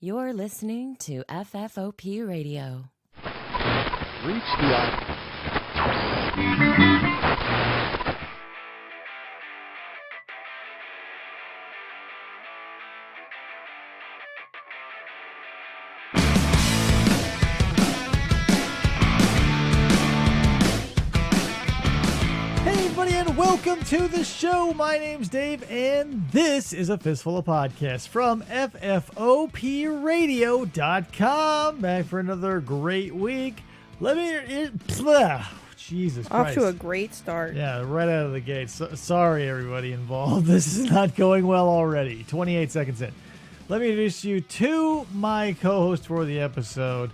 You're listening to FFOP Radio. Reach the Hey everybody, and welcome to the show. My name's Dave, and this is a Fistful of Podcasts from FFOPradio.com. Back for another great week. Jesus Christ. Off to a great start. Yeah, right out of the gate. Sorry, everybody involved. This is not going well already. 28 seconds in. Let me introduce you to my co-host for the episode.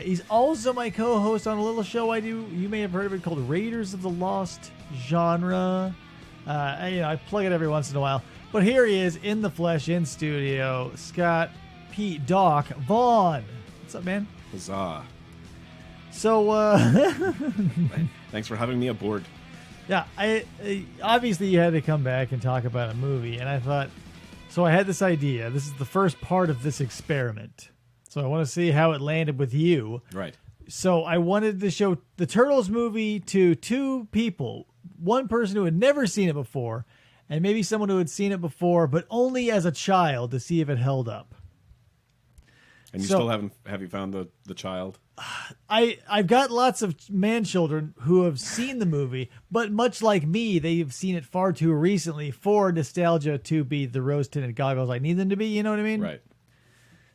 He's also my co-host on a little show I do. You may have heard of it called Raiders of the Lost Genre. I plug it every once in a while. But here he is in the flesh, in studio, Scott Pete Doc Vaughn. What's up, man? Huzzah. So, Thanks for having me aboard. yeah, I obviously you had to come back and talk about a movie, and I thought, so I had this idea. This is the first part of this experiment. So I want to see how it landed with you. Right. So I wanted to show the Turtles movie to two people. One person who had never seen it before, and maybe someone who had seen it before, but only as a child to see if it held up. And you So- still have you found the child? I've got lots of man children who have seen the movie, but much like me, they've seen it far too recently for nostalgia to be the rose-tinted goggles I need them to be. You know what I mean? Right.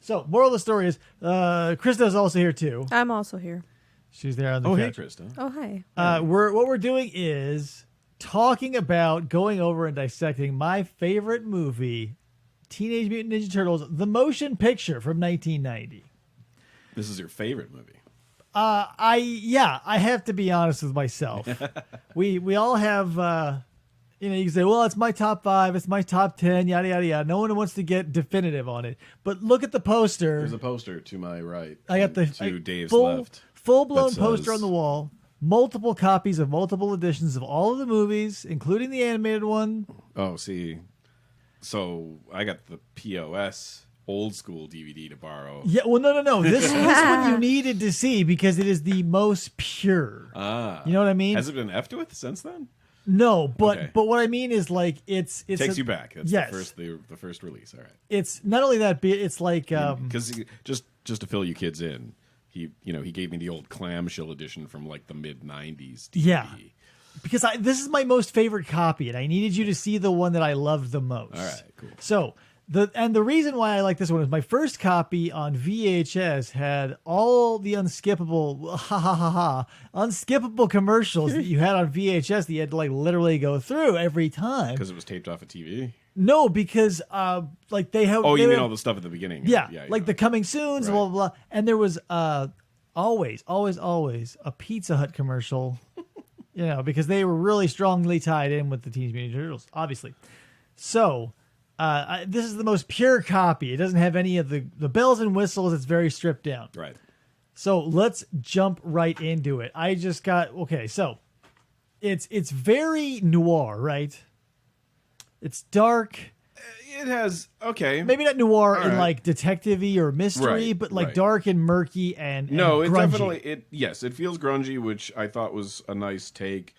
So, moral of the story is, Krista's also here too. I'm also here. She's there on the Oh, hey, couch. Krista. Oh, hi. What we're doing is talking about going over and dissecting my favorite movie, Teenage Mutant Ninja Turtles, the motion picture from 1990. This is your favorite movie. I have to be honest with myself. we all have, you can say, well, it's my top 5, it's my top 10, yada, yada, yada. No one wants to get definitive on it. But look at the poster. There's a poster to my right. I got the to Dave's full, left. full-blown that poster says- on the wall. Multiple copies of multiple editions of all of the movies, including the animated one. Oh, see. So I got the POS old school DVD to borrow. Yeah, well, no. This one you needed to see because it is the most pure. Ah. You know what I mean? Has it been effed with since then? No, but Okay. what I mean is like it's Takes you back. That's yes. the first release. All right. It's not only that, but it's like Because just to fill you kids in, he gave me the old clamshell edition from like the mid '90s. DVD. Yeah. because this is my most favorite copy, and I needed you to see the one that I loved the most. All right, cool. So the reason why I like this one is my first copy on VHS had all the unskippable unskippable commercials that you had on VHS that you had to like literally go through every time. Because it was taped off a TV. No, because like they have. Oh, you they mean have- all the stuff at the beginning? Yeah, yeah like the coming soons, Right. blah blah blah. And there was always a Pizza Hut commercial. Because they were really strongly tied in with the Teenage Mutant Ninja Turtles, obviously. So, this is the most pure copy. It doesn't have any of the bells and whistles. It's very stripped down. Right. So let's jump right into it. I just got so it's very noir, right? It's dark. It has Maybe not noir All in right. like detective-y or mystery, Right, but like right. dark and murky and No, it grungy. definitely it feels grungy, which I thought was a nice take.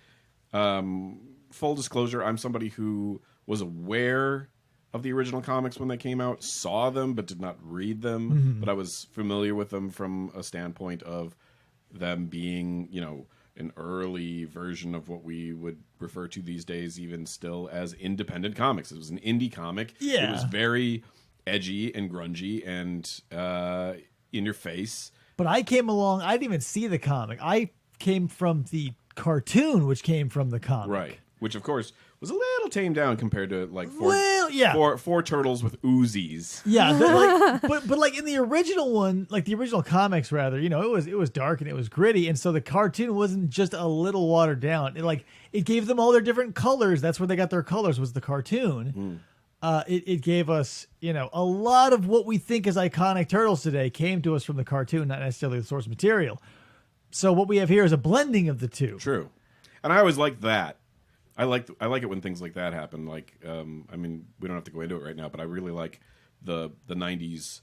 Full disclosure, I'm somebody who was aware of the original comics when they came out, saw them but did not read them, Mm-hmm. but I was familiar with them from a standpoint of them being, an early version of what we would refer to these days even still as independent comics. It was an indie comic. Yeah. It was very edgy and grungy and in your face. But I came along. I didn't even see the comic. I came from the cartoon, which came from the comic. Right. Which, of course, was a little tamed down compared to like four turtles with Uzis. Yeah, but like in the original one, like the original comics, rather, it was dark and it was gritty, and so the cartoon wasn't just a little watered down. It gave them all their different colors. That's where they got their colors. Was the cartoon. It gave us, a lot of what we think is iconic Turtles today came to us from the cartoon, not necessarily the source material. So what we have here is a blending of the two. True. And I always liked that. I like it when things like that happen. Like, we don't have to go into it right now, but I really like the 90s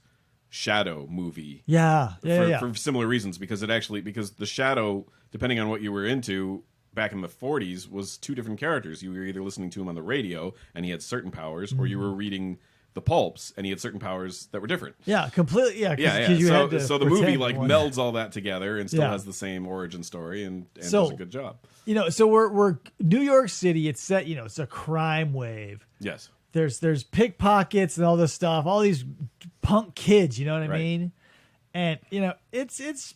Shadow movie. Yeah. For similar reasons, because the Shadow, depending on what you were into back in the 40s, was two different characters. You were either listening to him on the radio and he had certain powers, or you were reading the pulps and he had certain powers that were different. Yeah, completely. Yeah, So the movie like melds all that together and still has the same origin story and does a good job. So we're New York City. It's set. It's a crime wave. Yes. There's pickpockets and all this stuff. All these punk kids. You know what I mean? And it's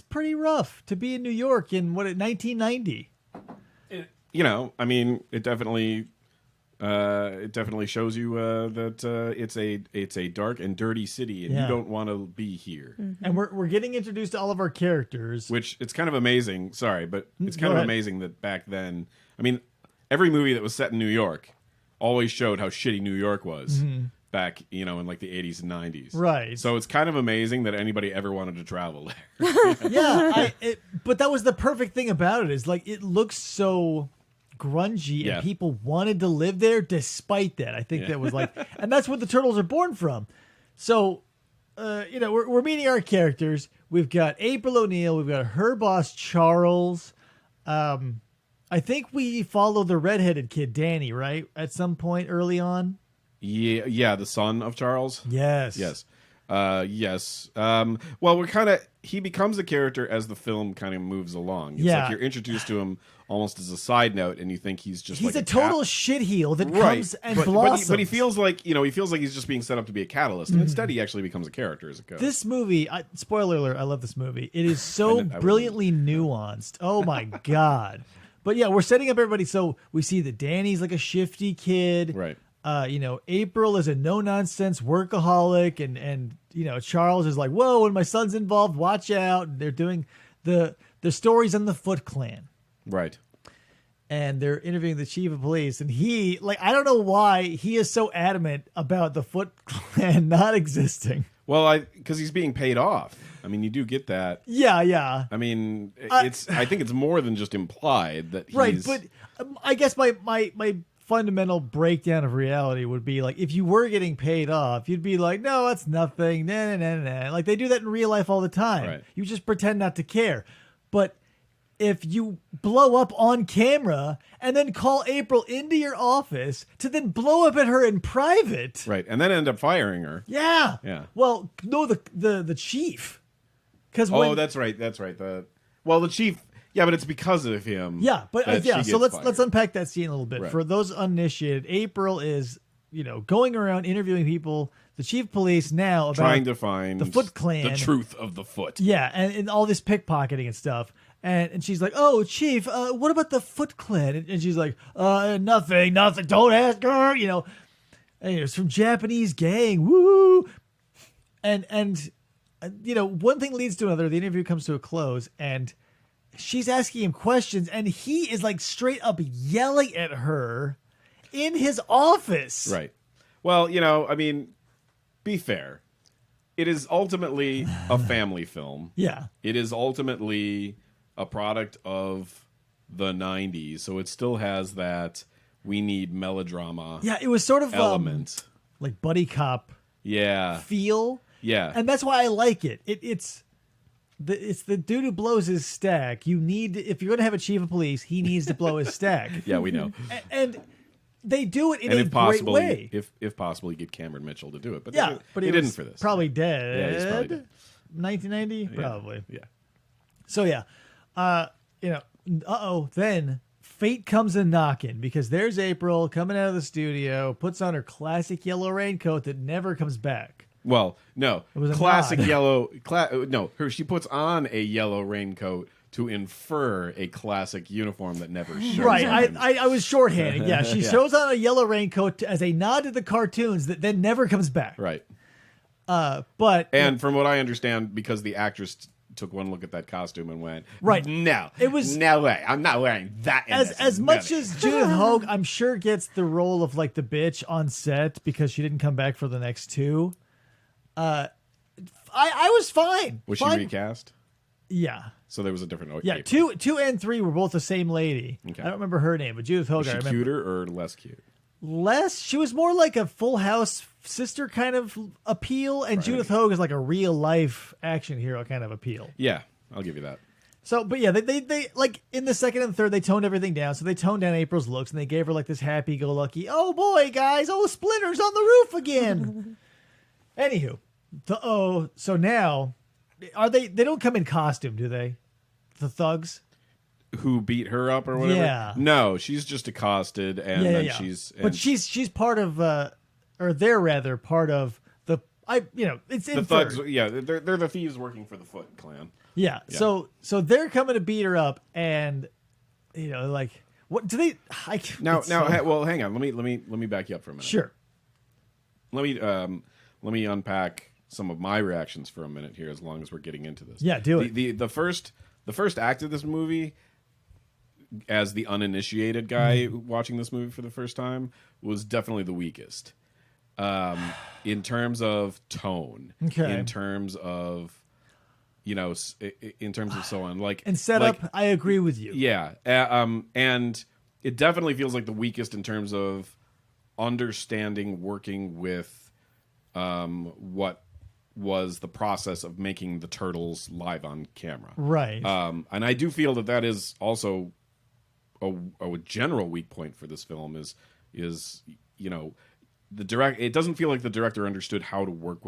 pretty rough to be in New York in 1990. It definitely shows you that it's a dark and dirty city, and you don't want to be here. Mm-hmm. And we're getting introduced to all of our characters, which it's kind of amazing. Sorry, but it's kind of amazing that back then, every movie that was set in New York always showed how shitty New York was back, in like the 80s and 90s. Right. So it's kind of amazing that anybody ever wanted to travel there. But that was the perfect thing about it, is like it looks so grungy and people wanted to live there despite that. I think that was like, and that's what the Turtles are born from. So, we're meeting our characters. We've got April O'Neil. We've got her boss, Charles. I think we follow the redheaded kid, Danny, right? At some point early on. Yeah, the son of Charles. Yes. Yes. Well, he becomes a character as the film kind of moves along. It's like you're introduced to him almost as a side note, and you think he's a total shitheel that comes and blossoms. But he feels like he's just being set up to be a catalyst, and instead he actually becomes a character as it goes. This movie, spoiler alert, I love this movie. It is so brilliantly nuanced. Oh my god! But yeah, we're setting up everybody. So we see that Danny's like a shifty kid, right? April is a no-nonsense workaholic, and Charles is like, whoa, when my son's involved, watch out. And they're doing the stories on the Foot Clan. Right. And they're interviewing the chief of police, and he, I don't know why he is so adamant about the Foot Clan not existing. Well, because he's being paid off. You do get that. Yeah. I think it's more than just implied that he's... Right, but I guess my fundamental breakdown of reality would be like, if you were getting paid off, you'd be like, no, that's nothing. Nah. Like they do that in real life all the time. Right. You just pretend not to care. But if you blow up on camera and then call April into your office to then blow up at her in private. Right. And then end up firing her. Yeah. Yeah. Well, no, the chief. That's right. The chief. Yeah, but it's because of him. Yeah, but so let's unpack that scene a little bit. Right. For those uninitiated, April is, going around interviewing people, the chief of police now, about trying to find the Foot Clan, the truth of the Foot. Yeah, and all this pickpocketing and stuff. And she's like, "Oh, chief, what about the Foot Clan?" And she's like, nothing, don't ask her, And it's from Japanese gang, woo. And one thing leads to another. The interview comes to a close, and she's asking him questions, and he is like straight up yelling at her in his office. Right. Well, be fair. It is ultimately a family film. Yeah. It is ultimately a product of the 90s, so it still has that we need melodrama. Yeah, it was sort of element. Like buddy cop feel. Yeah. And that's why I like it. It's the dude who blows his stack. If you're going to have a chief of police, he needs to blow his stack. Yeah, we know. And they do it in a great way. If possible, you get Cameron Mitchell to do it. But but he didn't for this. Probably dead. Yeah, he's probably dead. 1990? Probably. Yeah. So yeah. Then fate comes a knocking, because there's April coming out of the studio, puts on her classic yellow raincoat that never comes back. Well, no. It was a classic nod. yellow. She puts on a yellow raincoat to infer a classic uniform that never shows. Right. I was shorthanding. Yeah. She shows on a yellow raincoat as a nod to the cartoons that then never comes back. Right. And from what I understand, because the actress took one look at that costume and went, right, no, it was no way, I'm not wearing that. As much as Judith Hogue, I'm sure, gets the role of like the bitch on set because she didn't come back for the next two. I was fine. Was she recast? Yeah. So there was a different. Yeah, two and three were both the same lady. Okay. I don't remember her name, but Judith Hogue. Was she cuter or less cute? less. She was more like a Full House sister kind of appeal, and Judith Hogue is like a real life action hero kind of appeal. Yeah, I'll give you that. So, but yeah, they like in the second and third, they toned everything down. So they toned down April's looks and they gave her like this happy-go-lucky, oh boy, guys, oh, Splinter's on the roof again. Anywho, so now, they don't come in costume, do they? The thugs? Who beat her up or whatever? Yeah. No, she's just accosted, and then she's... But she's part of, or they're rather part of it's the thugs. Yeah, they're the thieves working for the Foot Clan. Yeah. So they're coming to beat her up, and like what do they? Well, hang on. Let me back you up for a minute. Sure. Let me unpack some of my reactions for a minute here, as long as we're getting into this. Yeah, do it. The first act of this movie, as the uninitiated guy watching this movie for the first time, was definitely the weakest. In terms of tone, in terms of in terms of so on, like and setup, I agree with you. Yeah, and it definitely feels like the weakest in terms of understanding working with what was the process of making the Turtles live on camera, right? And I do feel that is also a general weak point for this film is it doesn't feel like the director understood how to work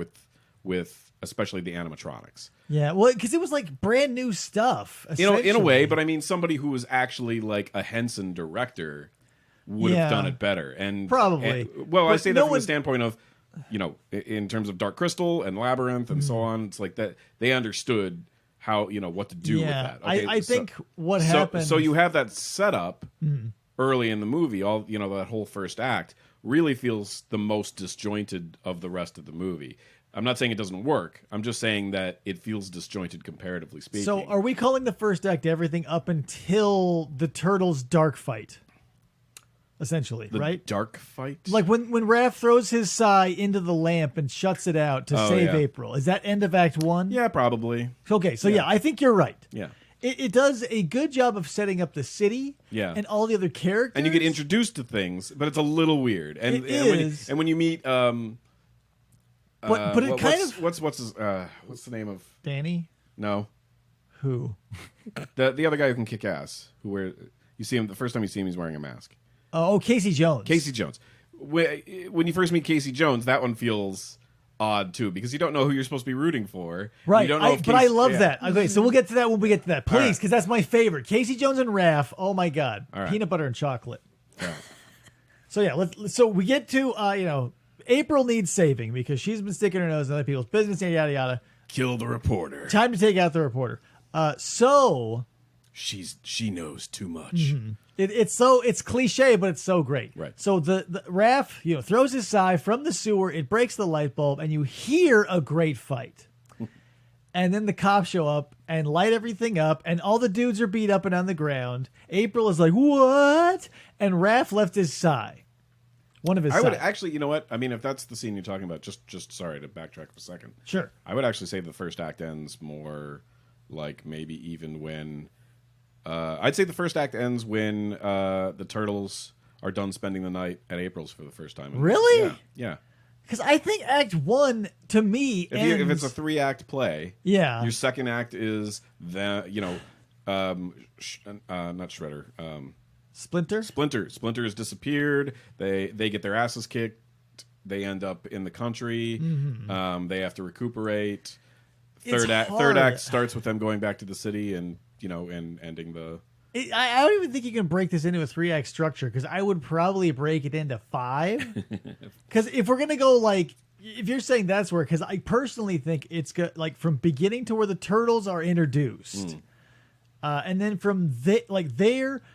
with especially the animatronics. Yeah, well, because it was like brand new stuff. In a way, but I mean, somebody who was actually like a Henson director would have done it better, and probably. I say that from the standpoint of, in terms of Dark Crystal and Labyrinth and so on. It's like that they understood how what to do with that. Okay, I think what happened. So you have that setup early in the movie. All that whole first act really feels the most disjointed of the rest of the movie. I'm not saying it doesn't work. I'm just saying that it feels disjointed comparatively speaking. So are we calling the first act everything up until the Turtles' dark fight? Essentially, right? Dark fight? Like when Raph throws his sai into the lamp and shuts it out to save April. Is that end of Act 1? Yeah, probably. Okay, so I think you're right. Yeah. It does a good job of setting up the city and all the other characters. And you get introduced to things, but it's a little weird. And it is. When you meet but it what's the name of Danny? No. Who? The other guy who can kick ass. You see him the first time you see him, he's wearing a mask. Oh, Casey Jones. Casey Jones. When you first meet Casey Jones, that one feels odd too, because you don't know who you're supposed to be rooting for. Right. You don't know but I love that. Okay, so we'll get to that when we get to that. Please, because that's my favorite. Casey Jones and Raph. Oh my God. All right. Peanut butter and chocolate. All right. So so we get to April needs saving because she's been sticking her nose in other people's business, yada yada. Kill the reporter. Time to take out the reporter. So she knows too much. Mm-hmm. It's cliche, but it's so great. Right. So the Raph throws his sai from the sewer. It breaks the light bulb, and you hear a great fight. And then the cops show up and light everything up, and all the dudes are beat up and on the ground. April is like, "What?" And Raph left his sai. One of his. I would sai. actually, you know what? I mean, if that's the scene you're talking about, just sorry to backtrack for a second. Sure. I would actually say the first act ends more like maybe even when. I'd say the first act ends when the Turtles are done spending the night at April's for the first time. Really? Yeah. Because I think Act 1, to me, if it's a 3-act play, your second act is not Shredder. Splinter? Splinter has disappeared. They get their asses kicked. They end up in the country. Mm-hmm. They have to recuperate. It's Third act starts with them going back to the city and ending the. I don't even think you can break this into a 3-act structure because I would probably break it into 5. Because if we're gonna go if you're saying that's where, because I personally think it's good, from beginning to where the Turtles are introduced, and then from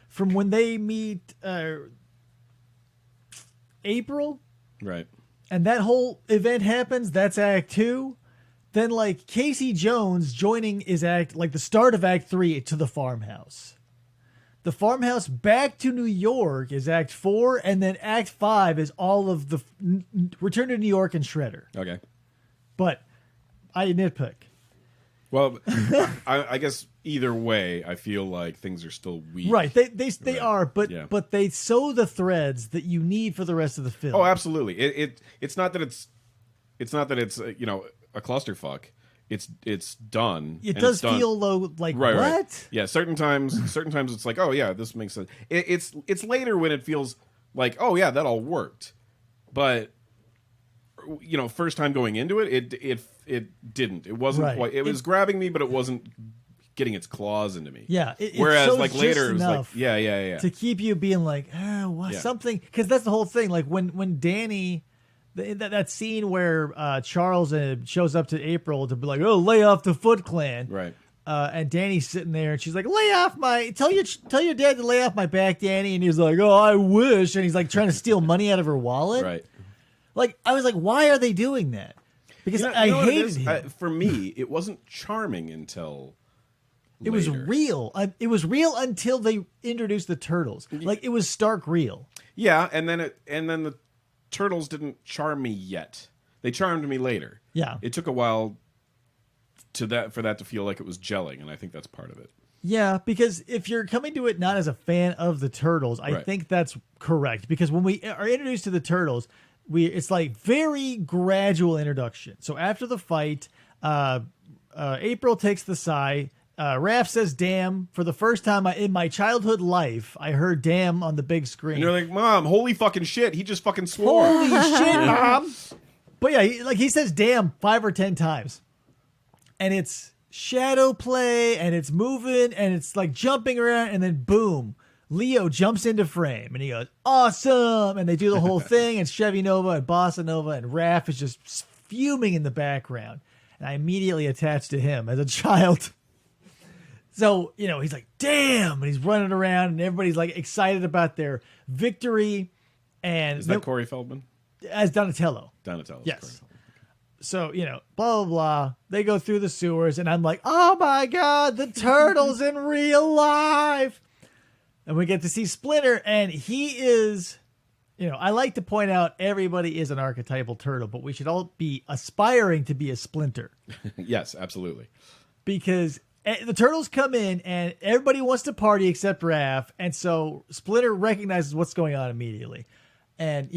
from when they meet April, right, and that whole event happens. That's Act 2. Then Casey Jones joining is the start of Act 3 to the farmhouse. The farmhouse back to New York is Act 4, and then Act 5 is all of the Return to New York and Shredder. Okay. But I nitpick. Well, I guess either way, I feel like things are still weak. Right, they Right. are, but Yeah. but they sew the threads that you need for the rest of the film. Oh, absolutely. It's not that it's a clusterfuck. It's done. It and does it's done. feel though like Right, what? right. Yeah, certain times it's like, oh yeah, this makes sense. It's later when it feels like, oh yeah, that all worked. But first time going into it didn't. It wasn't Right. quite. It was grabbing me, but it wasn't getting its claws into me. Yeah. Whereas shows like just later, it was like, enough yeah. to keep you being like, Yeah. something, because that's the whole thing. Like when Danny. That scene where Charles shows up to April to be like, oh, lay off the Foot Clan. Right. And Danny's sitting there and she's like, tell your dad to lay off my back, Danny. And he's like, oh, I wish. And he's like trying to steal money out of her wallet. Right. Like, I was like, why are they doing that? Because You know I what it hated is? him. For me, it wasn't charming until It was later. real. It was real until they introduced the turtles. Like, it was stark real. Yeah, and then the turtles didn't charm me yet. They charmed me later. Yeah. It took a while for that to feel like it was gelling, and I think that's part of it. Yeah, because if you're coming to it not as a fan of the turtles, I Right. think that's correct. Because when we are introduced to the turtles, it's like very gradual introduction. So after the fight, April takes the sai. Raph says "damn" for the first time in my childhood life. I heard "damn" on the big screen. And you're like, Mom, holy fucking shit, he just fucking swore. Holy shit, Mom! But yeah, he says "damn" 5 or 10 times, and it's shadow play, and it's moving, and it's like jumping around, and then boom, Leo jumps into frame, and he goes, "Awesome!" And they do the whole thing, and Chevy Nova and Bossa Nova, and Raph is just fuming in the background, and I immediately attached to him as a child. So, he's like, damn, and he's running around, and everybody's like excited about their victory. And Is that Corey Feldman? as Donatello. Donatello. Yes. Corey Feldman. So, blah, blah, blah. They go through the sewers, and I'm like, oh my God, the turtle's in real life. And we get to see Splinter, and he is, I like to point out everybody is an archetypal turtle, but we should all be aspiring to be a Splinter. Yes, absolutely. Because the turtles come in and everybody wants to party except Raph. And so Splinter recognizes what's going on immediately. And,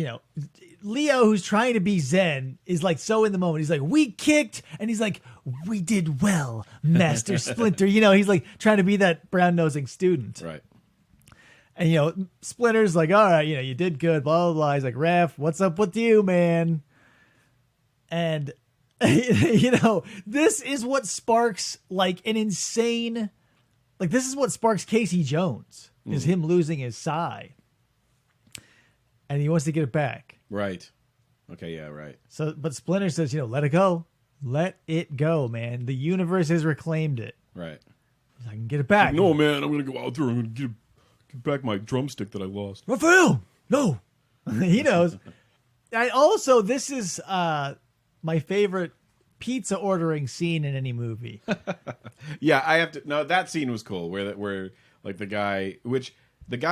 Leo, who's trying to be Zen, is like so in the moment. He's like, we kicked. And he's like, we did well, Master Splinter. He's like trying to be that brown-nosing student. Right. And, Splinter's like, all right, you did good, blah, blah, blah. He's like, Raph, what's up with you, man? And this is what sparks like an insane, like this is what sparks Casey Jones is him losing his sai, and he wants to get it back. Right. Okay. Yeah. Right. So, but Splinter says, let it go, man. The universe has reclaimed it. Right. I can get it back. No, man, I'm gonna go out there. I'm gonna get back my drumstick that I lost. Raphael, no, he knows. And also, this is my favorite pizza ordering scene in any movie. Yeah, I have to. No, that scene was cool. Where like the guy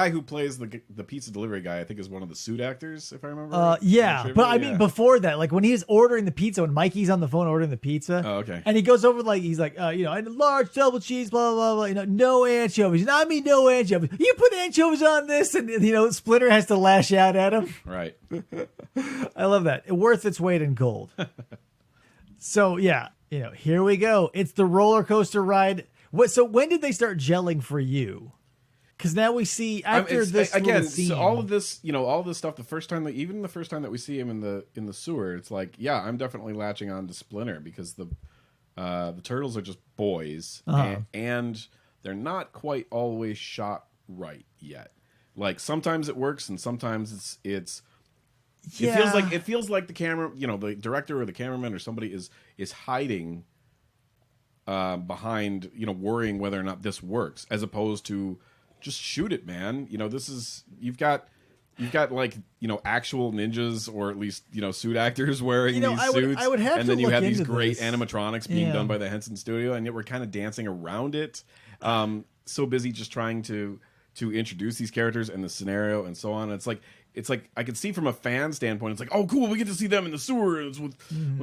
who plays the pizza delivery guy, I think is one of the suit actors, if I remember. Right. Yeah, but I mean before that, like when he's ordering the pizza, when Mikey's on the phone ordering the pizza. Oh, okay. And he goes over he's like, and a large double cheese, blah blah blah. No anchovies. I mean no anchovies. You put anchovies on this, and Splinter has to lash out at him. Right. I love that. Worth its weight in gold. So yeah, here we go. It's the roller coaster ride. So when did they start gelling for you? Because now we see after this again. scene, So all of this, all this stuff. The first time that we see him in the sewer, it's like, yeah, I'm definitely latching on to Splinter because the turtles are just boys, and they're not quite always shot right yet. Like sometimes it works, and sometimes it's. Yeah. It feels like the camera, the director or the cameraman or somebody is hiding behind, worrying whether or not this works, as opposed to just shoot it, man. This is you've got like actual ninjas or at least suit actors wearing these suits, I would have and to then you look have these into great this. animatronics being Yeah. done by the Henson Studio, and yet we're kind of dancing around it. So busy just trying to introduce these characters and the scenario and so on. It's like it's like I could see from a fan standpoint. It's like, oh, cool, we get to see them in the sewers with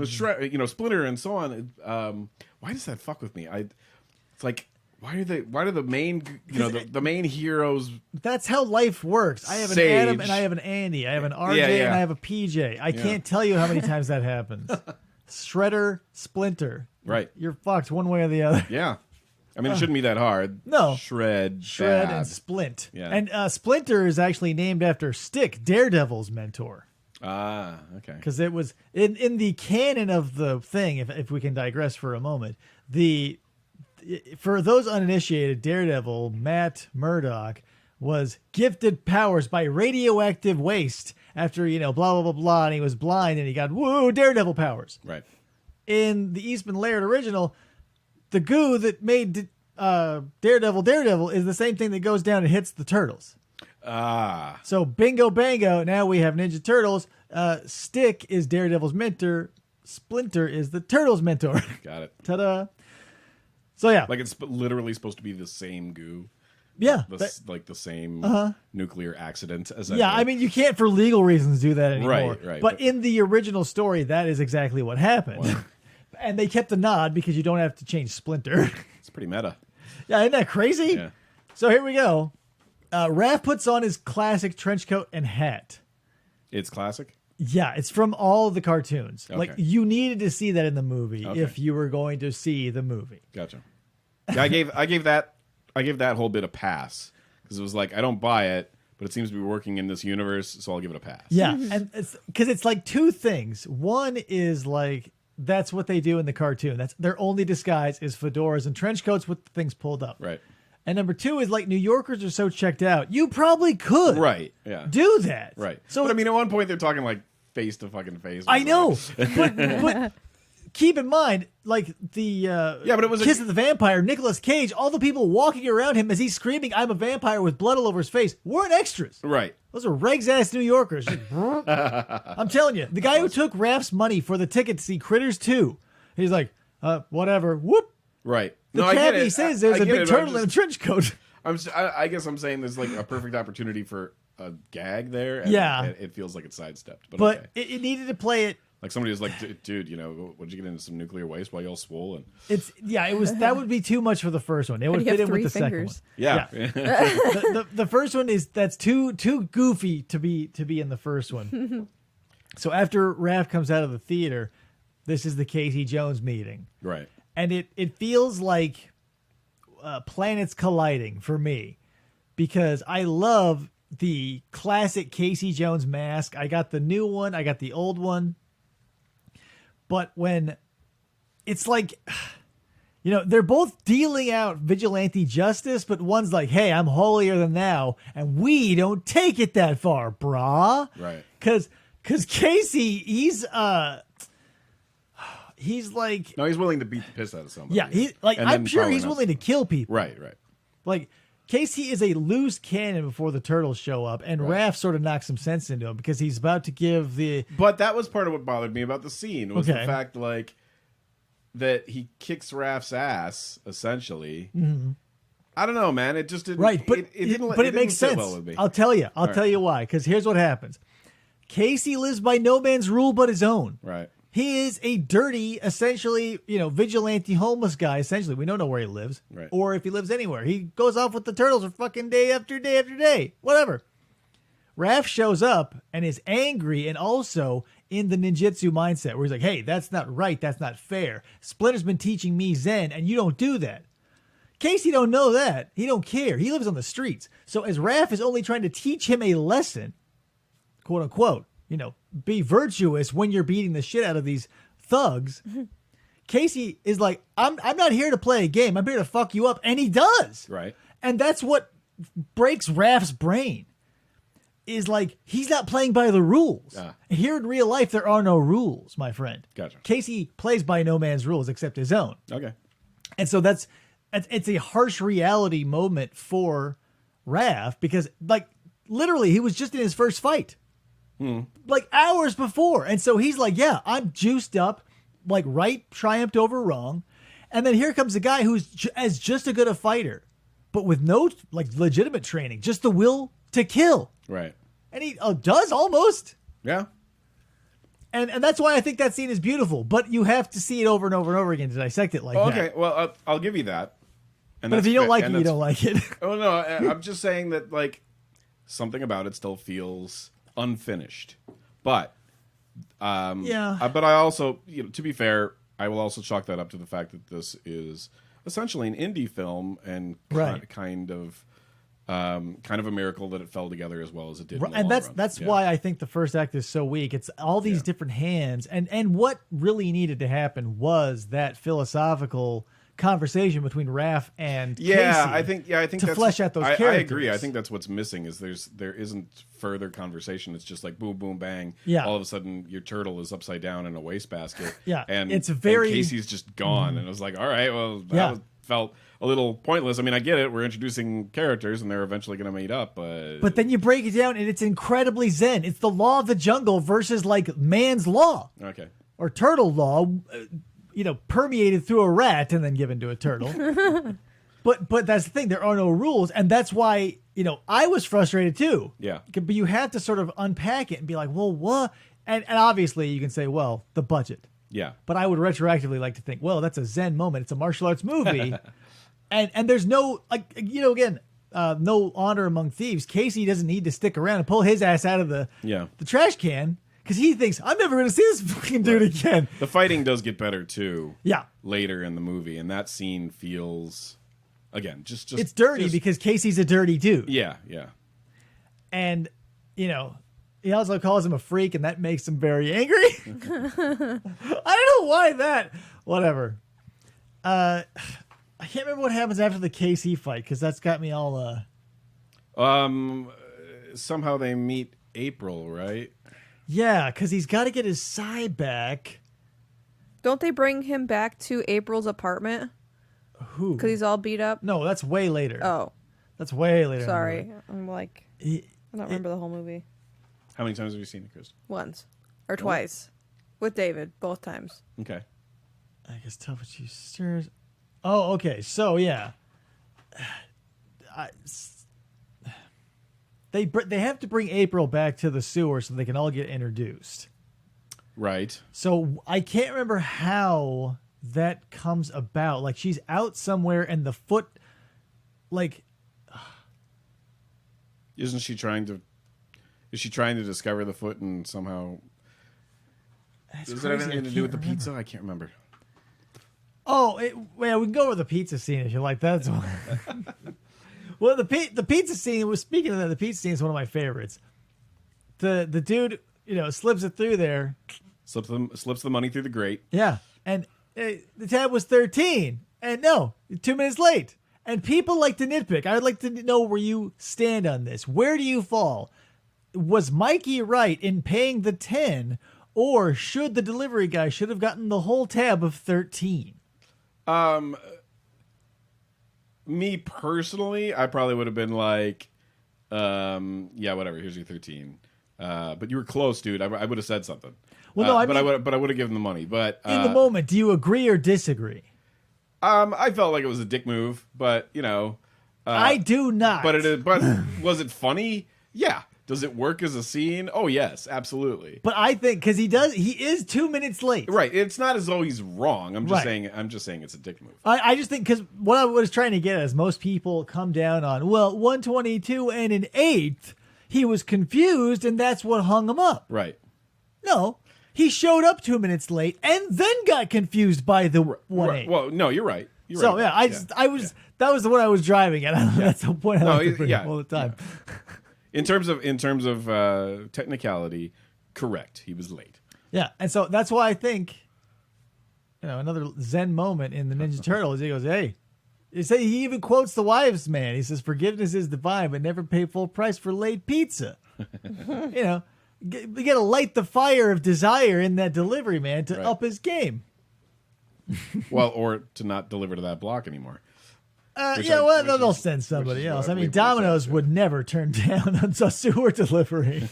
Splinter and so on. Why does that fuck with me? It's like, why do the main the main heroes? That's how life works. I have an Adam and I have an Andy. I have an RJ and I have a PJ. I can't tell you how many times that happens. Shredder, Splinter. Right. You're fucked one way or the other. Yeah. I mean, it shouldn't be that hard. No. Shred, bad. and Splint. Yeah. And Splinter is actually named after Stick, Daredevil's mentor. Ah, okay. Because it was in the canon of the thing, if we can digress for a moment, for those uninitiated, Daredevil, Matt Murdock, was gifted powers by radioactive waste after, blah, blah, blah, blah, and he was blind and he got, Daredevil powers. Right. In the Eastman Laird original, the goo that made Daredevil is the same thing that goes down and hits the turtles. Ah. So bingo bango, now we have Ninja Turtles. Stick is Daredevil's mentor. Splinter is the Turtles' mentor. Got it. Ta-da. So yeah. Like it's literally supposed to be the same goo. Yeah. Like the same nuclear accident. Yeah, I mean, you can't for legal reasons do that anymore. Right. But in the original story, that is exactly what happened. Wow. And they kept the nod because you don't have to change Splinter. It's pretty meta. Yeah, isn't that crazy? Yeah. So here we go. Raph puts on his classic trench coat and hat. It's classic? Yeah, it's from all of the cartoons. Okay. Like, you needed to see that in the movie Okay. if you were going to see the movie. Gotcha. Yeah, I gave that whole bit a pass because it was like, I don't buy it, but it seems to be working in this universe, so I'll give it a pass. Yeah, and because it's like two things. One is like, that's what they do in the cartoon. That's their only disguise is fedoras and trench coats with the things pulled up. Right. And number two is like, New Yorkers are so checked out. You probably could do that. Right. So but I mean, at one point they're talking like face to fucking face. I know, but keep in mind, like but it was Kiss of the Vampire, Nicolas Cage, all the people walking around him as he's screaming, "I'm a vampire" with blood all over his face, weren't extras. Right. Those are regs-ass New Yorkers. I'm telling you, the guy who took Raph's money for the ticket to see Critters 2, he's like, whatever, whoop. Right. The I get cabbie it. says there's a big turtle in a trench coat. I guess I'm saying there's like a perfect opportunity for a gag there. And Yeah. It feels like it's sidestepped. But But okay. it needed to play it. Like somebody was like, dude, what'd you get into some nuclear waste while y'all swollen? That would be too much for the first one. It would you fit have in with the three second one. fingers. Yeah. The first one that's too goofy to be in the first one. So after Raph comes out of the theater, this is the Casey Jones meeting. Right. And it feels like planets colliding for me because I love the classic Casey Jones mask. I got the new one. I got the old one. But when it's like, they're both dealing out vigilante justice, but one's like, hey, I'm holier than thou, and we don't take it that far, brah. Right. Because Casey, he's like... No, he's willing to beat the piss out of somebody. Yeah, I'm sure he's willing to kill people. Right. Like, Casey is a loose cannon before the turtles show up, and Raph sort of knocks some sense into him because he's about to give the... But that was part of what bothered me about the scene, was the fact, like, that he kicks Raph's ass, essentially. Mm-hmm. I don't know, man. It just didn't... Right, but it makes sense. Well with me. I'll tell you. I'll tell you why, because here's what happens. Casey lives by no man's rule but his own. Right. He is a dirty, essentially, vigilante homeless guy. Essentially, we don't know where he lives, right, or if he lives anywhere. He goes off with the turtles for fucking day after day after day, whatever. Raph shows up and is angry, and also in the ninjutsu mindset, where he's like, "Hey, that's not right. That's not fair. Splinter's been teaching me Zen, and you don't do that." Casey don't know that. He don't care. He lives on the streets. So as Raph is only trying to teach him a lesson, quote unquote, be virtuous when you're beating the shit out of these thugs. Casey is like, I'm not here to play a game. I'm here to fuck you up. And he does. Right. And that's what breaks Raph's brain. Is like, he's not playing by the rules. Here in real life, there are no rules, my friend. Gotcha. Casey plays by no man's rules except his own. Okay. And so it's a harsh reality moment for Raph because, like, literally, he was just in his first fight. Like hours before. And so he's like, yeah, I'm juiced up, like right triumphed over wrong. And then here comes a guy who's as just as good a fighter, but with no like legitimate training, just the will to kill. Right. And he does almost. Yeah. And that's why I think that scene is beautiful. But you have to see it over and over and over again to dissect it like that. Okay, well, I'll give you that. And But if you don't like it, you that's- don't like it. Oh no, I'm just saying that like something about it still feels unfinished. But but I also, to be fair, I will also chalk that up to the fact that this is essentially an indie film and Right. kind of a miracle that it fell together as well as it did. In the And long that's run. why I think the first act is so weak. It's all these different hands, and what really needed to happen was that philosophical conversation between Raph and Casey. I think to that's, flesh out those I characters. agree. I think that's what's missing is there isn't further conversation. It's just like boom, boom, bang. Yeah. All of a sudden, your turtle is upside down in a wastebasket. Yeah, and it's very- and Casey's just gone, and it was like, all right, well, that Yeah. felt a little pointless. I mean, I get it. We're introducing characters, and they're eventually going to meet up, But then you break it down, and it's incredibly zen. It's the law of the jungle versus like man's law okay. or turtle law, permeated through a rat and then given to a turtle. But that's the thing. There are no rules, and that's why I was frustrated too. Yeah. But you have to sort of unpack it and be like, well, what? And obviously you can say, well, the budget. Yeah. But I would retroactively like to think, well, that's a zen moment. It's a martial arts movie, and there's no again. No honor among thieves. Casey doesn't need to stick around and pull his ass out of the trash can because he thinks I'm never going to see this fucking dude again. The fighting does get better too. Yeah, Later in the movie, and that scene feels, again, just it's dirty because Casey's a dirty dude. Yeah. And he also calls him a freak, and that makes him very angry. I don't know why that. Whatever. I can't remember what happens after the KC fight because that's got me all. Somehow they meet April, right? Yeah, because he's got to get his side back. Don't they bring him back to April's apartment? Who? Because he's all beat up? No, that's way later. Oh, That's way later. in the sorry. movie. I'm like, He- I don't remember the whole movie. How many times have you seen it, Chris? Once. Or twice. With David, both times. Okay. I guess tough with you sisters. Oh, okay. So yeah, they have to bring April back to the sewer so they can all get introduced. Right. So I can't remember how that comes about. Like she's out somewhere and the foot, like, Isn't she trying to? Is she trying to discover the foot and somehow? that's Does it crazy, have I anything to do with the can't remember. pizza? I can't remember. Oh, well, we can go over the pizza scene if you like. That's one. Well, the pizza scene was speaking of that. The pizza scene is one of my favorites. The dude, slips it through there. Slips the money through the grate. Yeah, and the tab was 13, and no, 2 minutes late. And people like to nitpick. I would like to know where you stand on this. Where do you fall? Was Mikey right in paying the 10, or should the delivery guy should have gotten the whole tab of 13? Me personally, I probably would have been like, yeah, whatever. Here's your 13. But you were close, dude. I would have said something. Well, no, I mean, I would have given the money. But in the moment, do you agree or disagree? I felt like it was a dick move. But I do not. But was it funny? Yeah. Does it work as a scene? Oh yes, absolutely. But I think because he is 2 minutes late. Right. It's not as though he's wrong. I'm just Right. saying it's a dick move. I just think because what I was trying to get at is most people come down on 122 and an eighth. He was confused, and that's what hung him up. Right. No, he showed up 2 minutes late and then got confused by the 1-8. Right. Well, no, you're right. You're So right. yeah, that was the one I was driving at. That's the point I No, like to bring yeah, up all the time. In terms of technicality, correct. He was late. Yeah, and so that's why I think, another Zen moment in the Ninja Turtles. He goes, "Hey," he even quotes the wives' man. He says, "Forgiveness is divine, but never pay full price for late pizza." We got to light the fire of desire in that delivery man to Right. up his game. Well, or to not deliver to that block anymore. Which They'll is- send which somebody is else. what I mean, we Domino's said, would never turn down a sewer delivery.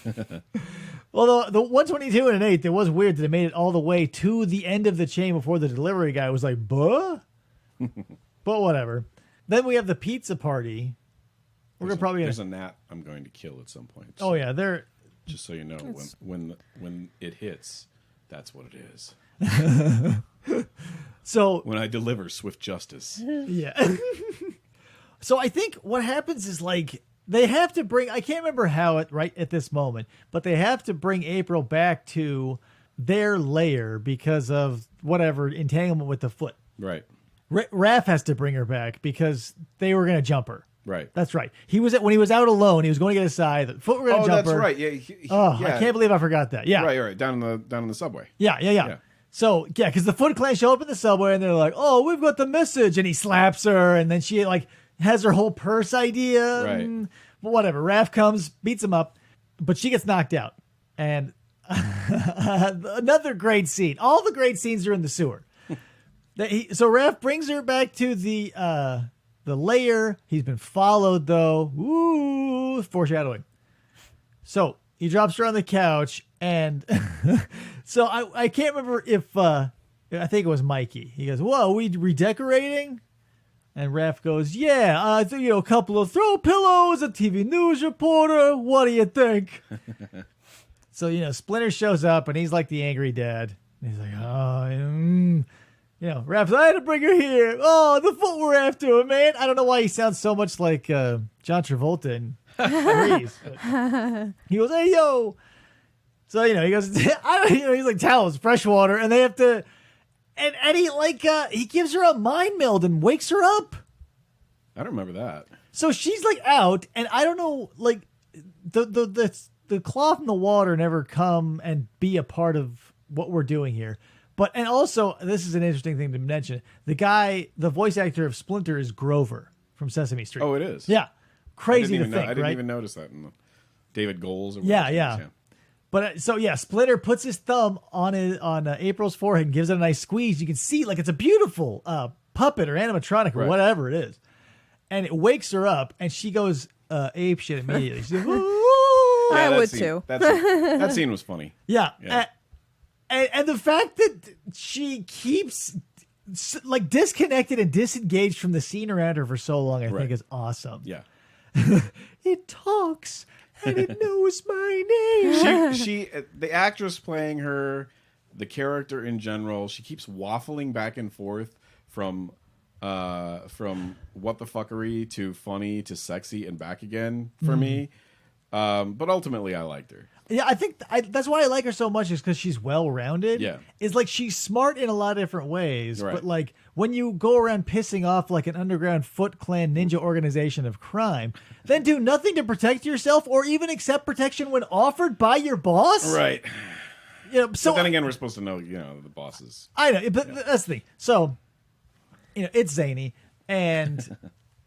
Well, the 122 and an 8, it was weird that they made it all the way to the end of the chain before the delivery guy was like, "Buh?" But whatever. Then we have the pizza party, We're gonna probably there's a gnat I'm going to kill at some point. Oh yeah, they're Just so you know, when it hits, that's what it is. so When I deliver swift justice. yeah. So I think what happens is like they have to bring. I can't remember how it right at this moment, but they have to bring April back to their lair because of whatever entanglement with the foot. Right. Raph has to bring her back because they were gonna jump her. Right. That's right. He was when he was out alone. He was going to get a side. The foot were going to jump her. That's right. Yeah. I can't believe I forgot that. Yeah. Right. Down in the subway. Yeah. So yeah, because the Foot Clan show up in the subway and they're like, "Oh, we've got the message," and he slaps her, and then she like has her whole purse idea. Right. But whatever. Raph comes, beats him up, but she gets knocked out. And another great scene. All the great scenes are in the sewer. So Raph brings her back to the lair. He's been followed though. Ooh, foreshadowing. So he drops her on the couch, and so I can't remember if I think it was Mikey. He goes, "Whoa, we redecorating?" And Raph goes, "Yeah, a couple of throw pillows, a TV news reporter. What do you think?" So Splinter shows up, and he's like the angry dad. And he's like, "Oh." Raph's, "I had to bring her here. Oh, the foot we're after her, man." I don't know why he sounds so much like John Travolta in Grease. He goes, "Hey, yo." So, he goes, he's like, "Towels, fresh water." And they have to, and he gives her a mind meld and wakes her up. I don't remember that. So she's like out, and I don't know, like the cloth and the water never come and be a part of what we're doing here. And also, this is an interesting thing to mention. The voice actor of Splinter is Grover from Sesame Street. Oh, it is? Yeah. Crazy to think, I didn't right? even notice that in the David Goles. Or Yeah. whatever it is, But Splinter puts his thumb on April's forehead and gives it a nice squeeze. You can see like it's a beautiful puppet or animatronic or whatever it is. And it wakes her up, and she goes ape shit immediately. She's like, "Ooh." I would scene, too. That scene was funny. Yeah. Yeah. And the fact that she keeps like disconnected and disengaged from the scene around her for so long, I think is awesome. Yeah. It talks and it knows my name. She the actress playing her, the character in general, she keeps waffling back and forth from what the fuckery to funny to sexy and back again for me. But ultimately I liked her. Yeah, I think that's why I like her so much is because she's well-rounded. Yeah. It's like she's smart in a lot of different ways. Right. But like when you go around pissing off like an underground Foot Clan ninja organization of crime, then do nothing to protect yourself or even accept protection when offered by your boss. Right. So But then again, we're supposed to know, the bosses. I know, but that's the thing. So, it's zany, and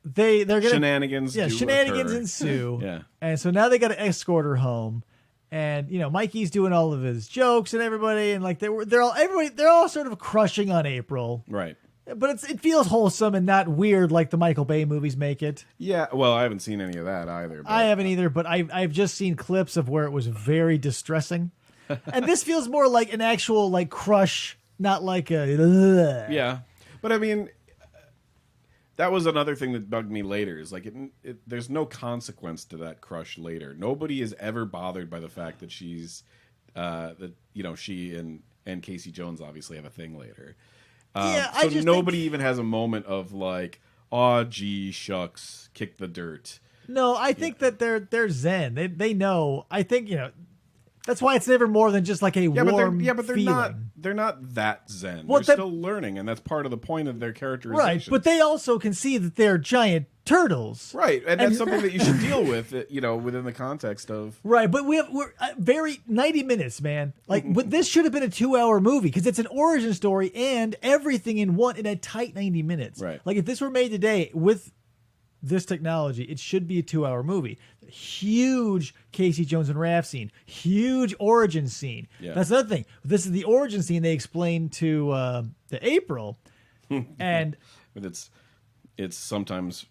they're gonna Shenanigans. Yeah, do shenanigans occur. ensue. Yeah. And so now they got to escort her home, and Mikey's doing all of his jokes and everybody, and like they're all sort of crushing on April, Right. but it feels wholesome and not weird like the Michael Bay movies make it. Yeah. Well, I haven't seen any of that either. But I haven't either, but I've just seen clips of where it was very distressing, and this feels more like an actual like crush, not like a. Yeah. But I mean, that was another thing that bugged me later. Is like there's no consequence to that crush later. Nobody is ever bothered by the fact that she's she and Casey Jones obviously have a thing later. I just nobody even has a moment of like, "Aw, gee, shucks, kick the dirt." No, I think that they're zen. They know. I think that's why it's never more than just like a warm but they're feeling. not. They're not that zen. Well, they're still learning, and that's part of the point of their characterization. Right, but they also can see that they're giant turtles. Right, and that's something that you should deal with, within the context of. Right, but we're very 90 minutes, man. Like, but this should have been a 2-hour movie because it's an origin story and everything in a tight 90 minutes. Right. Like if this were made today with this technology, it should be a 2-hour movie. Huge Casey Jones and Raph scene, huge origin scene. Yeah. That's another thing. This is the origin scene they explained to April, and But it's sometimes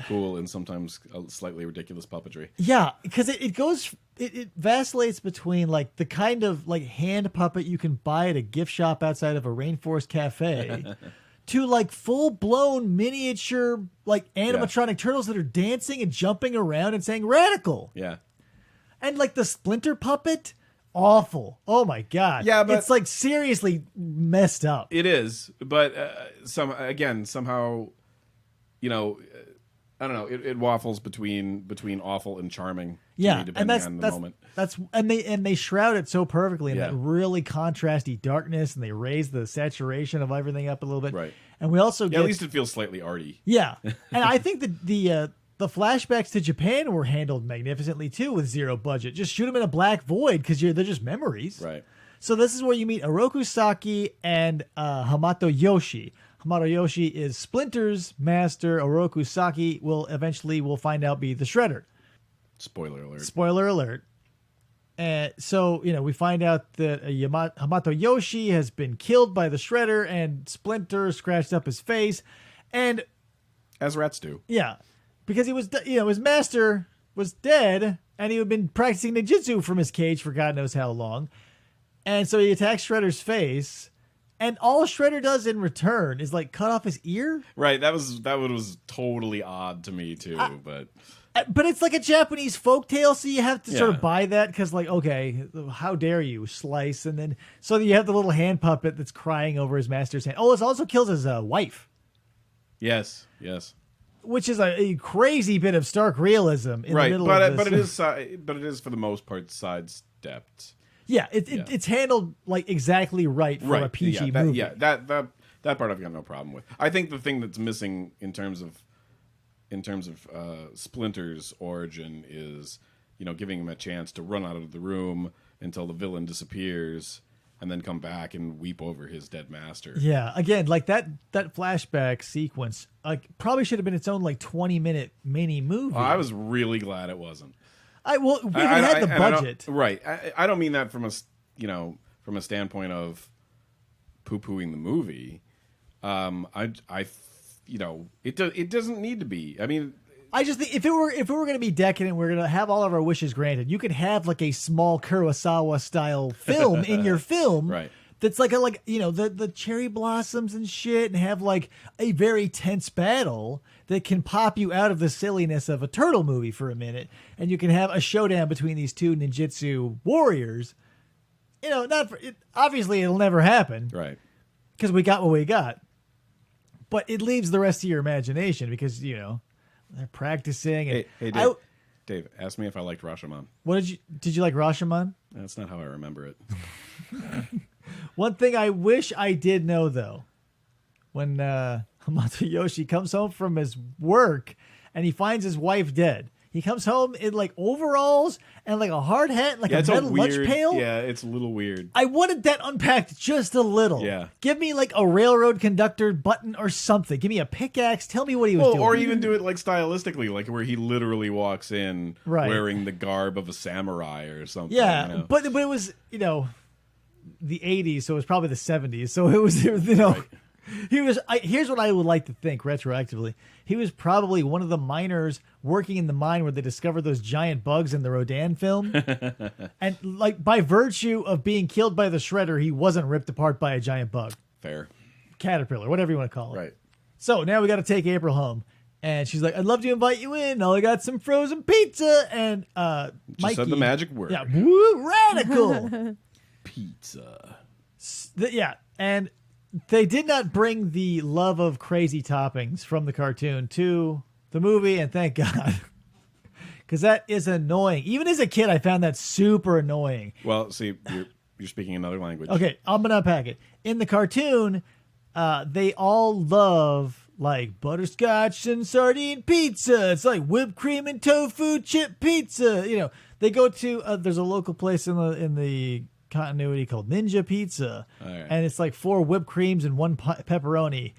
cool and sometimes slightly ridiculous puppetry. yeah, because it vacillates between like the kind of like hand puppet you can buy at a gift shop outside of a rainforest cafe to like full blown miniature like animatronic turtles that are dancing and jumping around and saying radical. Yeah. And like the Splinter puppet, awful. Oh my God. Yeah, but it's like seriously messed up. It is, but somehow, you know, I don't know. It waffles between awful and charming. Yeah, to me, depending on the moment. And they shroud it so perfectly in Yeah. that really contrasty darkness, and they raise the saturation of everything up a little bit. Right. And we also Yeah, get at least it feels slightly arty. yeah, and I think that the flashbacks to Japan were handled magnificently too with zero budget. Just shoot them in a black void because they're just memories. Right. So this is where you meet Oroku Saki and Hamato Yoshi. Hamato Yoshi is Splinter's master. Oroku Saki will eventually, we'll find out, be the Shredder. Spoiler alert. Spoiler alert. So, we find out that Hamato Yoshi has been killed by the Shredder and Splinter scratched up his face. And As rats do. yeah, because he was, his master was dead and he had been practicing ninjutsu from his cage for God knows how long. And so he attacks Shredder's face. And all Shredder does in return is like cut off his ear. Right. That was totally odd to me too. But it's like a Japanese folktale, so you have to sort of buy that because, like, okay, how dare you slice, and then so you have the little hand puppet that's crying over his master's hand. Oh, it also kills his wife. yes, Which is a crazy bit of stark realism in the middle of this. but it is for the most part sidestepped. Yeah, it's handled like exactly right for a PG movie. That part I've got no problem with. I think the thing that's missing in terms of Splinter's origin is, giving him a chance to run out of the room until the villain disappears and then come back and weep over his dead master. Yeah, again, like that flashback sequence probably should have been its own like 20-minute mini movie. I was really glad it wasn't. We had the budget. I don't mean that from a standpoint of poo-pooing the movie. It doesn't need to be. I mean, I just think if it were going to be decadent, we're going to have all of our wishes granted. You could have like a small Kurosawa style film in your film, right? That's like the cherry blossoms and shit, and have like a very tense battle that can pop you out of the silliness of a turtle movie for a minute, and you can have a showdown between these two ninjutsu warriors. Obviously it'll never happen, Right? Because we got what we got. But it leaves the rest of your imagination because they're practicing. And Hey, Dave, ask me if I liked Rashomon. What did you like Rashomon? That's not how I remember it. One thing I wish I did know though, when Hamato Yoshi comes home from his work and he finds his wife dead. He comes home in like overalls and like a hard hat, like a metal lunch pail. Yeah, it's a little weird. I wanted that unpacked just a little. Yeah. Give me like a railroad conductor button or something. Give me a pickaxe. Tell me what he was doing. Or even do it like stylistically, like where he literally walks in wearing the garb of a samurai or something. Yeah, but it was the 80s, so it was probably the 70s. So it was Right. He was. Here's what I would like to think retroactively. He was probably one of the miners working in the mine where they discovered those giant bugs in the Rodan film, and like by virtue of being killed by the Shredder, he wasn't ripped apart by a giant bug, Fair. caterpillar, whatever you want to call it. Right. So now we got to take April home, and she's like, "I'd love to invite you in. Oh, I got some frozen pizza." And Just said the magic word. yeah, woo, radical Pizza. and. They did not bring the love of crazy toppings from the cartoon to the movie, and thank God. Because that is annoying. Even as a kid, I found that super annoying. Well, see, you're speaking another language. Okay, I'm going to unpack it. In the cartoon, they all love, like, butterscotch and sardine pizza. It's like whipped cream and tofu chip pizza. They go to, there's a local place in the continuity called Ninja Pizza, and it's like 4 whipped creams and 1 pepperoni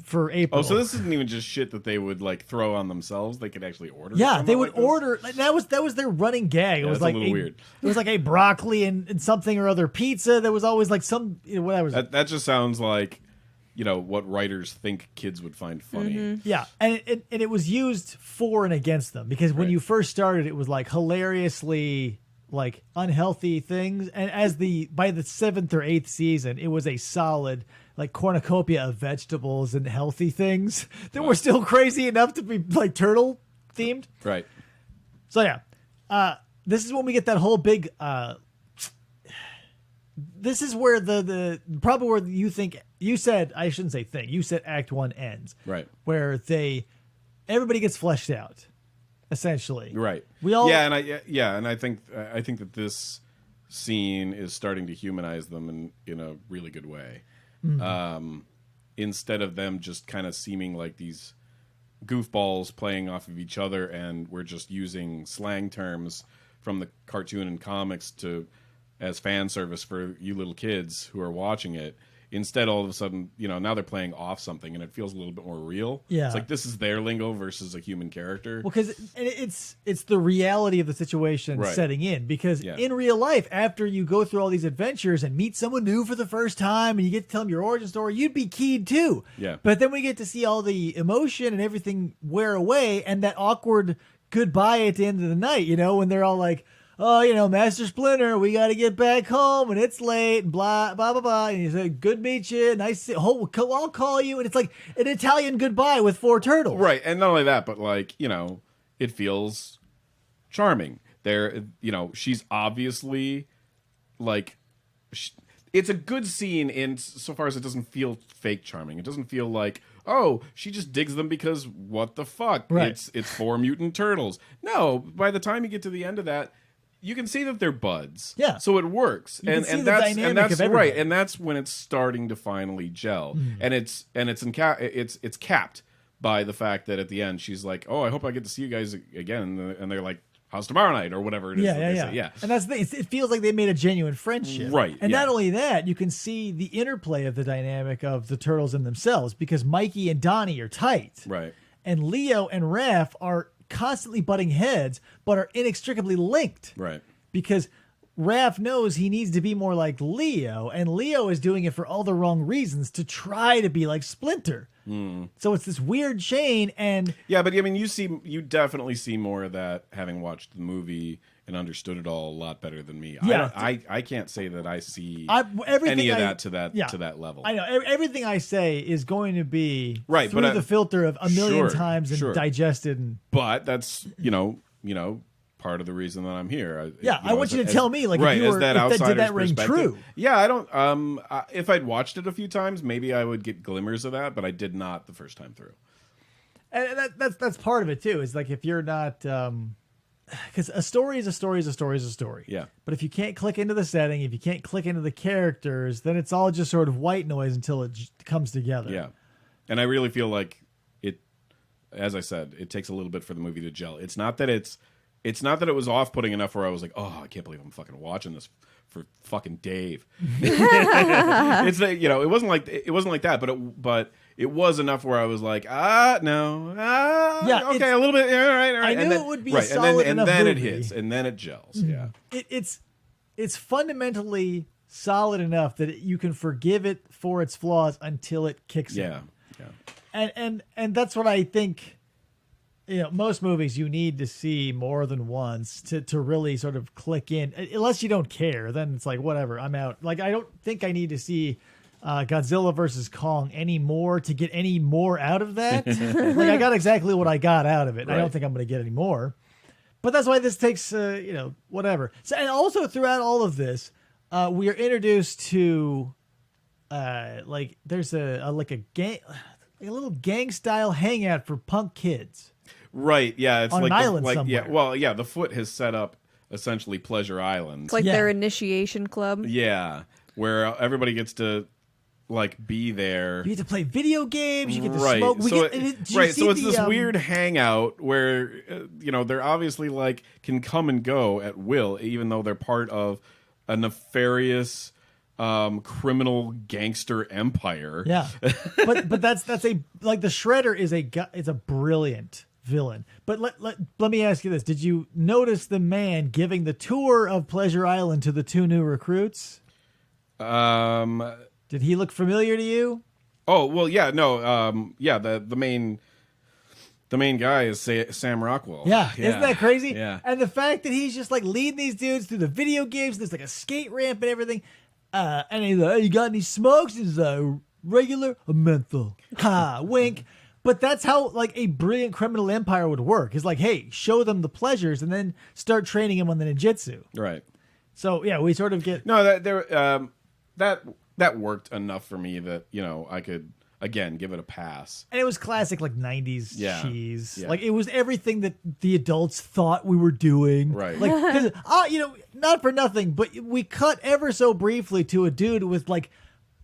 for April. Oh, so this isn't even just shit that they would like throw on themselves. They could actually order. Yeah, they would like order. That was their running gag. It was like a little weird. It was like a broccoli and something or other pizza. There was always like some whatever. That just sounds like what writers think kids would find funny. Mm-hmm. Yeah, and it was used for and against them because when you first started, it was like hilariously like unhealthy things, and by the 7th or 8th season, it was a solid like cornucopia of vegetables and healthy things that were still crazy enough to be like turtle themed. Right. So yeah, this is when we get that whole big. This is where the probably where you think you said I shouldn't say thing. You said Act 1 ends. Right. Where everybody gets fleshed out, essentially. Right. We all and I think that this scene is starting to humanize them in a really good way. Instead of them just kind of seeming like these goofballs playing off of each other, and we're just using slang terms from the cartoon and comics as fan service for you little kids who are watching it. Instead, all of a sudden, now they're playing off something, and it feels a little bit more real. Yeah. It's like this is their lingo versus a human character. Well, because it's the reality of the situation setting in. Because in real life, after you go through all these adventures and meet someone new for the first time, and you get to tell them your origin story, you'd be keyed too. Yeah. But then we get to see all the emotion and everything wear away, and that awkward goodbye at the end of the night. When they're all like, "Oh, Master Splinter, we got to get back home, and it's late, and blah, blah, blah, blah." And he said, "Good to meet you. Nice. I'll call you." And it's like an Italian goodbye with 4 turtles. Right. And not only that, but it feels charming. She's obviously it's a good scene in so far as it doesn't feel fake charming. It doesn't feel like, oh, she just digs them because what the fuck? Right. It's 4 mutant turtles. No, by the time you get to the end of that, you can see that they're buds. Yeah. So it works. You can see the that's dynamic of everybody. right. And that's when it's starting to finally gel. And it's capped by the fact that at the end she's like, "Oh, I hope I get to see you guys again." And they're like, "How's tomorrow night?" or whatever it is. Yeah. And that's the thing. It feels like they made a genuine friendship. Right. And not only that, you can see the interplay of the dynamic of the turtles and themselves, because Mikey and Donnie are tight. Right. And Leo and Raph are constantly butting heads, but are inextricably linked. Right. Because Raph knows he needs to be more like Leo, and Leo is doing it for all the wrong reasons to try to be like Splinter. So it's this weird chain, and yeah, but I mean, you definitely see more of that having watched the movie and understood it all a lot better than me. Yeah. I can't say that I see everything any of that yeah. to that level. I know everything I say is going to be right, through the filter of a million times and digested. And but that's part of the reason that I'm here. I want you to tell me, like, right, if you were, did that ring perspective. true? Yeah, I don't. If I'd watched it a few times, maybe I would get glimmers of that, but I did not the first time through. And that's part of it too. Is like if you're not, because a story is a story is a story is a story. Yeah. But if you can't click into the setting, if you can't click into the characters, then it's all just sort of white noise until it comes together. Yeah, and I really feel like it. As I said, it takes a little bit for the movie to gel. It's not that it was off-putting enough where I was like, "Oh, I can't believe I'm fucking watching this for fucking Dave." It's it wasn't like that, but it was enough where I was like, no, okay, a little bit, all right. I knew and then, it would be right, a solid and enough then movie. it hits, and then it gels. Yeah, it's fundamentally solid enough that you can forgive it for its flaws until it kicks in. Yeah. And that's what I think. Most movies you need to see more than once to really sort of click in. Unless you don't care, then it's like, whatever, I'm out. Like, I don't think I need to see Godzilla versus Kong anymore to get any more out of that. Like, I got exactly what I got out of it. Right. I don't think I'm going to get any more. But that's why this takes, whatever. So, and also throughout all of this, we are introduced to, there's a little gang style hangout for punk kids. Right, yeah, it's on like an island somewhere. Yeah, well, yeah, the Foot has set up essentially Pleasure Island. It's like their initiation club. Yeah, where everybody gets to be there. You get to play video games. You get to right. smoke. So it's this weird hangout where they're obviously can come and go at will, even though they're part of a nefarious criminal gangster empire. Yeah, but that's the Shredder is a brilliant villain. But let me ask you this: did you notice the man giving the tour of Pleasure Island to the 2 new recruits? Did he look familiar to you? Oh well, yeah, no, yeah. The main guy is Sam Rockwell. Yeah, isn't that crazy? Yeah, and the fact that he's just leading these dudes through the video games. There's a skate ramp and everything. And he's like, "You got any smokes?" He's like, regular or menthol? Ha, wink. But that's how like a brilliant criminal empire would work. Is like, hey, show them the pleasures and then start training them on the ninjutsu. Right. So yeah, we sort of get that worked enough for me that I could again give it a pass. and it was classic like 90s Yeah. cheese. Yeah. Like it was everything that the adults thought we were doing. Right. Like cuz not for nothing, but we cut ever so briefly to a dude with like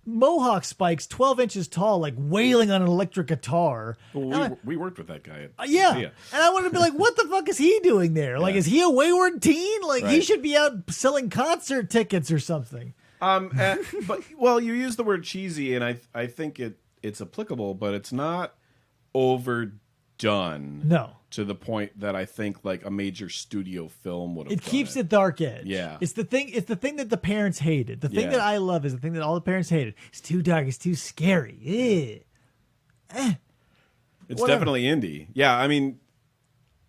mohawk spikes 12 inches tall like wailing on an electric guitar. Well, we worked with that guy. Yeah. Yeah. And I wanted to be like, what the fuck is he doing there? Like, Yeah. is he a wayward teen? Like, he Right. should be out selling concert tickets or something. But well, you use the word cheesy, and I think it's applicable, but it's not overdone. No. To the point that I think like a major studio film would have. It keeps it dark edge. Yeah. It's the thing that the parents hated. The thing Yeah. that I love is the thing that all the parents hated. It's too dark. It's too scary. Ew. It's whatever. definitely indie. Yeah, I mean,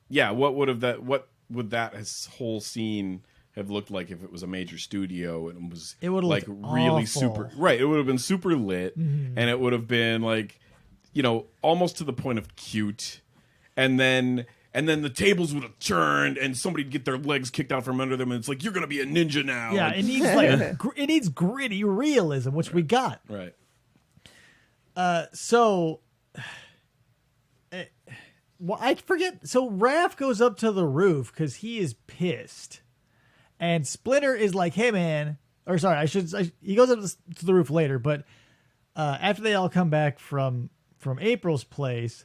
yeah. What would that whole scene have looked like if it was a major studio and It would've like looked really awful. super right? It would have been super lit, and it would have been like, almost to the point of cute, and then the tables would have turned and somebody'd get their legs kicked out from under them, and it's like, you're gonna be a ninja now. Yeah, And- it needs like it needs gritty realism, which we got. right. So, well, I forget. So Raph goes up to the roof because he is pissed, and Splinter is like, "Hey, man," or sorry, he goes up to the roof later, but after they all come back from April's place,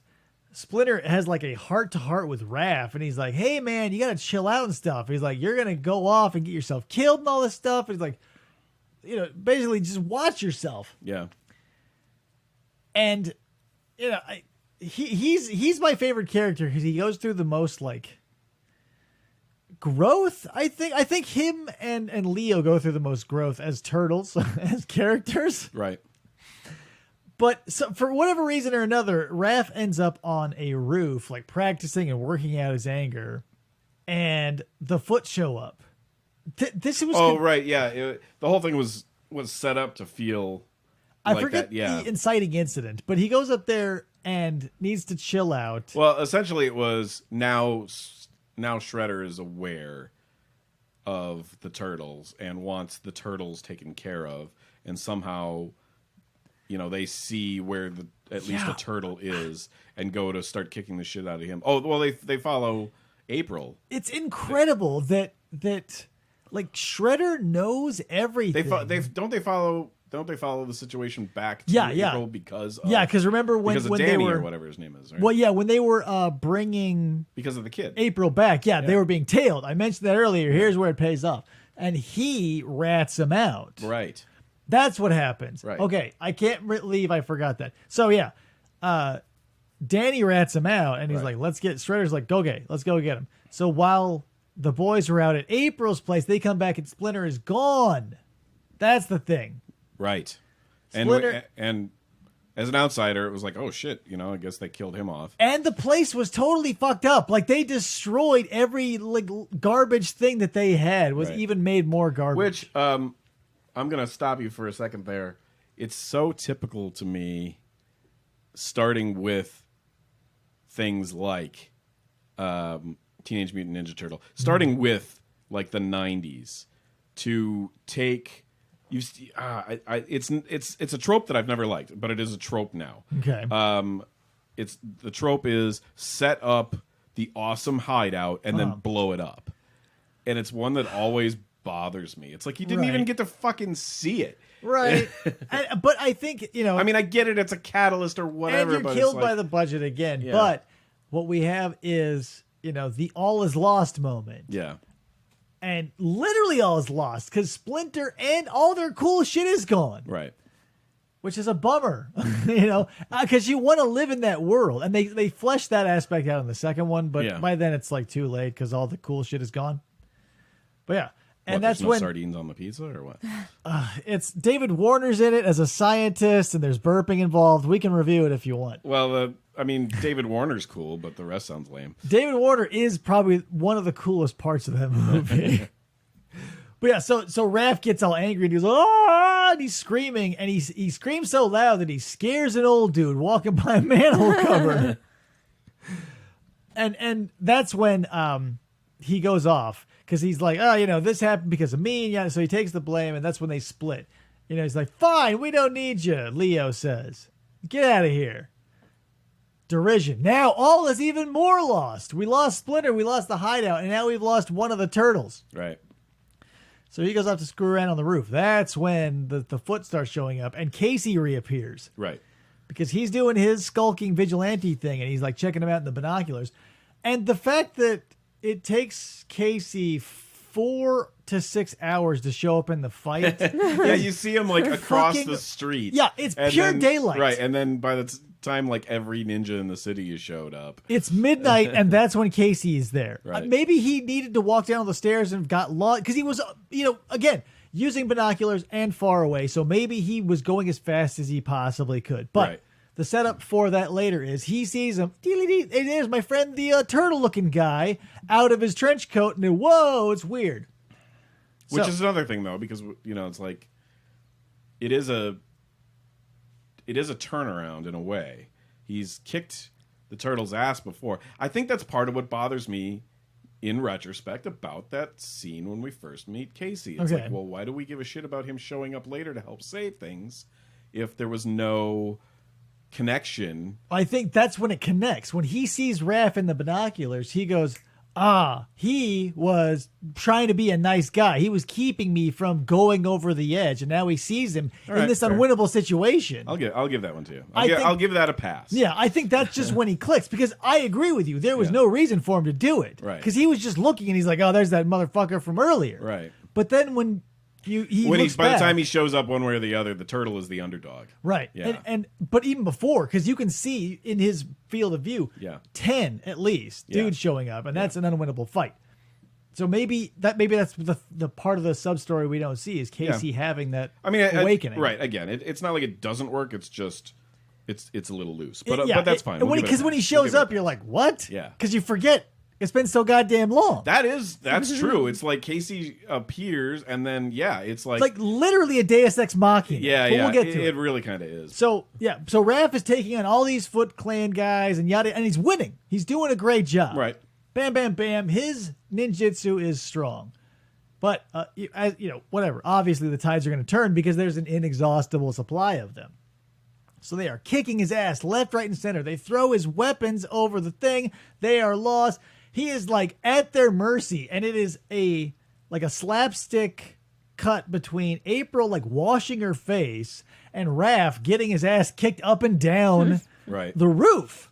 Splinter has like a heart to heart with Raph, and he's like, "Hey, man, you gotta chill out and stuff." He's like, "You're gonna go off and get yourself killed and all this stuff." And he's like, basically just watch yourself. Yeah. And he's my favorite character because he goes through the most like growth. I think him and Leo go through the most growth as turtles as characters. Right. But so, for whatever reason or another, Raph ends up on a roof, like practicing and working out his anger, and the Foot show up. This was Right. Yeah. The whole thing was set up to feel. I like forget that, yeah. the inciting incident, but he goes up there and needs to chill out. Well, essentially, it was now Shredder is aware of the turtles and wants the turtles taken care of, and somehow, they see where at least the turtle is and go to start kicking the shit out of him. Oh, well, they follow April. It's incredible that like Shredder knows everything. Don't they follow the situation back to Yeah. April because of, because remember when because of when Danny they were or whatever his name is, right? well, yeah, when they were bringing Because of the kid. April back, they were being tailed. I mentioned that earlier. Here's where it pays off, and he rats him out. Right. That's what happens. Right. Okay, I can't leave. I forgot that. So yeah, Danny rats him out, and he's Right. like, "Let's get." Shredder's like, "Okay, let's go get him." So while the boys are out at April's place, they come back and Splinter is gone. That's the thing. Right. Splinter- And as an outsider, it was like, oh shit, I guess they killed him off. And the place was totally fucked up. Like they destroyed every like garbage thing that they had. Was Right. even made more garbage. Which I'm gonna stop you for a second there. It's so typical to me, starting with things like Teenage Mutant Ninja Turtle, starting with like the 90s, to take. It's a trope that I've never liked, but it is a trope now. Okay. It's the trope is set up the awesome hideout and then blow it up, and it's one that always bothers me. It's like you didn't even Right. get to fucking see it. right. But I think I mean, I get it; it's a catalyst or whatever. and you're but killed it's like, by the budget again. Yeah. But what we have is the all is lost moment. yeah, And literally all is lost because Splinter and all their cool shit is gone, right. which is a bummer, because you want to live in that world. And they flesh that aspect out in the second one, but Yeah. by then it's like too late because all the cool shit is gone. But yeah. And What, that's there's no when sardines on the pizza or what? it's David Warner's in it as a scientist and there's burping involved. We can review it if you want. Well, David Warner's cool, but the rest sounds lame. David Warner is probably one of the coolest parts of that movie. But yeah, so Raph gets all angry and he's like, "Oh, ah, and he's screaming, and he screams so loud that he scares an old dude walking by a manhole cover. and that's when he goes off because he's like, oh, this happened because of me, and yeah, so he takes the blame, and that's when they split. He's like, fine, we don't need you, Leo says. Get out of here. Derision. Now all is even more lost. We lost Splinter, we lost the hideout, and now we've lost one of the turtles. Right. So he goes off to screw around on the roof. That's when the foot starts showing up, and Casey reappears. Right. Because he's doing his skulking vigilante thing, and he's like checking him out in the binoculars. And the fact that it takes Casey 4 to 6 hours to show up in the fight. Yeah, you see him like across fucking- the street. Yeah, it's And pure then- daylight. Right, and then by the time like every ninja in the city has showed up. It's midnight, and that's when Casey is there. Right. Maybe he needed to walk down the stairs and got lost because he was, again, using binoculars and far away. So maybe he was going as fast as he possibly could. But Right. the setup for that later is he sees him. It is my friend, the turtle-looking guy, out of his trench coat, and whoa, it's weird. Which So- is another thing though, because it's like it is a turnaround in a way. He's kicked the turtle's ass before. I think that's part of what bothers me in retrospect about that scene when we first meet Casey. It's Okay. like, well, why do we give a shit about him showing up later to help save things if there was no connection? I think that's when it connects. When he sees Raph in the binoculars, he goes, he was trying to be a nice guy. He was keeping me from going over the edge, and now he sees him All in right, this fair. unwinnable situation. I'll give that one to you. I think- I'll give that a pass. Yeah, I think that's just when he clicks, because I agree with you. There was Yeah. no reason for him to do it. Right. Because he was just looking, and he's like, oh, there's that motherfucker from earlier. Right. But then when he When looks by the back- time he shows up one way or the other, the turtle is the underdog. Right. Yeah. But even before, because you can see in his field of view, Yeah. 10 at least Yeah. dudes showing up, and that's an unwinnable fight. So maybe that's the part of the sub story we don't see is Casey having that awakening. Right. Again, it's not like it doesn't work. It's just it's a little loose. But Yeah, but that's fine. And We'll give it a when he pass. shows We'll give it a up, you're like, what? Yeah. Because you forget it's been so goddamn long. That's true. It's like Casey appears and then it's like It's like literally a Deus Ex Machina. yeah, But yeah. we'll get to it it. really kind of is. So Raph is taking on all these Foot Clan guys and and he's winning. He's doing a great job. Right. Bam, bam, bam. His ninjutsu is strong. But, whatever. Obviously, the tides are going to turn because there's an inexhaustible supply of them. So they are kicking his ass left, right, and center. They throw his weapons over the thing. They are lost. He is, at their mercy. And it is a slapstick cut between April, washing her face, and Raph getting his ass kicked up and down Right. the roof.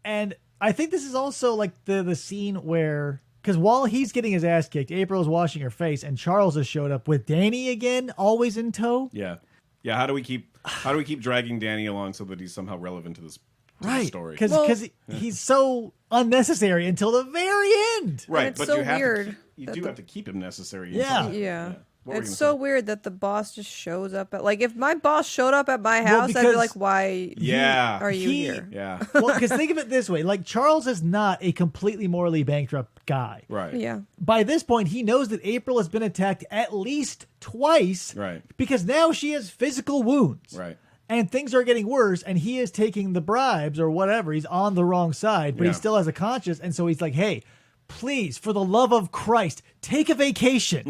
And I think this is also the scene where, because while he's getting his ass kicked, April is washing her face, and Charles has showed up with Danny again, always in tow. Yeah. Yeah, how do we keep dragging Danny along so that he's somehow relevant to this to the story? Because he's so unnecessary until the very end. Right, it's but so you have weird to, you that do the- have to keep him necessary. Yeah. until- Yeah. What were you It's gonna so say? weird that the boss just shows up at if my boss showed up at my house, I'd because- be like, why Yeah. are you He- here? Yeah. Well, because think of it this way: Charles is not a completely morally bankrupt guy. Right. Yeah. By this point, he knows that April has been attacked at least twice. Right. Because now she has physical wounds. Right. And things are getting worse, and he is taking the bribes or whatever. He's on the wrong side, but he Yeah. still has a conscience, and so he's like, hey, please, for the love of Christ, take a vacation.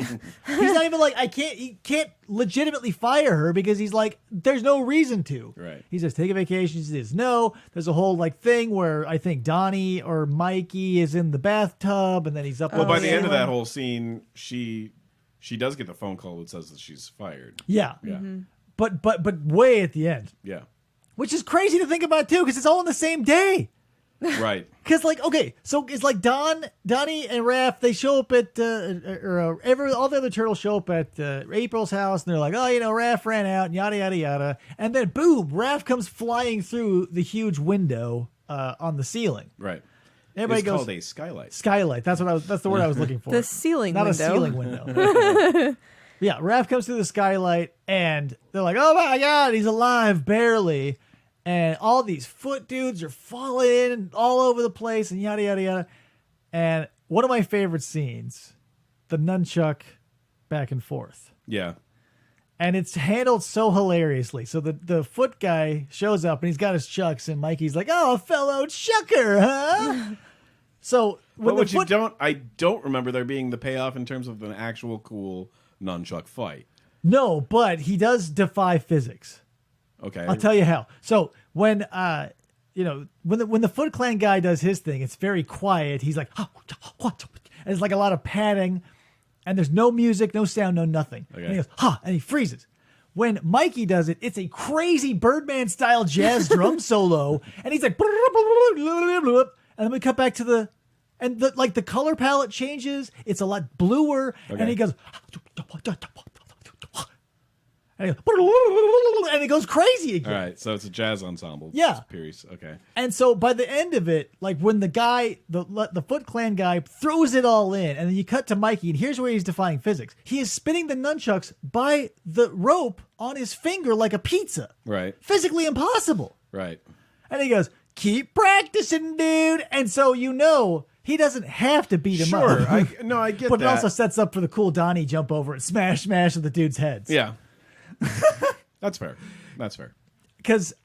He's not even he can't legitimately fire her because he's like, there's no reason to. Right. He says, take a vacation. She says, no. There's a whole thing where I think Donnie or Mikey is in the bathtub, and then he's up. Well, on by the end of ceiling. that whole scene, she does get the phone call that says that she's fired. Yeah. Yeah. But way at the end, Yeah. which is crazy to think about too, because it's all in the same day. Right. Because okay, so it's Donnie and Raph, they show up at all the other turtles show up at April's house, and they're like, Raph ran out, and yada yada yada, and then boom, Raph comes flying through the huge window on the ceiling. Right. Everybody It's goes called a skylight. skylight. That's the word I was looking for. The ceiling Not window. a ceiling window. Yeah, Raph comes through the skylight, and they're like, oh my god, he's alive, barely. And all these foot dudes are falling in all over the place, and yada, yada, yada. And one of my favorite scenes, the nunchuck back and forth. Yeah. And it's handled so hilariously. So the foot guy shows up and he's got his chucks, and Mikey's like, "Oh, fellow chucker, huh?" So when I don't remember there being the payoff in terms of an actual cool nunchuck fight. No, but he does defy physics. Okay, I'll tell you how. So when when the Foot Clan guy does his thing, it's very quiet. He's like, and it's like a lot of padding, and there's no music, no sound, no nothing. Okay. And he goes, and he freezes. When Mikey does it, it's a crazy Birdman style jazz drum solo, and he's like, and then we cut back to the color palette changes. It's a lot bluer, and he goes, and it goes crazy again. All right, so it's a jazz ensemble. Yeah. Pierce. Okay. And so by the end of it, like when the guy, the Foot Clan guy throws it all in, and then you cut to Mikey, and here's where he's defying physics. He is spinning the nunchucks by the rope on his finger like a pizza. Right. Physically impossible. Right. And he goes, "Keep practicing, dude." And so he doesn't have to beat him Sure. up. I get but that. it also sets up for the cool Donnie jump over and smash with the dude's heads. Yeah. That's fair. Because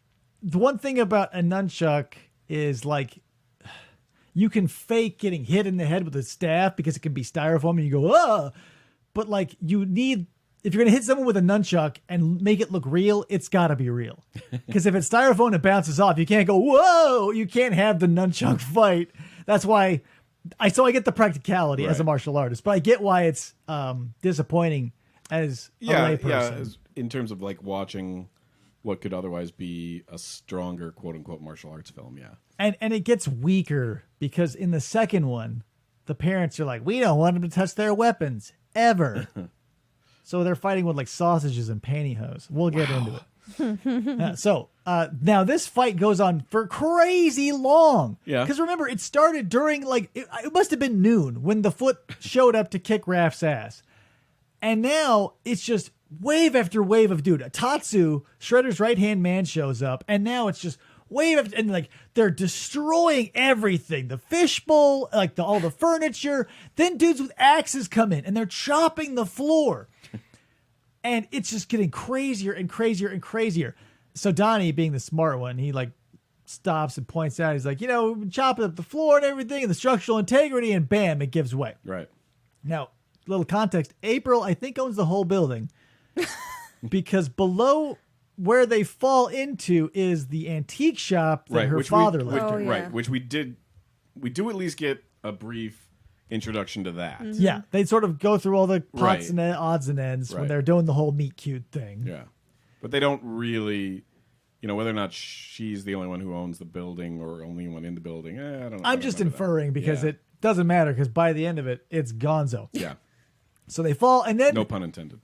the one thing about a nunchuck is like you can fake getting hit in the head with a staff because it can be styrofoam and you go, "Ah!" But like if you're going to hit someone with a nunchuck and make it look real, it's got to be real. Because if it's styrofoam and it bounces off, you can't go, "Whoa!" You can't have the nunchuck fight. That's why I get the practicality as a martial artist, but I get why it's disappointing as a layperson. Yeah. In terms of like watching what could otherwise be a stronger quote unquote martial arts film, yeah. And it gets weaker because in the second one, the parents are like, "We don't want them to touch their weapons ever." So they're fighting with like sausages and pantyhose. We'll get into it. Now this fight goes on for crazy long. Yeah. Because remember, it started during it must have been noon when the Foot showed up to kick Raph's ass. And now it's just wave after wave of Tatsu, Shredder's right-hand man, shows up, and now it's just wave after, and like they're destroying everything. The fishbowl, like all the furniture. Then dudes with axes come in and they're chopping the floor. And it's just getting crazier and crazier and crazier. So Donnie, being the smart one, he like stops and points out, he's like, we've been chopping up the floor and everything and the structural integrity, and bam, it gives way. Right. Now, little context, April, I think, owns the whole building. Because below where they fall into is the antique shop that her father lived in. Which we do at least get a brief introduction to that. Mm-hmm. Yeah, they sort of go through all the pots and odds and ends when they're doing the whole meet cute thing. Yeah, but they don't really, whether or not she's the only one who owns the building or only one in the building. I don't know. I'm just inferring because it doesn't matter, because by the end of it, it's gonzo. Yeah. So they fall, and then... No pun intended.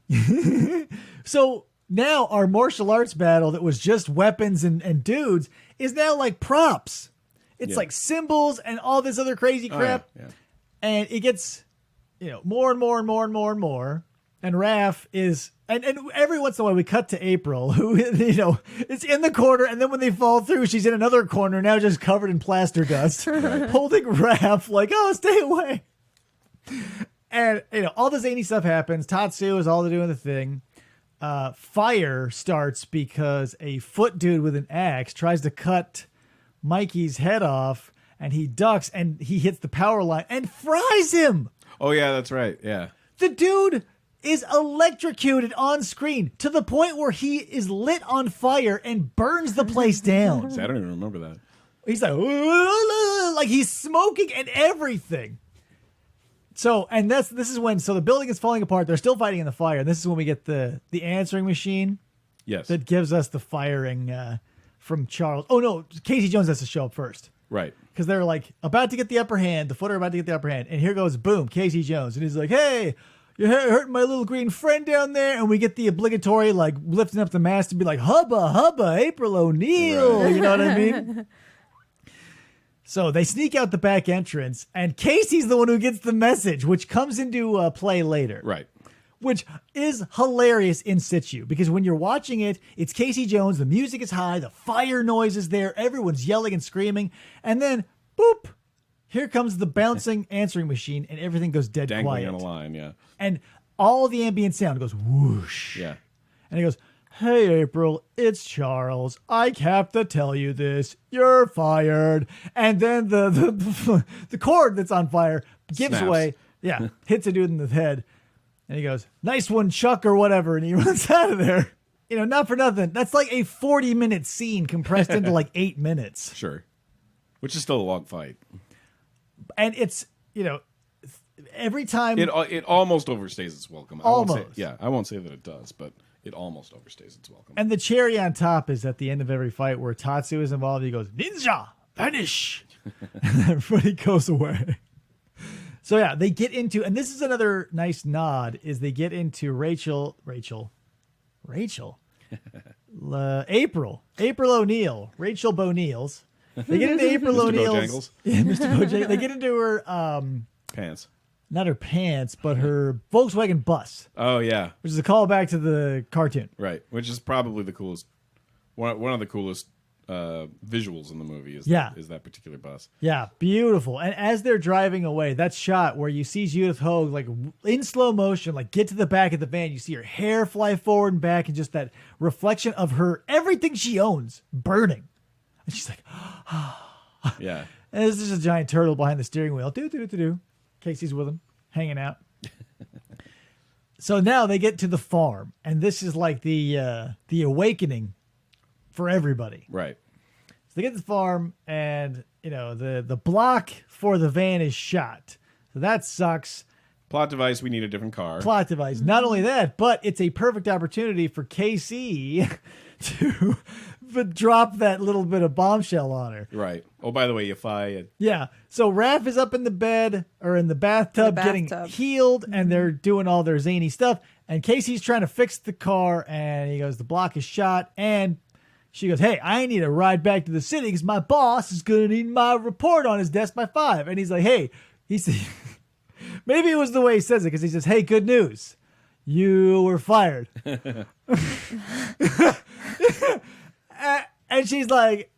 So now our martial arts battle that was just weapons and dudes is now like props. It's like symbols and all this other crazy crap. Oh, yeah. And it gets, more and more and more and more and more. And Raph is... And every once in a while we cut to April, who, is in the corner, and then when they fall through, she's in another corner, now just covered in plaster dust, holding Raph like, "Oh, stay away." And, all the zany stuff happens. Tatsu is all doing the thing. Fire starts because a foot dude with an axe tries to cut Mikey's head off, and he ducks, and he hits the power line and fries him. Oh, yeah, that's right. Yeah. The dude is electrocuted on screen to the point where he is lit on fire and burns the place down. See, I don't even remember that. He's like he's smoking and everything. So, and this is when, the building is falling apart. They're still fighting in the fire. And this is when we get the answering machine. Yes. That gives us the firing from Charles. Oh, no, Casey Jones has to show up first. Right. Because they're like about to get the upper hand. The Foot are about to get the upper hand. And here goes, boom, Casey Jones. And he's like, "Hey, you're hurting my little green friend down there." And we get the obligatory, like, lifting up the mask to be like, "Hubba, hubba, April O'Neil." Right. You know what I mean? So they sneak out the back entrance, and Casey's the one who gets the message, which comes into play later. Right. Which is hilarious in situ, because when you're watching it, it's Casey Jones, the music is high, the fire noise is there, everyone's yelling and screaming, and then, boop, here comes the bouncing answering machine, and everything goes dead Dangling quiet. on a line, yeah. And all the ambient sound goes whoosh. Yeah. And he goes, "Hey, April, it's Charles. I have to tell you this. You're fired." And then the cord that's on fire gives Snaps. away. Yeah, hits a dude in the head. And he goes, "Nice one, Chuck," or whatever. And he runs out of there. Not for nothing. That's like a 40-minute scene compressed into like 8 minutes. Sure. Which is still a long fight. And it's, every time. It almost overstays its welcome. Almost. I won't say that it does, but it almost overstays its welcome. And the cherry on top is at the end of every fight where Tatsu is involved. He goes, "Ninja, vanish." And everybody goes away. So yeah, they get into, and this is another nice nod, is they get into April O'Neil, Rachel Bo'Neil's. They get into April Mr. O'Neil's. Bojangles? Yeah, Mr. Bojangles. They get into her, Pants. not her pants, but her Volkswagen bus, Oh, yeah. which is a callback to the cartoon. Right. Which is probably the coolest, one of the coolest visuals in the movie is that particular bus. Yeah, beautiful. And as they're driving away, that shot where you see Judith Hoag like in slow motion, like get to the back of the van, you see her hair fly forward and back, and just that reflection of her everything she owns burning, and she's like, Yeah. and there's just a giant turtle behind the steering wheel. Casey's with him, hanging out. So now they get to the farm, and this is like the awakening for everybody. Right. So they get to the farm, and the block for the van is shot. So that sucks. Plot device, we need a different car. Plot device. Not only that, but it's a perfect opportunity for Casey to drop that little bit of bombshell on her. Right. Oh, by the way, if I... Yeah. So Raph is up in the bed or in the bathtub, getting healed, and they're doing all their zany stuff. And Casey's trying to fix the car, and he goes, "The block is shot." And she goes, "Hey, I need a ride back to the city because my boss is going to need my report on his desk by 5. And he's like, "Hey," he said, maybe it was the way he says it, because he says, "Hey, good news. You were fired." And she's like,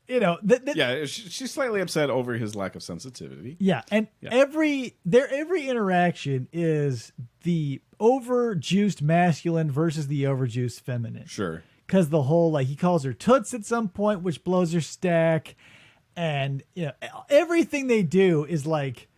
yeah, she's slightly upset over his lack of sensitivity. yeah. And every interaction is the overjuiced masculine versus the overjuiced feminine. Sure. Because the whole, he calls her toots at some point, which blows her stack. And, everything they do is like,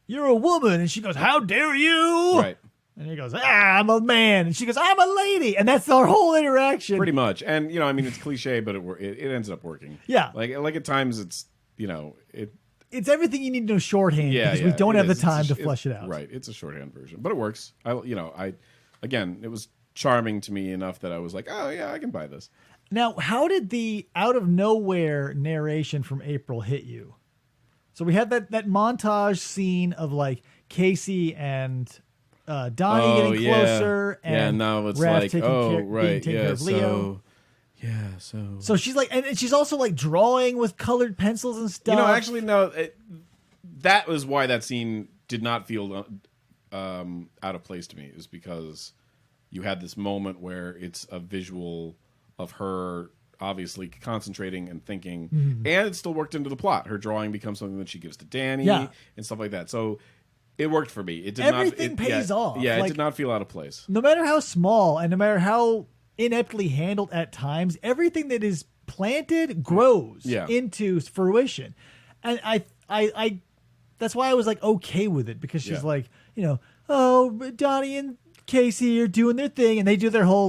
"You're a woman." And she goes, "How dare you?" Right. And he goes, "I'm a man." And she goes, "I'm a lady." And that's our whole interaction. Pretty much. And, it's cliche, but it ends up working. Yeah. Like at times it's, It's everything you need to know shorthand, because we yeah, don't have the is. time to flesh it out. Right. It's a shorthand version, but it works. Again, it was charming to me enough that I was like, "Oh yeah, I can buy this." Now, how did the out of nowhere narration from April hit you? So we had that montage scene of Casey and Donnie getting closer, and now it's Raph like, taking care of Leo. So she's and she's also drawing with colored pencils and stuff. Actually, no. That was why that scene did not feel out of place to me. It was because you had this moment where it's a visual of her obviously concentrating and thinking, and it still worked into the plot. Her drawing becomes something that she gives to Danny and stuff like that. So it worked for me. It did Everything pays off. Yeah, it did not feel out of place. No matter how small and no matter how ineptly handled at times, everything that is planted grows into fruition. And I that's why I was okay with it, because she's "Oh, Donnie and Casey are doing their thing," and they do their whole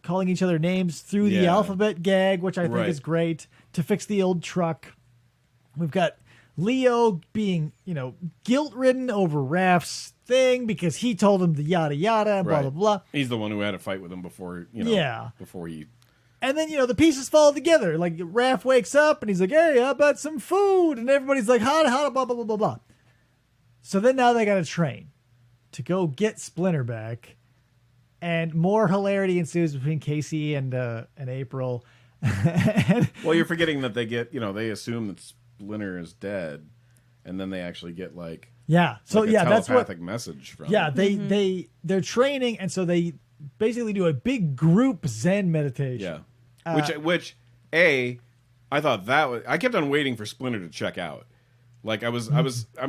calling each other names through the alphabet gag, which I think is great to fix the old truck. We've got Leo being, guilt-ridden over Raph's thing because he told him the yada yada, blah, blah, blah. He's the one who had a fight with him before, before he... And then, the pieces fall together. Raph wakes up and he's like, "Hey, how about some food?" And everybody's like, "Hot, blah, blah, blah, blah, blah." So then now they got to train to go get Splinter back. And more hilarity ensues between Casey and April. Well, you're forgetting that they get, they assume that Splinter is dead, and then they actually get so that's what telepathic message from. Yeah, they're training, and so they basically do a big group Zen meditation. Yeah, which I thought that was. I kept on waiting for Splinter to check out, Like I'm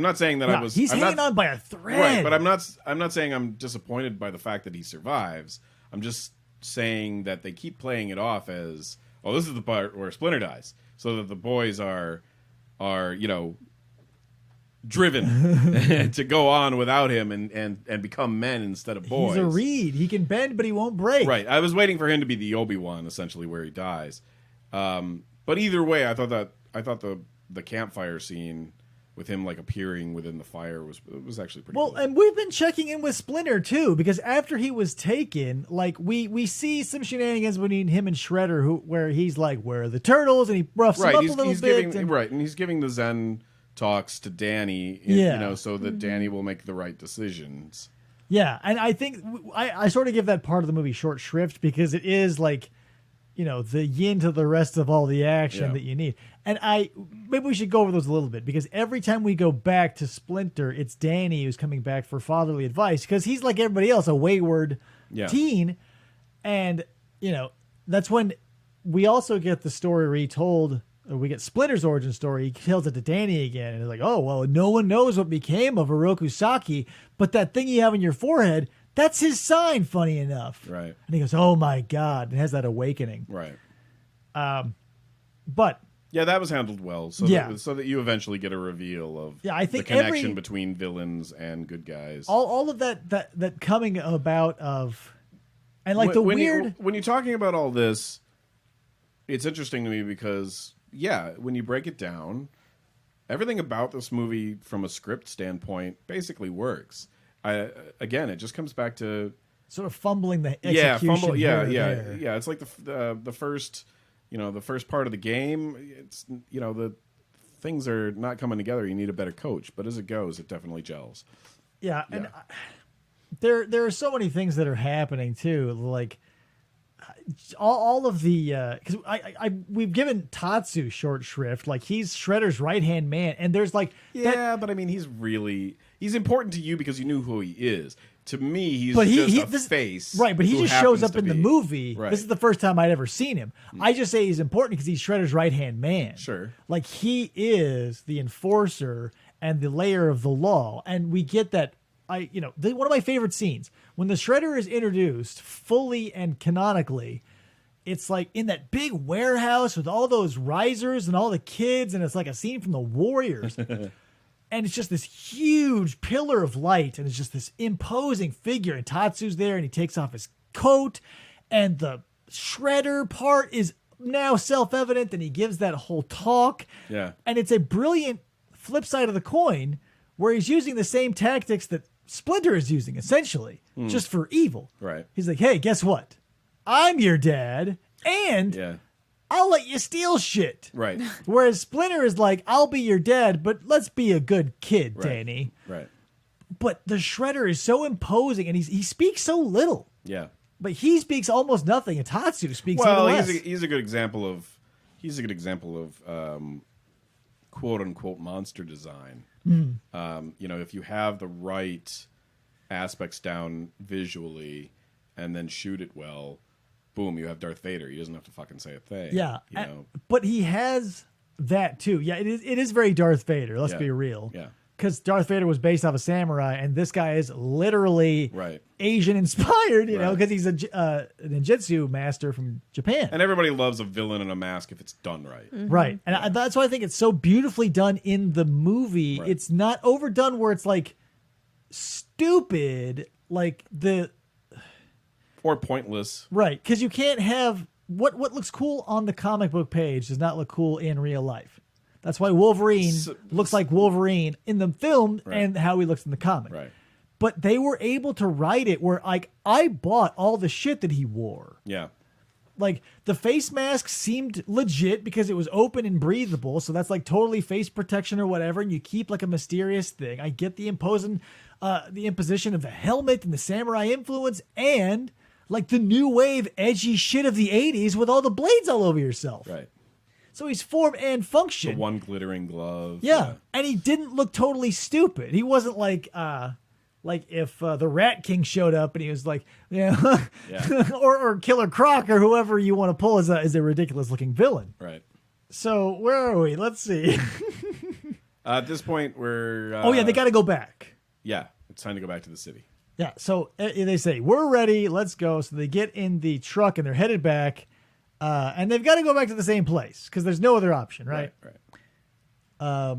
not saying that Yeah, I was. he's I'm hanging not, on by a thread. right, but I'm not saying I'm disappointed by the fact that he survives. I'm just saying that they keep playing it off as, oh, this is the part where Splinter dies, so that the boys are driven to go on without him and become men instead of boys. He's a reed. He can bend, but he won't break. Right. I was waiting for him to be the Obi-Wan, essentially, where he dies. But either way, I thought the campfire scene with him like appearing within the fire was actually pretty Well, cool. and we've been checking in with Splinter too, because after he was taken, like we see some shenanigans between him and Shredder, where he's like, "Where are the turtles?" and he roughs him up a little bit. And he's giving the Zen talks to Danny, so that Danny will make the right decisions. Yeah, and I think I sort of give that part of the movie short shrift because it is like, the yin to the rest of all the action that you need. And maybe we should go over those a little bit, because every time we go back to Splinter, it's Danny who's coming back for fatherly advice, because he's like everybody else, a wayward teen. And, that's when we also get the story retold. We get Splinter's origin story. He tells it to Danny again, and it's like, oh, well, no one knows what became of Oroku Saki, but that thing you have on your forehead, that's his sign, funny enough. Right. And he goes, oh, my God, and has that awakening. Right. But yeah, that was handled well. So that you eventually get a reveal of I think the connection between villains and good guys. All of that coming about of, and like when you're talking about all this, it's interesting to me because when you break it down, everything about this movie from a script standpoint basically works. Again, it just comes back to sort of fumbling the execution. Yeah. It's like the first, the first part of the game. It's the things are not coming together. You need a better coach, but as it goes, it definitely gels. Yeah, and there are so many things that are happening too, like all of the because we've given Tatsu short shrift, like he's Shredder's right hand man, and there's like but I mean he's important to you because you knew who he is. To me, he's just a face, right? But he just shows up in the movie. Right. This is the first time I'd ever seen him. I just say he's important because he's Shredder's right hand man. Sure, like he is the enforcer and the layer of the law, and we get that. One of my favorite scenes when the Shredder is introduced fully and canonically, it's like in that big warehouse with all those risers and all the kids, and it's like a scene from the Warriors. And it's just this huge pillar of light, and it's just this imposing figure, and Tatsu's there, and he takes off his coat, and the Shredder part is now self-evident, and he gives that whole talk. Yeah. And it's a brilliant flip side of the coin where he's using the same tactics that Splinter is using, essentially, just for evil. Right. He's like, hey, guess what? I'm your dad, and I'll let you steal shit. Right. Whereas Splinter is like, I'll be your dad, but let's be a good kid, Danny. Right. But the Shredder is so imposing, and he speaks so little. Yeah. But he speaks almost nothing, and Tatsu speaks even less. He's a good example of quote unquote monster design. If you have the right aspects down visually and then shoot it well, boom, you have Darth Vader. He doesn't have to fucking say a thing. Yeah. But he has that too. Yeah, it is very Darth Vader. Let's be real. Yeah. Because Darth Vader was based off a samurai, and this guy is literally Asian inspired, because he's a ninjutsu master from Japan. And everybody loves a villain in a mask if it's done right. Mm-hmm. Right. And that's why I think it's so beautifully done in the movie. Right. It's not overdone where it's like stupid, like or pointless. Right. Because you can't have what looks cool on the comic book page does not look cool in real life. That's why Wolverine looks like Wolverine in the film and how he looks in the comic. Right. But they were able to write it where, like, I bought all the shit that he wore. Yeah. Like, the face mask seemed legit because it was open and breathable, so that's, like, totally face protection or whatever, and you keep, like, a mysterious thing. I get the imposition of the helmet and the samurai influence and, like, the new wave edgy shit of the 80s with all the blades all over yourself. Right. So he's form and function. The one glittering glove. Yeah. And he didn't look totally stupid. He wasn't like if the Rat King showed up and he was like, or Killer Croc or whoever you want to pull as a ridiculous looking villain. Right. So where are we? Let's see. At this point, we're Oh yeah, they got to go back. yeah, it's time to go back to the city. Yeah, so they say, we're ready, let's go. So they get in the truck and they're headed back. And they've got to go back to the same place because there's no other option, right? Right.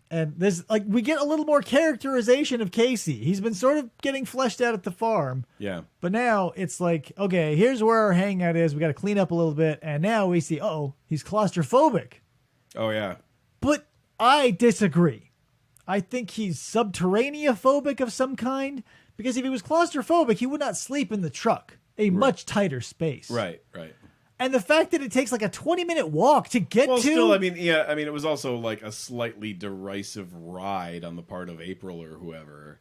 And there's we get a little more characterization of Casey. He's been sort of getting fleshed out at the farm. Yeah. But now it's like, okay, here's where our hangout is. We got to clean up a little bit. And now we see, he's claustrophobic. Oh, yeah. But I disagree. I think he's subterraneophobic of some kind. Because if he was claustrophobic, he would not sleep in the truck. A much tighter space. Right, right. And the fact that it takes like a 20-minute walk to get to... Still, I mean, it was also like a slightly derisive ride on the part of April or whoever,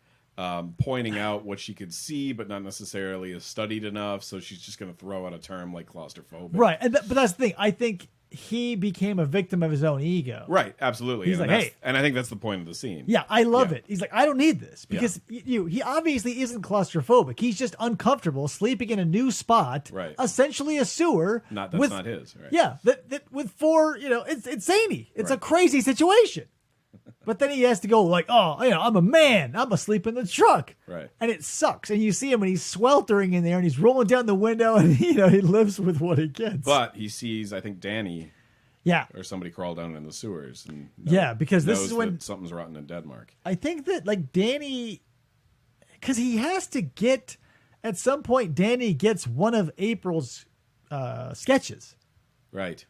pointing out what she could see, but not necessarily has studied enough, so she's just going to throw out a term like claustrophobic. Right, but that's the thing. I think he became a victim of his own ego. Right, absolutely. He's like, hey. And I think that's the point of the scene. Yeah, I love it. He's like, I don't need this. Because he obviously isn't claustrophobic. He's just uncomfortable sleeping in a new spot, right. Essentially a sewer. That's not his, right? Yeah, that with four, it's zany. It's a Right. crazy situation. But then he has to go like, I'm a man. I'm asleep in the truck. Right. And it sucks. And you see him and he's sweltering in there and he's rolling down the window and, he lives with what he gets. But he sees, I think, Danny yeah. or somebody crawl down in the sewers. And because this is when... something's rotten in Denmark. I think that Danny... Because he has to get... At some point, Danny gets one of April's sketches. Right.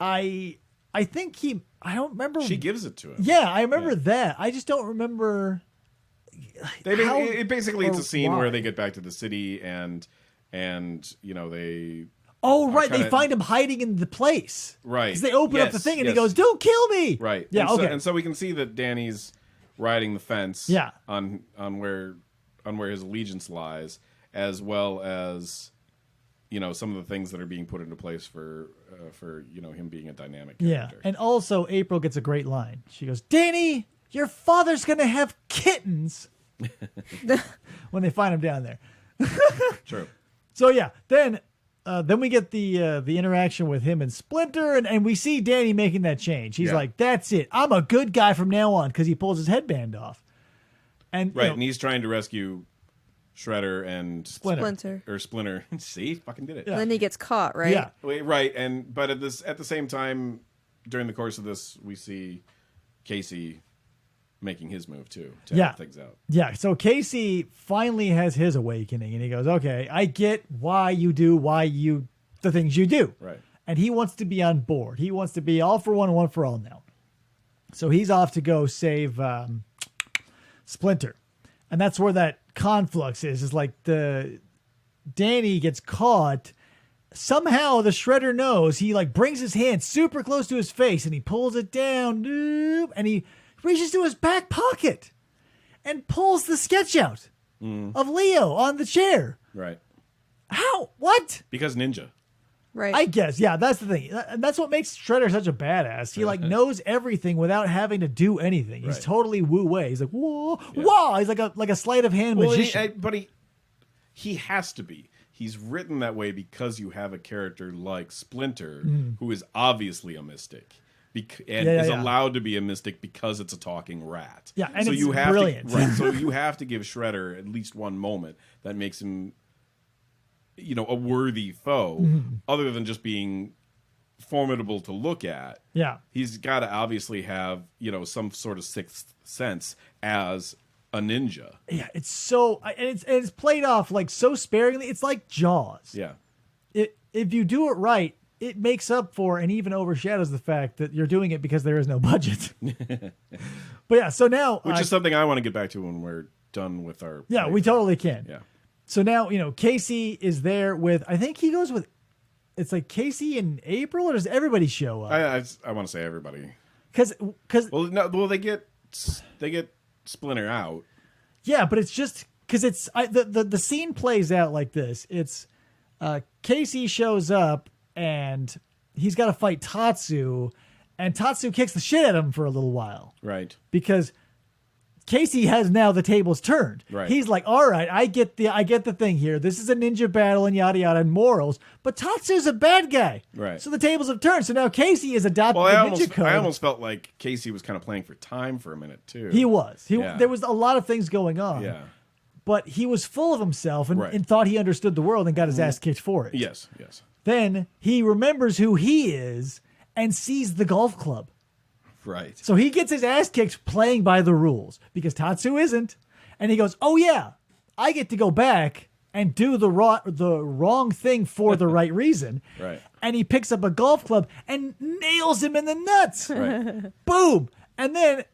I think he... I don't remember. She gives it to him. Yeah, I remember that. I just don't remember. Basically, it's a scene why. where they get back to the city and they. Oh right, kinda, they find him hiding in the place. Right, because they open up the thing and he goes, "Don't kill me." Right. Yeah. And okay. and so we can see that Danny's riding the fence. Yeah. On where his allegiance lies, as well as some of the things that are being put into place for him being a dynamic character. Yeah, and also April gets a great line. She goes, "Danny, your father's gonna have kittens." When they find him down there. True. So yeah, then we get the interaction with him and Splinter, and we see Danny making that change. He's like, "That's it. I'm a good guy from now on," because he pulls his headband off. And right, and he's trying to rescue Shredder and Splinter. Or Splinter. See, fucking did it. And then he gets caught, right? Yeah. Wait, right, but at the same time, during the course of this, we see Casey making his move too to help things out. Yeah. So Casey finally has his awakening, and he goes, "Okay, I get why you do the things you do." Right. And he wants to be on board. He wants to be all for one and one for all now. So he's off to go save Splinter, and that's where that conflux is like Danny gets caught. Somehow the Shredder knows. He brings his hand super close to his face and he pulls it down, and he reaches to his back pocket and pulls the sketch out of Leo on the chair. Right. How? What? Because ninja. Right. I guess. Yeah, that's the thing. And that's what makes Shredder such a badass. He knows everything without having to do anything. He's totally Wu-Wei. He's like, whoa, whoa. He's like a sleight of hand magician. But he has to be. He's written that way because you have a character like Splinter, who is obviously a mystic. Is allowed to be a mystic because it's a talking rat. Yeah, and so it's you have brilliant. So you have to give Shredder at least one moment that makes him, a worthy foe, other than just being formidable to look at. Yeah, he's got to obviously have some sort of sixth sense as a ninja. Yeah, it's so and it's played off so sparingly. It's like Jaws. Yeah, if you do it right, it makes up for and even overshadows the fact that you're doing it because there is no budget. But yeah, so now which is something I want to get back to when we're done with our. Yeah, we totally can. Yeah. So now Casey is there with. I think he goes with. It's like Casey and April, or does everybody show up? I want to say everybody. Because they get Splinter out. Yeah, but it's just because it's the scene plays out like this. It's Casey shows up and he's got to fight Tatsu, and Tatsu kicks the shit out of him for a little while. Right. Because Casey has now the tables turned. Right. He's like, all right, I get the thing here. This is a ninja battle and yada yada and morals. But Tatsu's a bad guy. Right. So the tables have turned. So now Casey is adopting Well, the ninja code. I almost felt like Casey was kind of playing for time for a minute too. He was. Yeah. There was a lot of things going on. Yeah. But he was full of himself and, Right. and thought he understood the world and got his ass kicked for it. Yes. Then he remembers who he is and sees the golf club. Right. So he gets his ass kicked playing by the rules because Tatsu isn't. And he goes, oh, yeah, I get to go back and do the wrong thing for the right reason. Right. And he picks up a golf club and nails him in the nuts. Right. Boom. And then,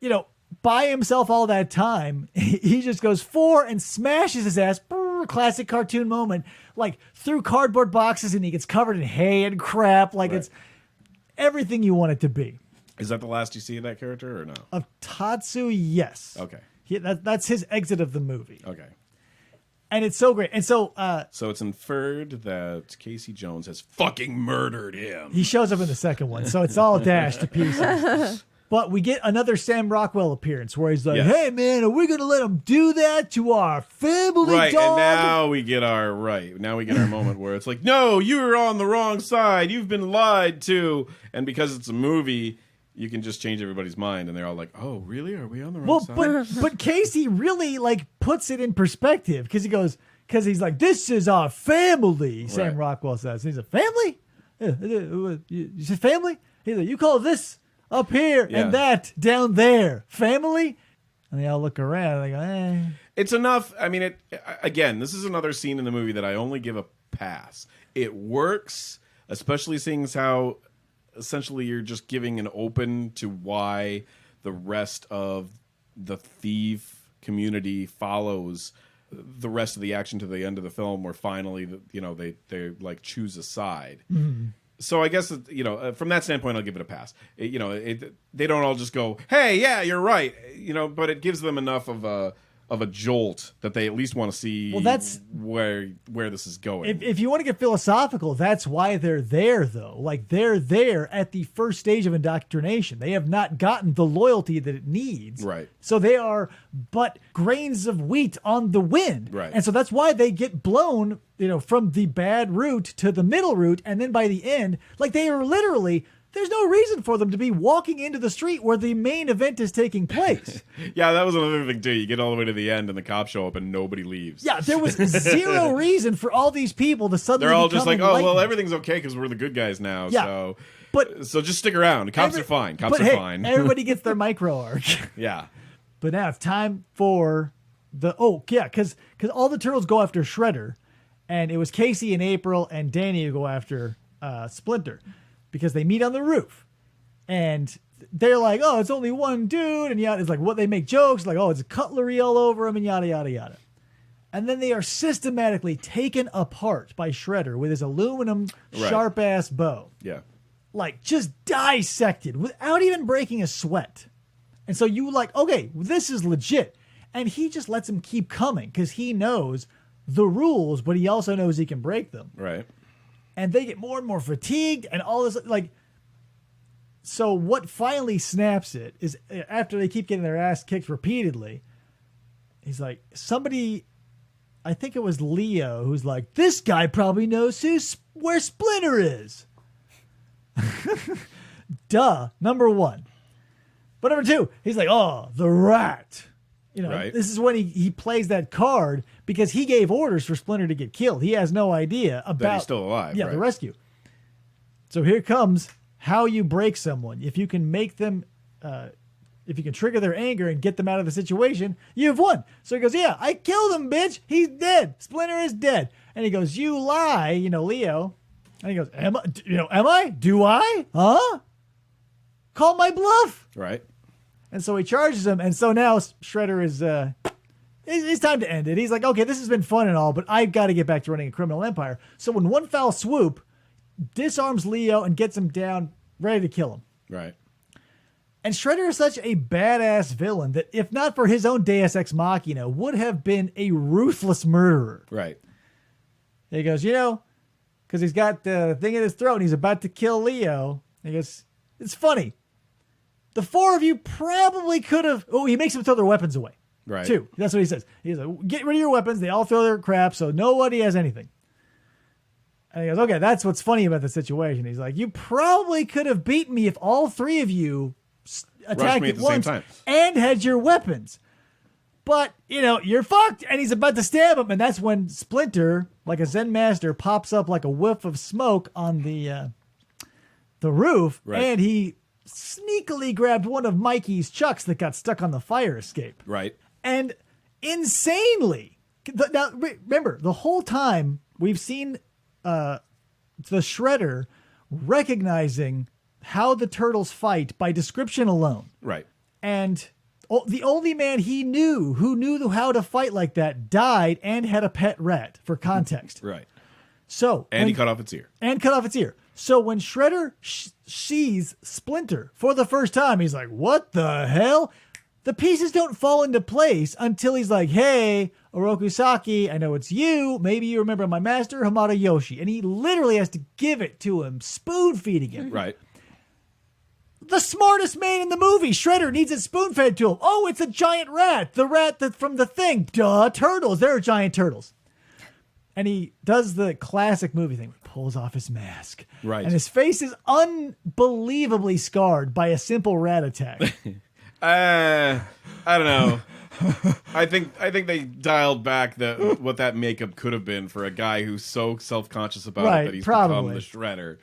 by himself all that time, he just goes 4 and smashes his ass. Brrr, classic cartoon moment. Like through cardboard boxes and he gets covered in hay and crap. Like it's everything you want it to be. Is that the last you see of that character or no? Of Tatsu, yes. Okay. That's his exit of the movie. Okay. And it's so great. And so So it's inferred that Casey Jones has fucking murdered him. he shows up in the second one. So it's all dashed to pieces. But we get another Sam Rockwell appearance where he's like, Yes. hey, man, are we going to let him do that to our family Right, dog? and now we get our moment where it's like, no, you're on the wrong side. You've been lied to. And because it's a movie, you can just change everybody's mind, and they're all like, "Oh, really? Are we on the wrong side?" But Casey really puts it in perspective because he's like, "This is our family." Sam Right. Rockwell says, "He's a family. You said family? He's like, you call this up here Yeah. and that down there family?" And they all look around and they go, "Eh." It's enough. I mean, again, this is another scene in the movie that I only give a pass. It works, especially seeing as how essentially you're just giving an open to why the rest of the thief community follows the rest of the action to the end of the film, where finally they like choose a side. Mm-hmm. So I guess from that standpoint, I'll give it a pass. They don't all just go, "Hey, yeah, you're right," but it gives them enough of a jolt that they at least want to see. Well, that's where this is going. If you want to get philosophical, that's why they're there, though. Like, they're there at the first stage of indoctrination. They have not gotten the loyalty that it needs. Right. So they are but grains of wheat on the wind. Right. And so that's why they get blown, from the bad route to the middle route. And then by the end, like, they are literally... There's no reason for them to be walking into the street where the main event is taking place. Yeah, that was another thing, too. You get all the way to the end, and the cops show up, and nobody leaves. Yeah, there was zero reason for all these people to suddenly They're all just become like, "Oh, well, enlightened. everything's okay because we're the good guys now." Yeah, So just stick around. Cops are fine. Cops are fine. Everybody gets their micro arc. Yeah. But now it's time for because all the turtles go after Shredder, and it was Casey and April and Danny who go after Splinter, because they meet on the roof, and they're like, "Oh, it's only one dude," and yada. It's like what they make jokes like, "Oh, it's cutlery all over him," and yada yada yada. And then they are systematically taken apart by Shredder with his aluminum sharp ass bow. Yeah. Like, just dissected without even breaking a sweat. And so you like, okay, this is legit. And he just lets him keep coming because he knows the rules, but he also knows he can break them. Right. And they get more and more fatigued and all this, like... So what finally snaps it is, after they keep getting their ass kicked repeatedly, he's like, somebody... I think it was Leo who's like, "This guy probably knows where Splinter is." Duh, number one. But number two, he's like, "Oh, the rat." Right. This is when he plays that card because he gave orders for Splinter to get killed. He has no idea about That he's still alive. Yeah, right. the rescue. So here comes how you break someone. If you can make them, if you can trigger their anger and get them out of the situation, you've won. So he goes, "Yeah, I killed him, bitch. He's dead. Splinter is dead." And he goes, "You lie, Leo." And he goes, "Am I? Do I? Huh? Call my bluff." Right. And so he charges him. And so now Shredder is, it's time to end it. He's like, "Okay, this has been fun and all, but I've got to get back to running a criminal empire." So in one foul swoop, disarms Leo and gets him down, ready to kill him. Right. And Shredder is such a badass villain that if not for his own Deus Ex Machina, would have been a ruthless murderer. Right. He goes, because he's got the thing in his throat and he's about to kill Leo. He goes, "It's funny. The four of you probably could have..." Oh, he makes them throw their weapons away. Right. 2. That's what he says. He's like, get rid of your weapons. They all throw their crap, so nobody has anything. And he goes, okay, that's what's funny about the situation. He's like, you probably could have beaten me if all 3 of you attacked me at at the same once time. and had your weapons. But, you're fucked. And he's about to stab him. And that's when Splinter, like a Zen master, pops up like a whiff of smoke on the roof. Right. And he sneakily grabbed one of Mikey's chucks that got stuck on the fire escape. Right. And insanely, now remember, the whole time we've seen the Shredder recognizing how the turtles fight by description alone. Right. And the only man he knew who knew how to fight like that died and had a pet rat, for context. Right. So And he cut off its ear. So when Shredder sees Splinter for the first time, he's like, what the hell? The pieces don't fall into place until he's like, hey, Orokusaki, I know it's you. Maybe you remember my master, Hamada Yoshi. And he literally has to give it to him, spoon-feeding him. Right. The smartest man in the movie, Shredder, needs it spoon-fed to him. Oh, it's a giant rat. The rat from the thing. Duh, turtles. There are giant turtles. And he does the classic movie thing. He pulls off his mask. Right. And his face is unbelievably scarred by a simple rat attack. I don't know. I think they dialed back what that makeup could have been for a guy who's so self-conscious about it that he's become the Shredder.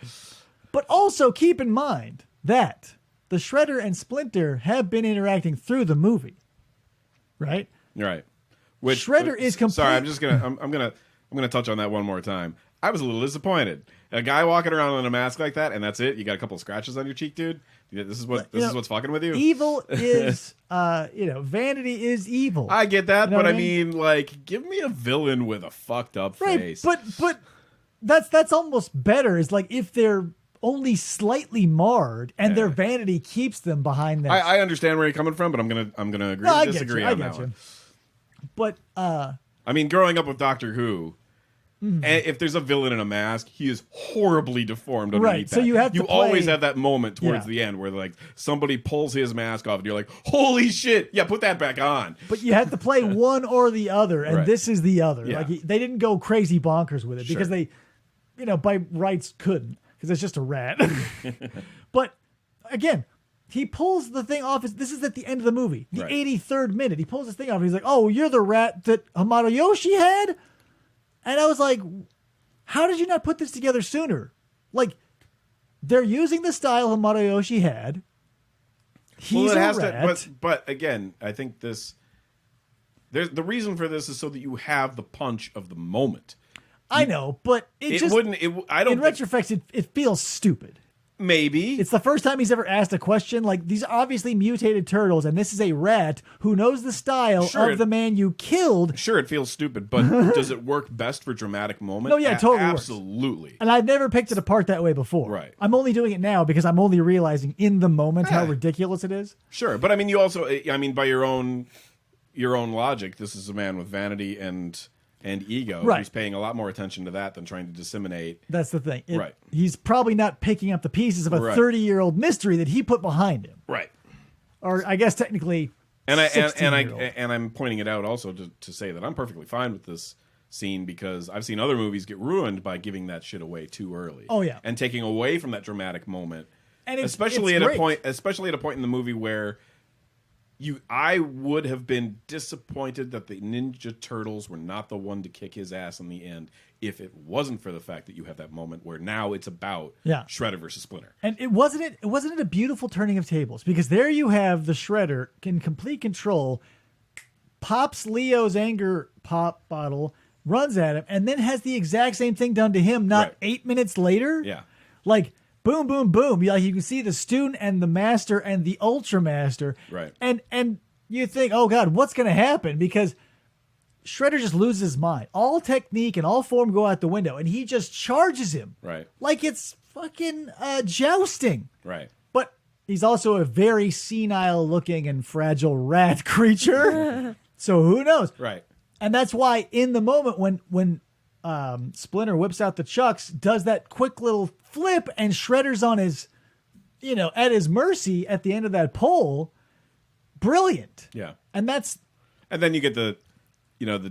But also keep in mind that the Shredder and Splinter have been interacting through the movie, right? Right. Shredder is complete. Sorry, I'm gonna touch on that one more time. I was a little disappointed. A guy walking around in a mask like that, and that's it. You got a couple of scratches on your cheek, dude. This is what's fucking with you. Evil is, vanity is evil. I get that, You know but what I mean, like, give me a villain with a fucked up face. But that's almost better. Is like if they're only slightly marred and their vanity keeps them behind that. I understand where you're coming from, but I'm gonna agree to disagree on that one. But I mean, growing up with Doctor Who, Mm-hmm. and if there's a villain in a mask, he is horribly deformed underneath Right, that. so you have to you play- always have that moment towards Yeah. the end where like somebody pulls his mask off and you're like, holy shit, yeah, put that back on. But you have to play one or the other, and Right. this is the other. Yeah. Like they didn't go crazy bonkers with it because Sure. they, by rights couldn't because it's just a rat. But again, he pulls the thing off. This is at the end of the movie, the Right. 83rd minute. He pulls this thing off. And he's like, "Oh, you're the rat that Hamada Yoshi had," and I was like, "How did you not put this together sooner?" Like they're using the style Hamada Yoshi had. He's a rat. but again, I think the reason for this is so that you have the punch of the moment. I know, but I don't think, retrospect, it feels stupid. maybe It's the first time he's ever asked a question. Like, these are obviously mutated turtles, and this is a rat who knows the style Sure, of the man you killed. Sure, it feels stupid, but does it work best for dramatic moment? No, yeah, it totally works. absolutely. And I've never picked it apart that way before. Right. I'm only doing it now because I'm only realizing in the moment how Yeah. ridiculous it is. Sure, but I mean, you also, by your own logic, this is a man with vanity and ego Right. who's paying a lot more attention to that than trying to disseminate. That's the thing. Right. He's probably not picking up the pieces of a Right. 30-year-old mystery that he put behind him. Right. Or I guess technically, And 16-year-old. I'm pointing it out also to say that I'm perfectly fine with this scene because I've seen other movies get ruined by giving that shit away too early. Oh, yeah. And taking away from that dramatic moment. And it's especially great. especially at a point in the movie where I would have been disappointed that the Ninja Turtles were not the one to kick his ass in the end if it wasn't for the fact that you have that moment where now it's about Yeah. Shredder versus Splinter. And it wasn't a beautiful turning of tables because there you have the Shredder in complete control, pops Leo's anger pop bottle, runs at him, and then has the exact same thing done to him not Right. 8 minutes later. Yeah. Like boom, boom, boom. Like you can see the student and the master and the ultra master. Right. And you think, oh God, what's gonna happen? Because Shredder just loses his mind. All technique and all form go out the window, and he just charges him. Right. Like it's fucking jousting. Right. But he's also a very senile looking and fragile rat creature. So who knows? Right. And that's why in the moment when Splinter whips out the chucks, does that quick little flip, and Shredder's on his, at his mercy at the end of that pole. Brilliant. Yeah. And that's And then you get the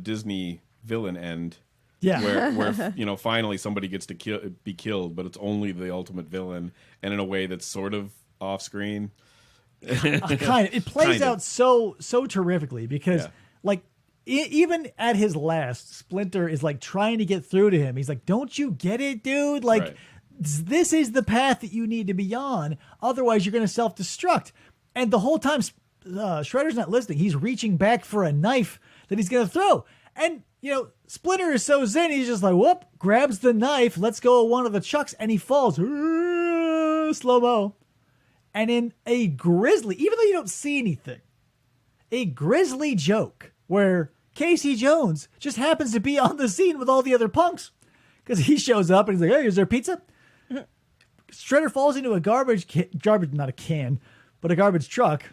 Disney villain end. Yeah. where finally somebody gets to be killed, but it's only the ultimate villain, and in a way that's sort of off screen. Kind of. It plays out so terrifically because even at his last, Splinter is like trying to get through to him. He's like, "Don't you get it, dude? Like, Right. this is the path that you need to be on. Otherwise, you're going to self-destruct." And the whole time, Shredder's not listening. He's reaching back for a knife that he's going to throw. And, Splinter is so zen. He's just like, whoop, grabs the knife, lets go of one of the chucks, and he falls. Slow-mo. And in a grisly, even though you don't see anything, a grisly joke where Casey Jones just happens to be on the scene with all the other punks because he shows up and he's like, "Hey, is there pizza?" Shredder falls into a garbage, not a can, but a garbage truck,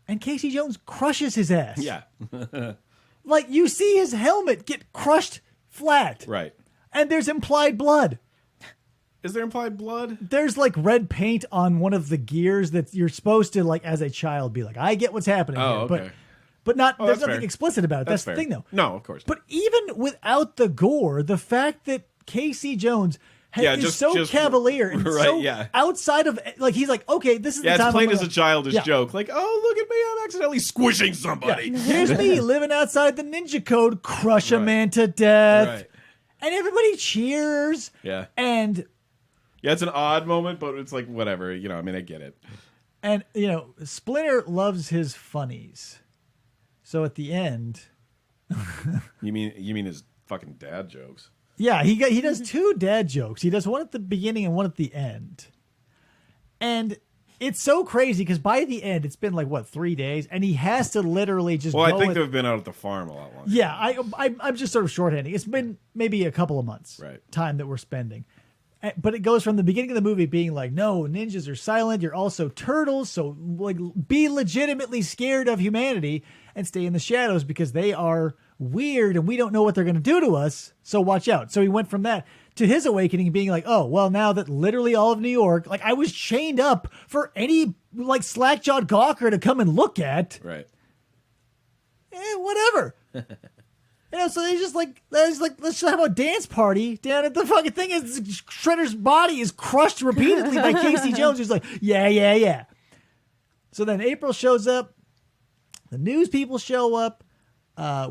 and Casey Jones crushes his ass. Yeah. Like, you see his helmet get crushed flat. Right. And there's implied blood. Is there implied blood? There's like red paint on one of the gears that you're supposed to, like, as a child, be like, I get what's happening here. Okay. But not. There's that's nothing fair. explicit about it. That's the fair. thing, though. No, of course not. But even without the gore, the fact that Casey Jones is so cavalier and right, so yeah. outside of, like, he's like, okay, this is the time. Yeah, it's played I'm as gonna- a childish Yeah. joke. Like, oh, look at me, I'm accidentally squishing somebody. Here's me living outside the ninja code, crush a man to death. Right. And everybody cheers. Yeah. And Yeah, it's an odd moment, but it's like, whatever. I get it. And, Splinter loves his funnies. So at the end, You mean his fucking dad jokes? yeah, he does two dad jokes. He does one at the beginning and one at the end. And it's so crazy because by the end, it's been like, 3 days? And he has to literally just Well, go I think with- they've been out at the farm a lot longer. Yeah, I'm just sort of shorthanding. It's been maybe a couple of months time that we're spending. But it goes from the beginning of the movie being like, no, ninjas are silent. You're also turtles. So like, be legitimately scared of humanity and stay in the shadows because they are weird and we don't know what they're going to do to us. So watch out. So he went from that to his awakening being like, oh, well, now that literally all of New York, like I was chained up for any like slack-jawed gawker to come and look at. Right. Whatever. So they just like, let's just have a dance party down at the fucking thing. Is Shredder's body is crushed repeatedly by Casey Jones, who's like, yeah. So then April shows up. The news people show up.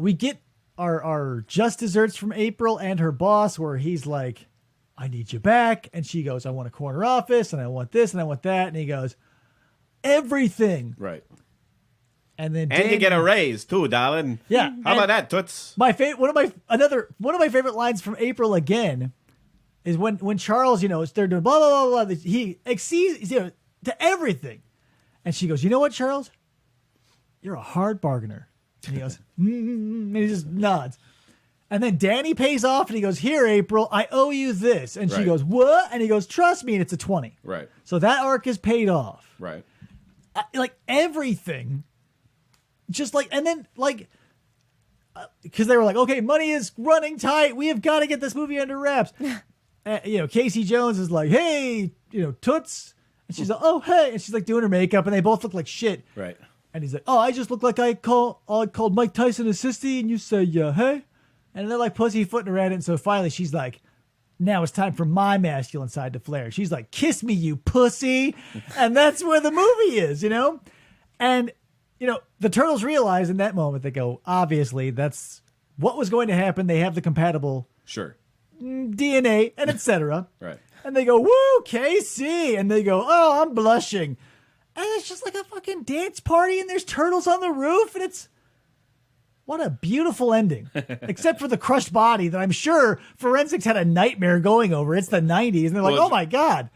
We get our just desserts from April and her boss, where he's like, I need you back. And she goes, I want a corner office, and I want this, and I want that. And he goes, everything. Right. And then And you get a raise too, darling. Yeah. How about that, Toots? One of my favorite lines from April again is when Charles, they're doing blah blah blah blah. He exceeds to everything, and she goes, "You know what, Charles? You're a hard bargainer." And he goes, and he just nods. And then Danny pays off, and he goes, "Here, April, I owe you this." And she Right. goes, "What?" And he goes, "Trust me," and it's a 20. Right. So that arc is paid off. Right. Like everything, just like, and then like, because they were like, okay, money is running tight, we have got to get this movie under wraps. Casey Jones is like, hey, Toots, and she's like, oh hey, and she's like doing her makeup, and they both look like shit. Right. And he's like, oh, I just look like I called Mike Tyson a sissy, and you say, hey, and they're like pussyfooting around it. And so finally, she's like, now it's time for my masculine side to flare. She's like, kiss me, you pussy. And that's where the movie is, And, the turtles realize in that moment, they go, obviously, that's what was going to happen. They have the compatible Sure. DNA and etc. Right. And they go, woo, Casey. And they go, oh, I'm blushing. And it's just like a fucking dance party, and there's turtles on the roof, and it's... What a beautiful ending. Except for the crushed body that I'm sure forensics had a nightmare going over. It's the 90s, and they're like, Well, oh my God.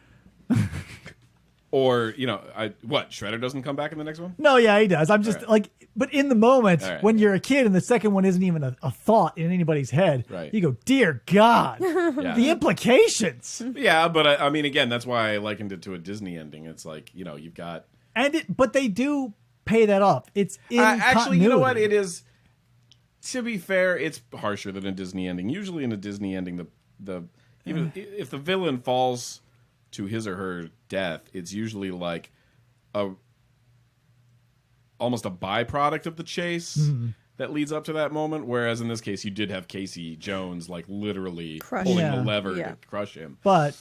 Or, Shredder doesn't come back in the next one? No, yeah, he does. I'm just like, but in the moment, All right. when you're a kid and the second one isn't even a thought in anybody's head, Right. you go, dear God, Yeah. the implications. Yeah, but I mean, again, that's why I likened it to a Disney ending. It's like, you've got... But they do pay that off. It's in actually, you know what? continuity. It is... To be fair, it's harsher than a Disney ending. Usually in a Disney ending, even if the villain falls to his or her death, it's usually like almost a byproduct of the chase that leads up to that moment. Whereas in this case, you did have Casey Jones like literally pulling him. the lever Yeah. to crush him. But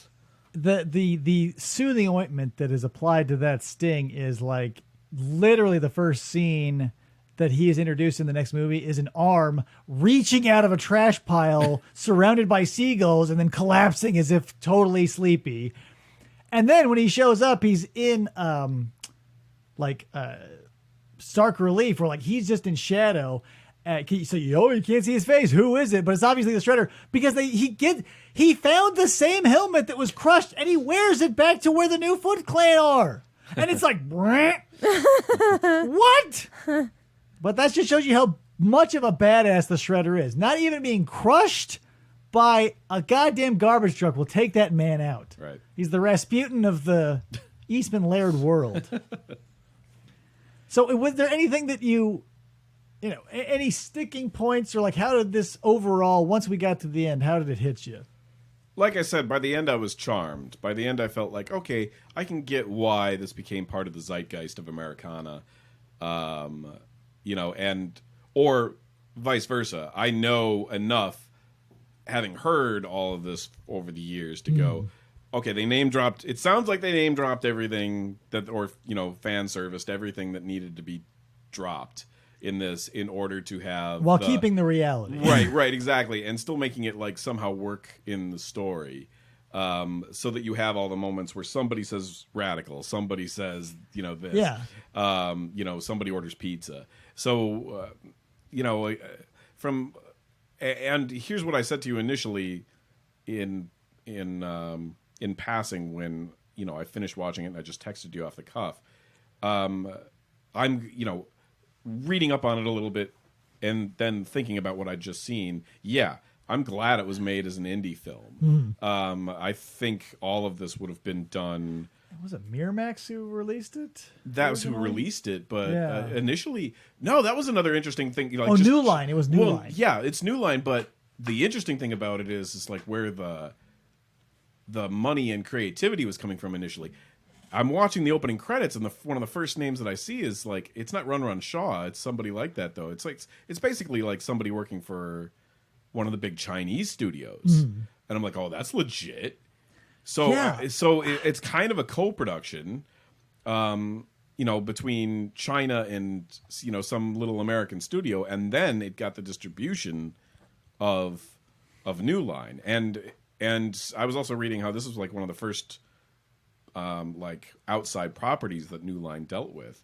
the soothing ointment that is applied to that sting is like literally the first scene that he is introduced in the next movie is an arm reaching out of a trash pile surrounded by seagulls and then collapsing as if totally sleepy. And then when he shows up, he's in stark relief, where like he's just in shadow. So you can't see his face. Who is it? But it's obviously the Shredder, because he found the same helmet that was crushed and he wears it back to where the new Foot Clan are. And it's like, what? But that just shows you how much of a badass the Shredder is. Not even being crushed by a goddamn garbage truck will take that man out. Right. He's the Rasputin of the Eastman Laird world. So was there anything that any sticking points, or like how did this overall, once we got to the end, how did it hit you? Like I said, by the end I was charmed. By the end I felt like, okay, I can get why this became part of the zeitgeist of Americana. Or vice versa. I know enough, having heard all of this over the years, to go, okay, they name dropped. It sounds like they name dropped everything fan serviced everything that needed to be dropped in this in order to have While keeping the reality. Right, exactly, and still making it like somehow work in the story, so that you have all the moments where somebody says radical, somebody says this, somebody orders pizza. So and here's what I said to you initially in passing when I finished watching it and I just texted you off the cuff. I'm reading up on it a little bit and then thinking about what I'd just seen. Yeah, I'm glad it was made as an indie film. I think all of this would have been done. Was it Miramax who released it? That was who released it, but Yeah. Initially, no. That was another interesting thing. New Line. It was New Line. Yeah, it's New Line. But the interesting thing about it is like where the money and creativity was coming from initially. I'm watching the opening credits, and one of the first names that I see is like, it's not Run Shaw. It's somebody like that, though. It's basically like somebody working for one of the big Chinese studios, and I'm like, oh, that's legit. So, it's kind of a co-production, between China and some little American studio, and then it got the distribution of New Line, and I was also reading how this was like one of the first outside properties that New Line dealt with.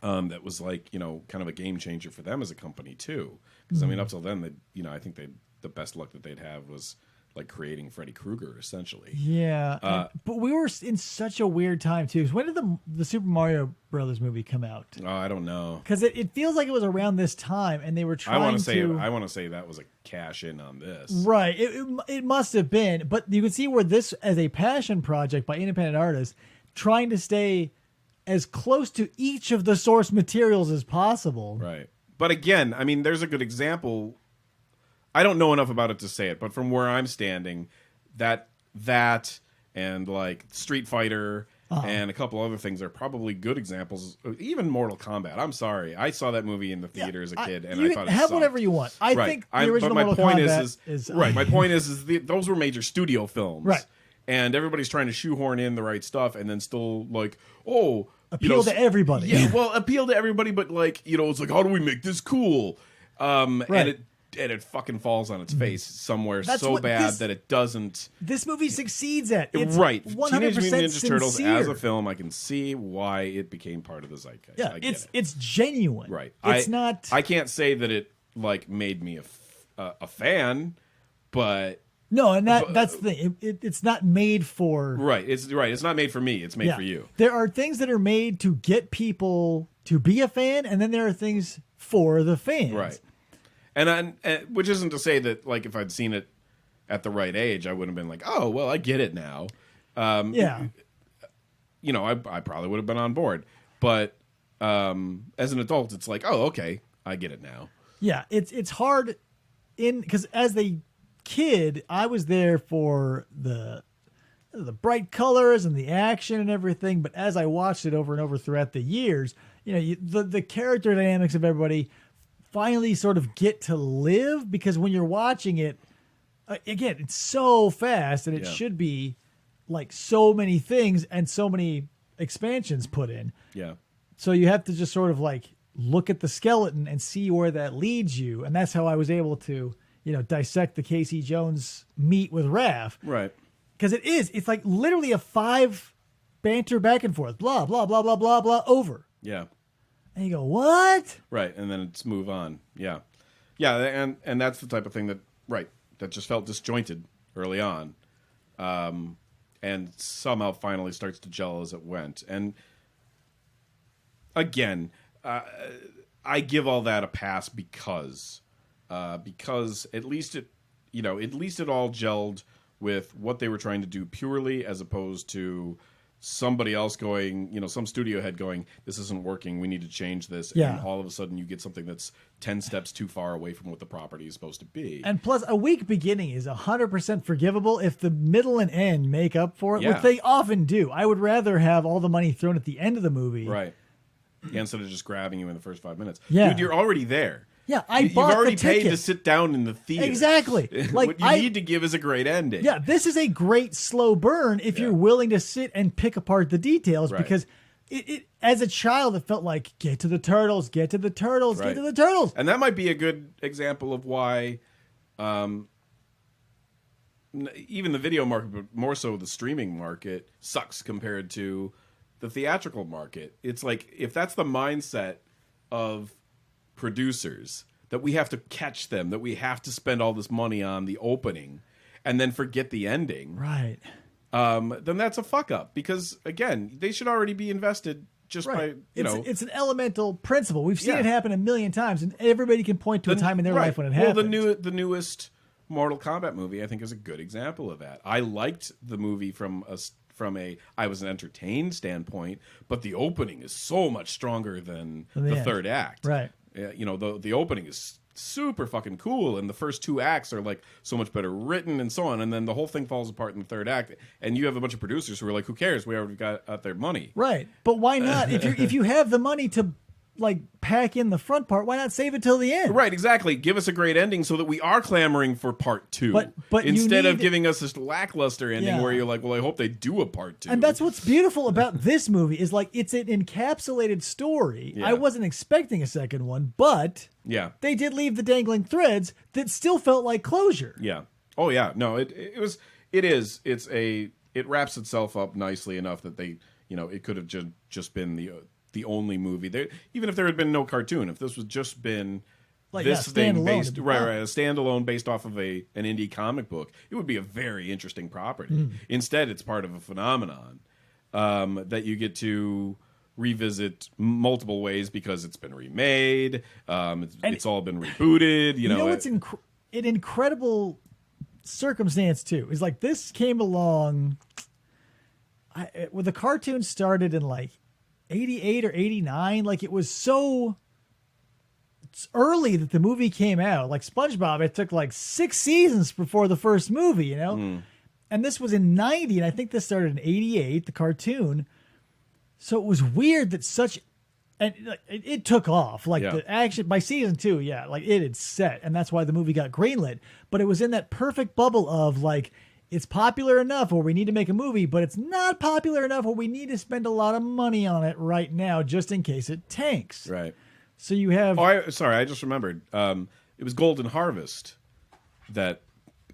That was like kind of a game changer for them as a company too, because I mean up till then I think the best luck that they'd have was like creating Freddy Krueger, essentially. Yeah, but we were in such a weird time too. When did the Super Mario Brothers movie come out? Oh, I don't know. Because it feels like it was around this time, and they were trying I want to say that was a cash in on this. Right, it must have been. But you can see where this, as a passion project by independent artists, trying to stay as close to each of the source materials as possible. Right. But again, I mean, there's a good example. I don't know enough about it to say it, but from where I'm standing, that and like Street Fighter and a couple other things are probably good examples. Even Mortal Kombat. I'm sorry, I saw that movie in the theater as a kid, and I thought it have sucked. whatever you want. I think the original but my Mortal point Kombat is right. My point is those were major studio films, right? And everybody's trying to shoehorn in the right stuff, and then still like, appeal to everybody. Yeah, well, appeal to everybody, but like it's like, how do we make this cool? Right. And it fucking falls on its face somewhere That's so what bad that it doesn't. This movie succeeds at. It's right. 100% Teenage Mutant Ninja Turtles sincere. as a film, I can see why it became part of the zeitgeist. Yeah, I get it's genuine. Right. It's not. I can't say that it like made me a fan, but No, and that's the thing. It's not made for. right. It's not made for me. It's made for you. There are things that are made to get people to be a fan, and then there are things for the fans. Right. And which isn't to say that like if I'd seen it at the right age, I wouldn't have been like, oh well, I get it now. Yeah. I probably would have been on board, but as an adult, it's like, oh, okay, I get it now. Yeah, it's hard because as a kid, I was there for the the bright colors and the action and everything. But as I watched it over and over throughout the years, the character dynamics of everybody finally sort of get to live, because when you're watching it, again, it's so fast and it should be like so many things and so many expansions put in. Yeah. So you have to just sort of like look at the skeleton and see where that leads you. And that's how I was able to, dissect the Casey Jones meet with Raph. Right. Because it's like literally a 5 banter back and forth, blah, blah, blah, blah, blah, blah, over. Yeah. And you go, what? Right. And then it's move on. Yeah. Yeah. And that's the type of thing that just felt disjointed early on. And somehow finally starts to gel as it went. And again, I give all that a pass because at least it all gelled with what they were trying to do purely, as opposed to somebody else going, some studio head going, this isn't working, we need to change this. Yeah. And all of a sudden you get something that's 10 steps too far away from what the property is supposed to be. And plus, a weak beginning is 100% forgivable if the middle and end make up for it, Yeah. which they often do. I would rather have all the money thrown at the end of the movie. Right. Yeah, instead of just grabbing you in the first 5 minutes. Yeah. Dude, you're already there. Yeah, You've bought already the paid ticket. to sit down in the theater. Exactly. Like, what you need to give is a great ending. Yeah, this is a great slow burn if you're willing to sit and pick apart the details, Right. because it as a child, it felt like, get to the turtles, get to the turtles, Right. get to the turtles. And that might be a good example of why even the video market, but more so the streaming market, sucks compared to the theatrical market. It's like, if that's the mindset of producers, that we have to catch them, that we have to spend all this money on the opening and then forget the ending, Right. then that's a fuck up, because again, they should already be invested just Right. by, It's an elemental principle. We've seen Yeah. it happen a million times, and everybody can point to a time in their life when it happened. Well, the newest Mortal Kombat movie, I think, is a good example of that. I liked the movie from I was an entertained standpoint, but the opening is so much stronger than the end. third act. Right. The opening is super fucking cool, and the first 2 acts are like so much better written and so on, and then the whole thing falls apart in the third act, and you have a bunch of producers who are like, who cares, we already got out their money. Right. But why not? If you have the money to like pack in the front part, why not save it till the end? Right, exactly. Give us a great ending so that we are clamoring for part 2. But you instead of need- giving us this lackluster ending Yeah. where you're like, well, I hope they do a part 2. And that's what's beautiful about this movie, is like, it's an encapsulated story. Yeah. I wasn't expecting a second one, but Yeah. they did leave the dangling threads that still felt like closure. Yeah. Oh yeah. No, it wraps itself up nicely enough that they, it could have just been the only movie there. Even if there had been no cartoon, if this was just been Like, this thing standalone, based it'd be right, fine. a standalone based off of an indie comic book, it would be a very interesting property. Mm. Instead, it's part of a phenomenon that you get to revisit multiple ways because it's been remade. It's all been rebooted. You know what's an incredible circumstance too is like, this came along when the cartoon started in like 88 or 89. Like, it was so early that the movie came out. Like SpongeBob, it took like 6 seasons before the first movie, and this was in 90, and I think this started in 88, the cartoon. So it was weird that it took off. Like, Yeah. the action by season 2, like it had set, and that's why the movie got greenlit. But it was in that perfect bubble of like, it's popular enough where we need to make a movie, but it's not popular enough where we need to spend a lot of money on it right now, just in case it tanks. right. So you have I just remembered. It was Golden Harvest that.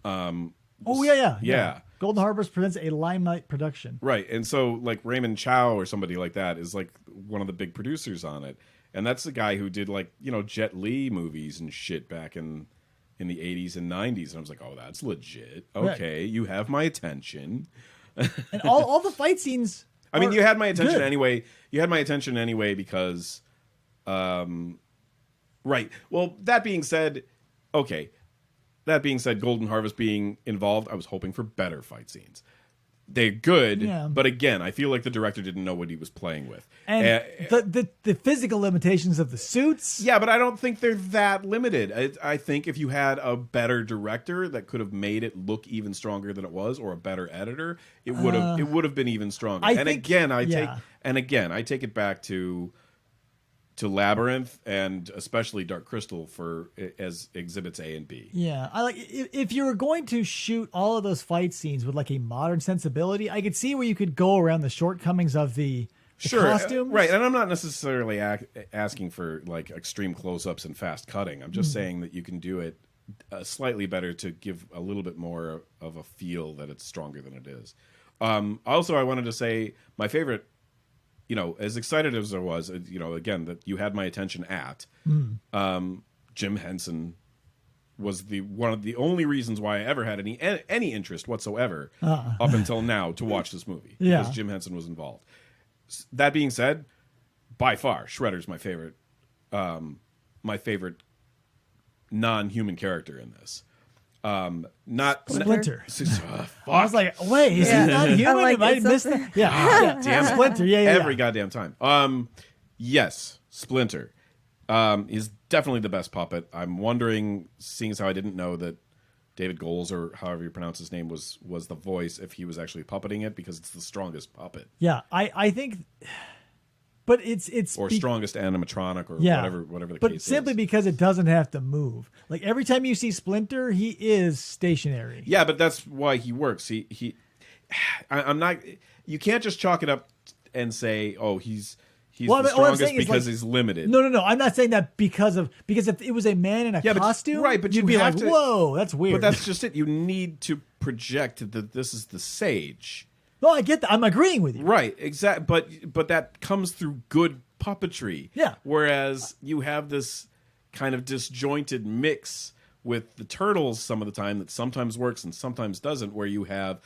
Yeah. Golden Harvest presents a Limelight production. Right, and so like Raymond Chow or somebody like that is like one of the big producers on it, and that's the guy who did like Jet Li movies and shit back in the 80s and 90s, and I was like, oh, that's legit. Okay, you have my attention. And all the fight scenes. I mean, you had my attention good. anyway. You had my attention anyway because, right. Well, that being said, Golden Harvest being involved, I was hoping for better fight scenes. they're good, Yeah. but again, I feel like the director didn't know what he was playing with. And the physical limitations of the suits. Yeah, but I don't think they're that limited. I think if you had a better director that could have made it look even stronger than it was, or a better editor, it would have been even stronger. I take it back to Labyrinth and especially Dark Crystal as exhibits A and B. Yeah, I like if you were going to shoot all of those fight scenes with like a modern sensibility, I could see where you could go around the shortcomings of the costumes. Right, and I'm not necessarily asking for like extreme close-ups and fast cutting. I'm just saying that you can do it slightly better to give a little bit more of a feel that it's stronger than it is. Also, I wanted to say my favorite, as excited as I was, again, that you had my attention at, Jim Henson was one of the only reasons why I ever had any interest whatsoever up until now to watch this movie. Yeah. Because Jim Henson was involved. That being said, by far, Shredder's my favorite non-human character in this. Not Splinter. Fuck. I was like, wait, is he not human? like, I it's missed something- that. Yeah, Damn it. Splinter. Yeah, Every goddamn time. Yes, Splinter is definitely the best puppet. I'm wondering, seeing as how I didn't know that David Goles, or however you pronounce his name, was the voice, if he was actually puppeting it, because it's the strongest puppet. Yeah, I think, but it's Strongest animatronic, or whatever the but case simply is. because it doesn't have to move. Like every time you see Splinter, he is stationary. Yeah, but that's why he works. I'm not. You can't just chalk it up and say, oh, he's Well, the what I'm strongest saying is, because like, he's limited. No. I'm not saying that because if it was a man in a costume, but you'd you be have like, to- whoa, that's weird. But that's just it. You need to project that this is the sage. no, I get that. I'm agreeing with you. Right, exactly. But that comes through good puppetry. Yeah. Whereas you have this kind of disjointed mix with the turtles some of the time that sometimes works and sometimes doesn't, where you have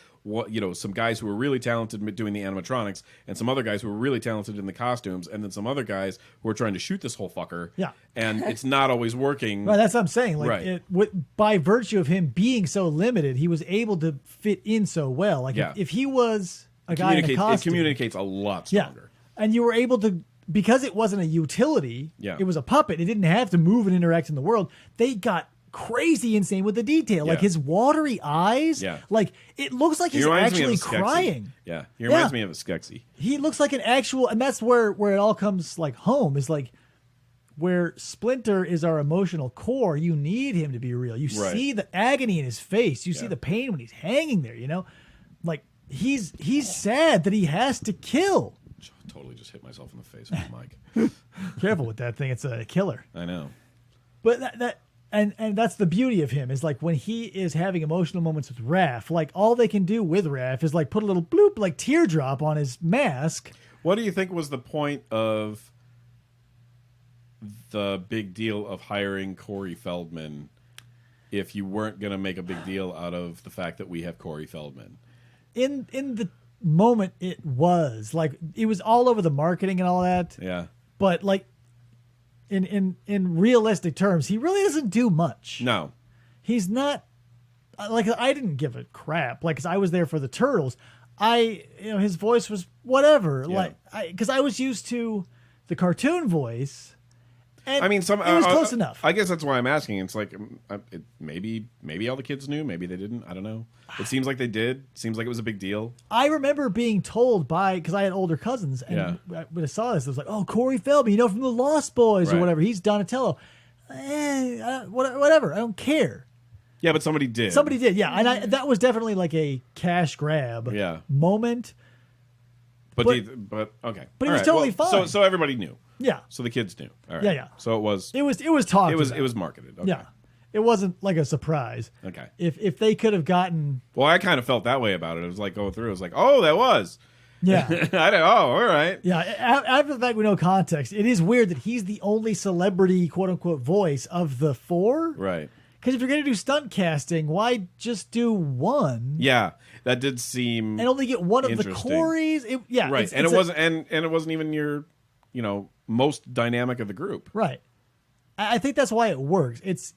some guys who are really talented at doing the animatronics and some other guys who are really talented in the costumes, and then some other guys who are trying to shoot this whole fucker. Yeah. And it's not always working. Right, that's what I'm saying. Like, Right. by virtue of him being so limited, he was able to fit in so well. Like, Yeah. if he was a guy in a It costume, communicates a lot yeah, stronger. and you were able to, because it wasn't a utility, Yeah. it was a puppet. It didn't have to move and interact in the world. They got crazy insane with the detail. Like Yeah. his watery eyes. Yeah. Like it looks like He he's reminds me actually of a Skeksis. crying. Yeah, he reminds Yeah. me of a Skeksis. He looks like an actual, and that's where it all comes like home, is like where Splinter is our emotional core. You need him to be real. You Right. see the agony in his face. You see Yeah. the pain when he's hanging there, like he's sad that he has to kill. Totally just hit myself in the face with the mic. Careful with that thing. It's a killer. I know. But and that's the beauty of him, is like when he is having emotional moments with Raph, like all they can do with Raph is like put a little bloop, like teardrop on his mask. What do you think was the point of the big deal of hiring Corey Feldman if you weren't going to make a big deal out of the fact that we have Corey Feldman? In the moment, it was like it was all over the marketing and all that. Yeah. But like in realistic terms, he really doesn't do much. No. He's not like, I didn't give a crap, like, 'cause I was there for the Turtles. His voice was whatever. Yeah. Like, because I was used to the cartoon voice. And I mean, it was close enough. I guess that's why I'm asking. It's like maybe all the kids knew, maybe they didn't. I don't know. It seems like they did. Seems like it was a big deal. I remember being told because I had older cousins, and Yeah. when I saw this, it was like, "Oh, Corey Feldman, from the Lost Boys or Right. whatever. He's Donatello." Whatever. I don't care. Yeah, but somebody did. Somebody did, yeah, and that was definitely like a cash grab, Yeah. moment. But okay. But All it was right. totally Well, fine. So everybody knew. Yeah, So the kids knew. All right. Yeah. So it was it was talked. it about. was marketed. Okay. Yeah, it wasn't like a surprise. Okay. If they could have gotten, Well, I kind of felt that way about it. It was like going through. It was like, oh, that was. yeah. All right. Yeah, after the fact we know context, it is weird that he's the only celebrity, quote unquote, voice of the four. Right. Because if you're going to do stunt casting, why just do one Yeah, that did seem and only get one of the interesting. Corys? right. And it wasn't even your, most dynamic of the group. right. I think that's why it works. It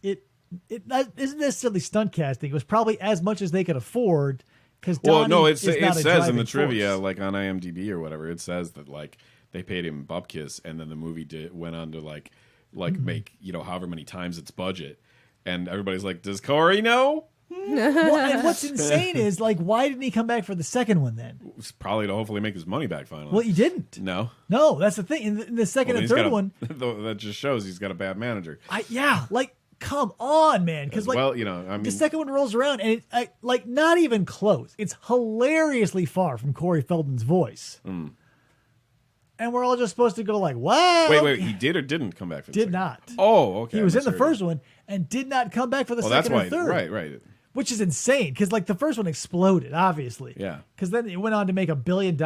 isn't necessarily stunt casting. It was probably as much as they could afford Because Well, no, it says in the trivia, like on IMDb or whatever, it says that like they paid him bupkis, and then the movie went on to like make however many times its budget, and everybody's like, does Corey know? Well, and what's insane is like, why didn't he come back for the second one then? It's probably to hopefully make his money back finally. Well, he didn't. No, that's the thing. In the second and third one, that just shows he's got a bad manager. Like come on, man. Because like, the second one rolls around and like not even close. It's hilariously far from Corey Feldman's voice. And we're all just supposed to go like, what? Wait, he did or didn't come back for the Did second? not. Oh, okay. He was in the first one and did not come back for the second or third. Right. Which is insane because like the first one exploded, obviously. Yeah. Because then it went on to make $1 billion.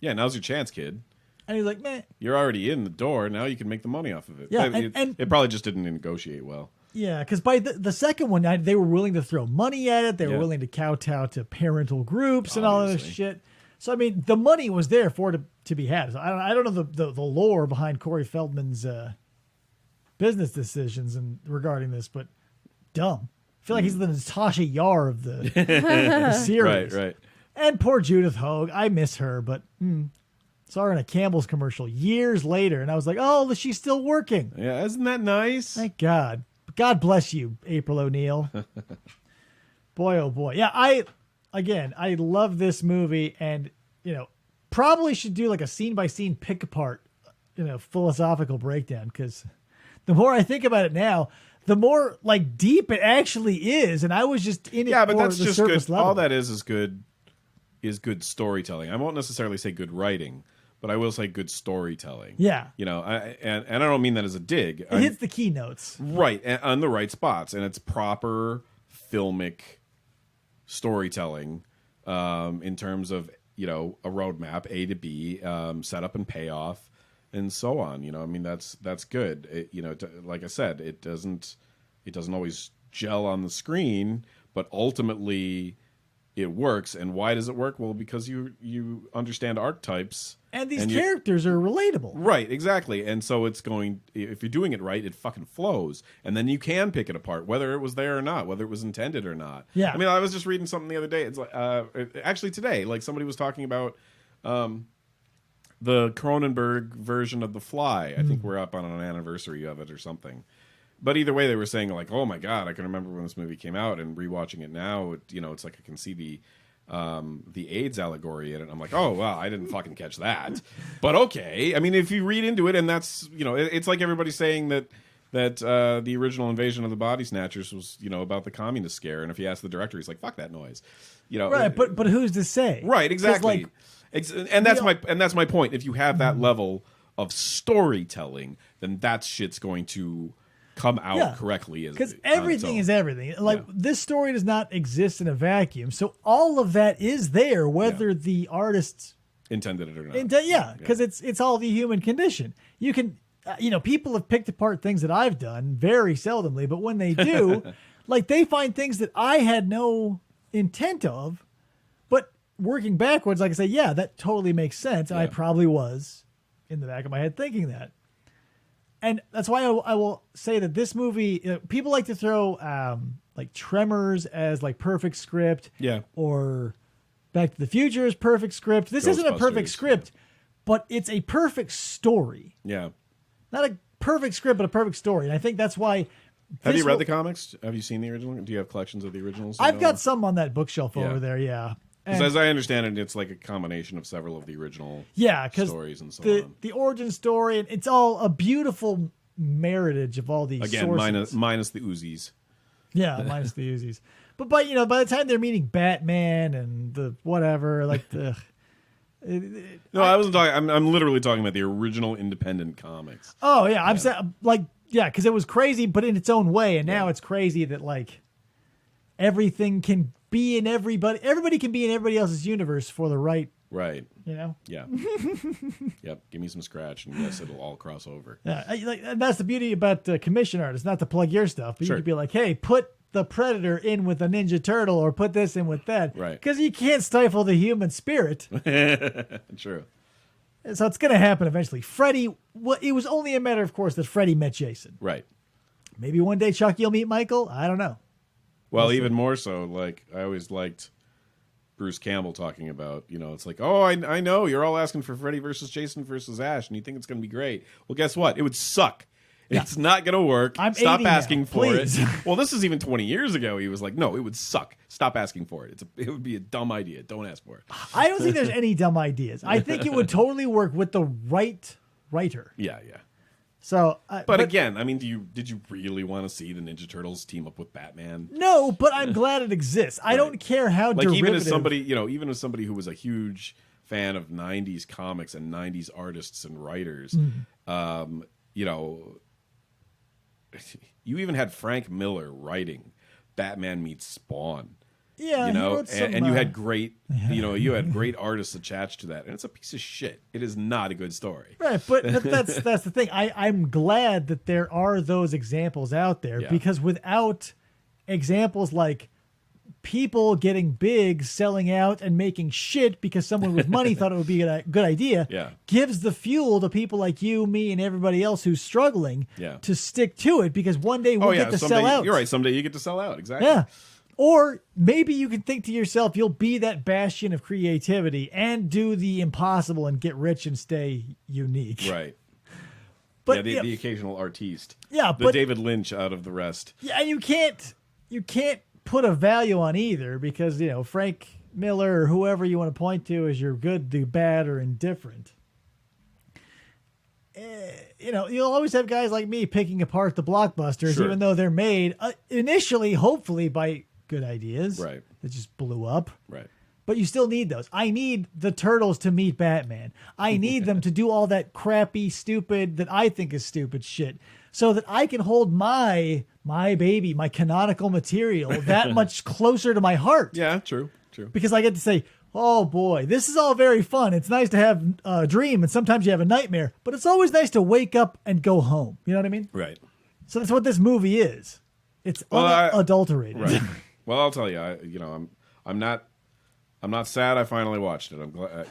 Yeah, now's your chance, kid. And he's like, man. You're already in the door. Now you can make the money off of it. Yeah, it probably just didn't negotiate well. Yeah, because by the second one, they were willing to throw money at it. They were willing to kowtow to parental groups and all of this shit. So, I mean, the money was there for it to be had. So I don't know the lore behind Corey Feldman's business decisions regarding this, but dumb. I feel like he's the Natasha Yar of the series. Right. And poor Judith Hogue. I miss her, but saw her in a Campbell's commercial years later, and I was like, oh, she's still working. Yeah, isn't that nice? Thank God. God bless you, April O'Neil. Boy, oh boy. Yeah, I love this movie, and probably should do like a scene by scene pick apart, philosophical breakdown, because the more I think about it now, the more like deep it actually is, and I was just in it. Yeah, but for that's the just surface good. level. All that is good storytelling. I won't necessarily say good writing, but I will say good storytelling. Yeah, and I don't mean that as a dig. It hits the keynotes right on the right spots, and it's proper filmic storytelling in terms of a roadmap, A to B, setup and payoff, and so on. I mean that's good. Like I said, it doesn't always gel on the screen, but ultimately it works. And why does it work? Well, because you understand archetypes. And these characters are relatable. Right, exactly. And so if you're doing it right, it fucking flows. And then you can pick it apart, whether it was there or not, whether it was intended or not. Yeah. I mean, I was just reading something the other day. It's like, actually today, like somebody was talking about the Cronenberg version of The Fly. I think we're up on an anniversary of it or something. But either way, they were saying like, oh my God, I can remember when this movie came out, and rewatching it now, it's like I can see the AIDS allegory in it. I'm like, oh wow, I didn't fucking catch that. But okay, I mean, if you read into it, and that's it's like everybody saying that the original Invasion of the Body Snatchers was about the communist scare, and if you ask the director, he's like, fuck that noise, right? But who's to say? Right, exactly. And that's my point. If you have that level of storytelling, then that shit's going to come out correctly, because everything is everything. Like this story does not exist in a vacuum, so all of that is there, whether the artists intended it or not. Because it's all the human condition. You can, people have picked apart things that I've done very seldomly, but when they do, like they find things that I had no intent of, but working backwards, like I say, that totally makes sense, and I probably was in the back of my head thinking that. And that's why I will say that this movie, people like to throw like Tremors as like perfect script, or Back to the Future as perfect script. This isn't a perfect script, but it's a perfect story. Yeah, not a perfect script, but a perfect story. And I think that's why. Have you read the comics? Have you seen the original? Do you have collections of the originals? I've got some on that bookshelf over there. Yeah. Because as I understand it, it's like a combination of several of the original stories and so on. The origin story, and it's all a beautiful marriage of all these sources. minus the Uzis. Yeah, minus the Uzis. But by the time they're meeting Batman and the whatever, like the I wasn't talking. I'm literally talking about the original independent comics. Oh yeah, I'm saying because it was crazy, but in its own way, and now it's crazy that like everything can be in everybody can be in everybody else's universe for the right. Yeah. Yep. Give me some scratch, and yes, it'll all cross over. Yeah, and that's the beauty about commission art. It's not to plug your stuff, but you could be like, hey, put the Predator in with a Ninja Turtle, or put this in with that, right? Because you can't stifle the human spirit. True. So it's going to happen eventually. Freddy. It was only a matter of course that Freddy met Jason. Right. Maybe one day Chucky will meet Michael. I don't know. Well, even more so, like I always liked Bruce Campbell talking about, it's like, oh, I know you're all asking for Freddy versus Jason versus Ash, and you think it's going to be great. Well, guess what? It would suck. Yeah. It's not going to work. Stop 80 asking now, for please. it. Well, this is even 20 years ago. He was like, no, it would suck. Stop asking for it. It would be a dumb idea. Don't ask for it. I don't think there's any dumb ideas. I think it would totally work with the right writer. Yeah. So, But again, I mean, did you really want to see the Ninja Turtles team up with Batman? No, but I'm glad it exists. I don't care how like derivative. Even as somebody who was a huge fan of 90s comics and 90s artists and writers, you even had Frank Miller writing Batman meets Spawn. Yeah, he wrote some, and you had great, you had great artists attached to that, and it's a piece of shit. It is not a good story. Right, but that's the thing. I'm glad that there are those examples out there because without examples like people getting big, selling out, and making shit because someone with money thought it would be a good idea, gives the fuel to people like you, me, and everybody else who's struggling to stick to it because one day we'll get to sell out. You're right. Someday you get to sell out. Exactly. Yeah. Or maybe you can think to yourself, you'll be that bastion of creativity and do the impossible and get rich and stay unique. Right. But the occasional artiste. Yeah, the David Lynch out of the rest. Yeah, you can't put a value on either because, Frank Miller or whoever you want to point to as your good, the bad, or indifferent. You'll always have guys like me picking apart the blockbusters, even though they're made initially, hopefully, by good ideas. Right. That just blew up. Right. But you still need those. I need the Turtles to meet Batman. I need them to do all that crappy, stupid, that I think is stupid shit so that I can hold my baby, my canonical material that much closer to my heart. Yeah, true. Because I get to say, oh boy, this is all very fun. It's nice to have a dream and sometimes you have a nightmare, but it's always nice to wake up and go home. You know what I mean? Right. So that's what this movie is. It's unadulterated. Right. Well, I'll tell you, I'm not sad I finally watched it. I'm glad,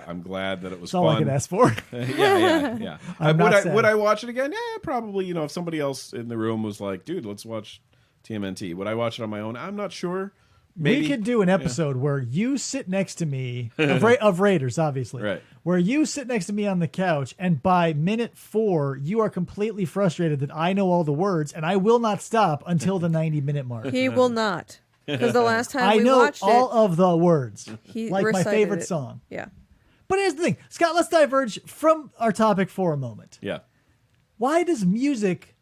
I'm glad that it was That's all fun. I can ask for. Yeah. Sad. Would I watch it again? Yeah, probably. If somebody else in the room was like, dude, let's watch TMNT. Would I watch it on my own? I'm not sure. Maybe. We could do an episode where you sit next to me, of Raiders, obviously, right? Where you sit next to me on the couch, and by minute 4, you are completely frustrated that I know all the words, and I will not stop until the 90-minute mark. He will not. Because the last time I we know watched all it, of the words, he like my recited favorite it. song. Yeah. But here's the thing. Scott, let's diverge from our topic for a moment. Yeah. Why does music,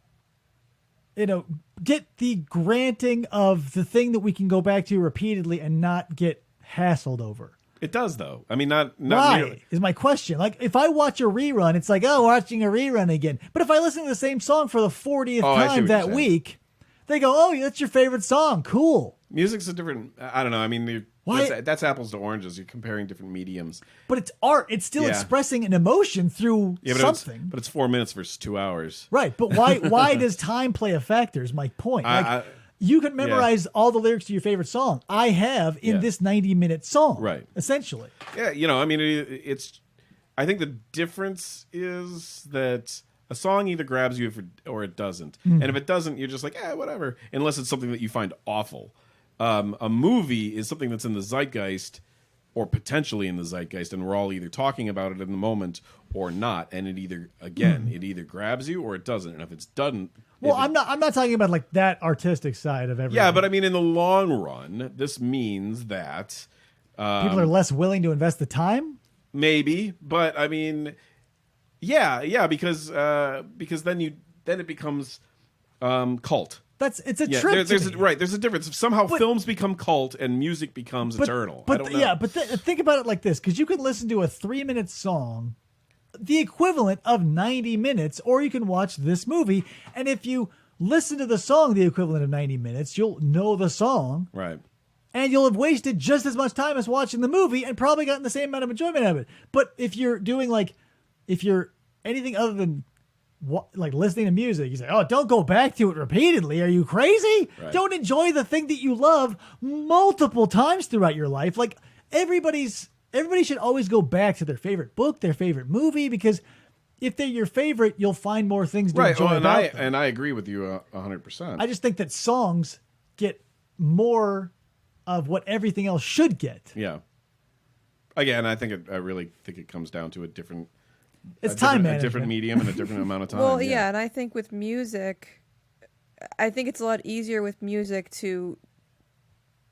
get the granting of the thing that we can go back to repeatedly and not get hassled over? It does, though. I mean, not Why nearly. is my question. Like, if I watch a rerun, it's like, oh, watching a rerun again. But if I listen to the same song for the 40th I see time what that you're saying. week, they go, oh, that's your favorite song. Cool. Music's a different. I don't know. I mean, Why- that's apples to oranges. You're comparing different mediums. But it's art. It's still Yeah. expressing an emotion through Yeah, but something. But it's 4 minutes versus 2 hours. Right. But why does time play a factor is my point. Like, you can memorize all the lyrics to your favorite song. I have in this 90-minute song. Right. Essentially. Yeah, I mean, it's. I think the difference is that a song either grabs you or it doesn't, and if it doesn't, you're just like, whatever. Unless it's something that you find awful. A movie is something that's in the zeitgeist, or potentially in the zeitgeist, and we're all either talking about it in the moment or not. And it either grabs you or it doesn't. And if it's done, Well, I'm not talking about like that artistic side of everything. yeah, but I mean, in the long run, this means that people are less willing to invest the time. maybe, but I mean, yeah, because then it becomes cult. It's a Yeah, trick. there's to me. there's a difference. Somehow films become cult and music becomes eternal. I don't know. Yeah, but think about it like this, because you can listen to a 3-minute song, the equivalent of 90 minutes, or you can watch this movie, and if you listen to the song the equivalent of 90 minutes, you'll know the song, Right. and you'll have wasted just as much time as watching the movie and probably gotten the same amount of enjoyment out of it. But if you're doing if you're anything other than like listening to music, you say, oh, don't go back to it repeatedly. Are you crazy? Right. Don't enjoy the thing that you love multiple times throughout your life. Like everybody should always go back to their favorite book, their favorite movie, because if they're your favorite, you'll find more things to enjoy about them. And I agree with you 100%. I just think that songs get more of what everything else should get. Yeah. Again, I really think it comes down to a different Time a management. different medium and a different amount of time. Well, yeah, and I think with music, I think it's a lot easier with music to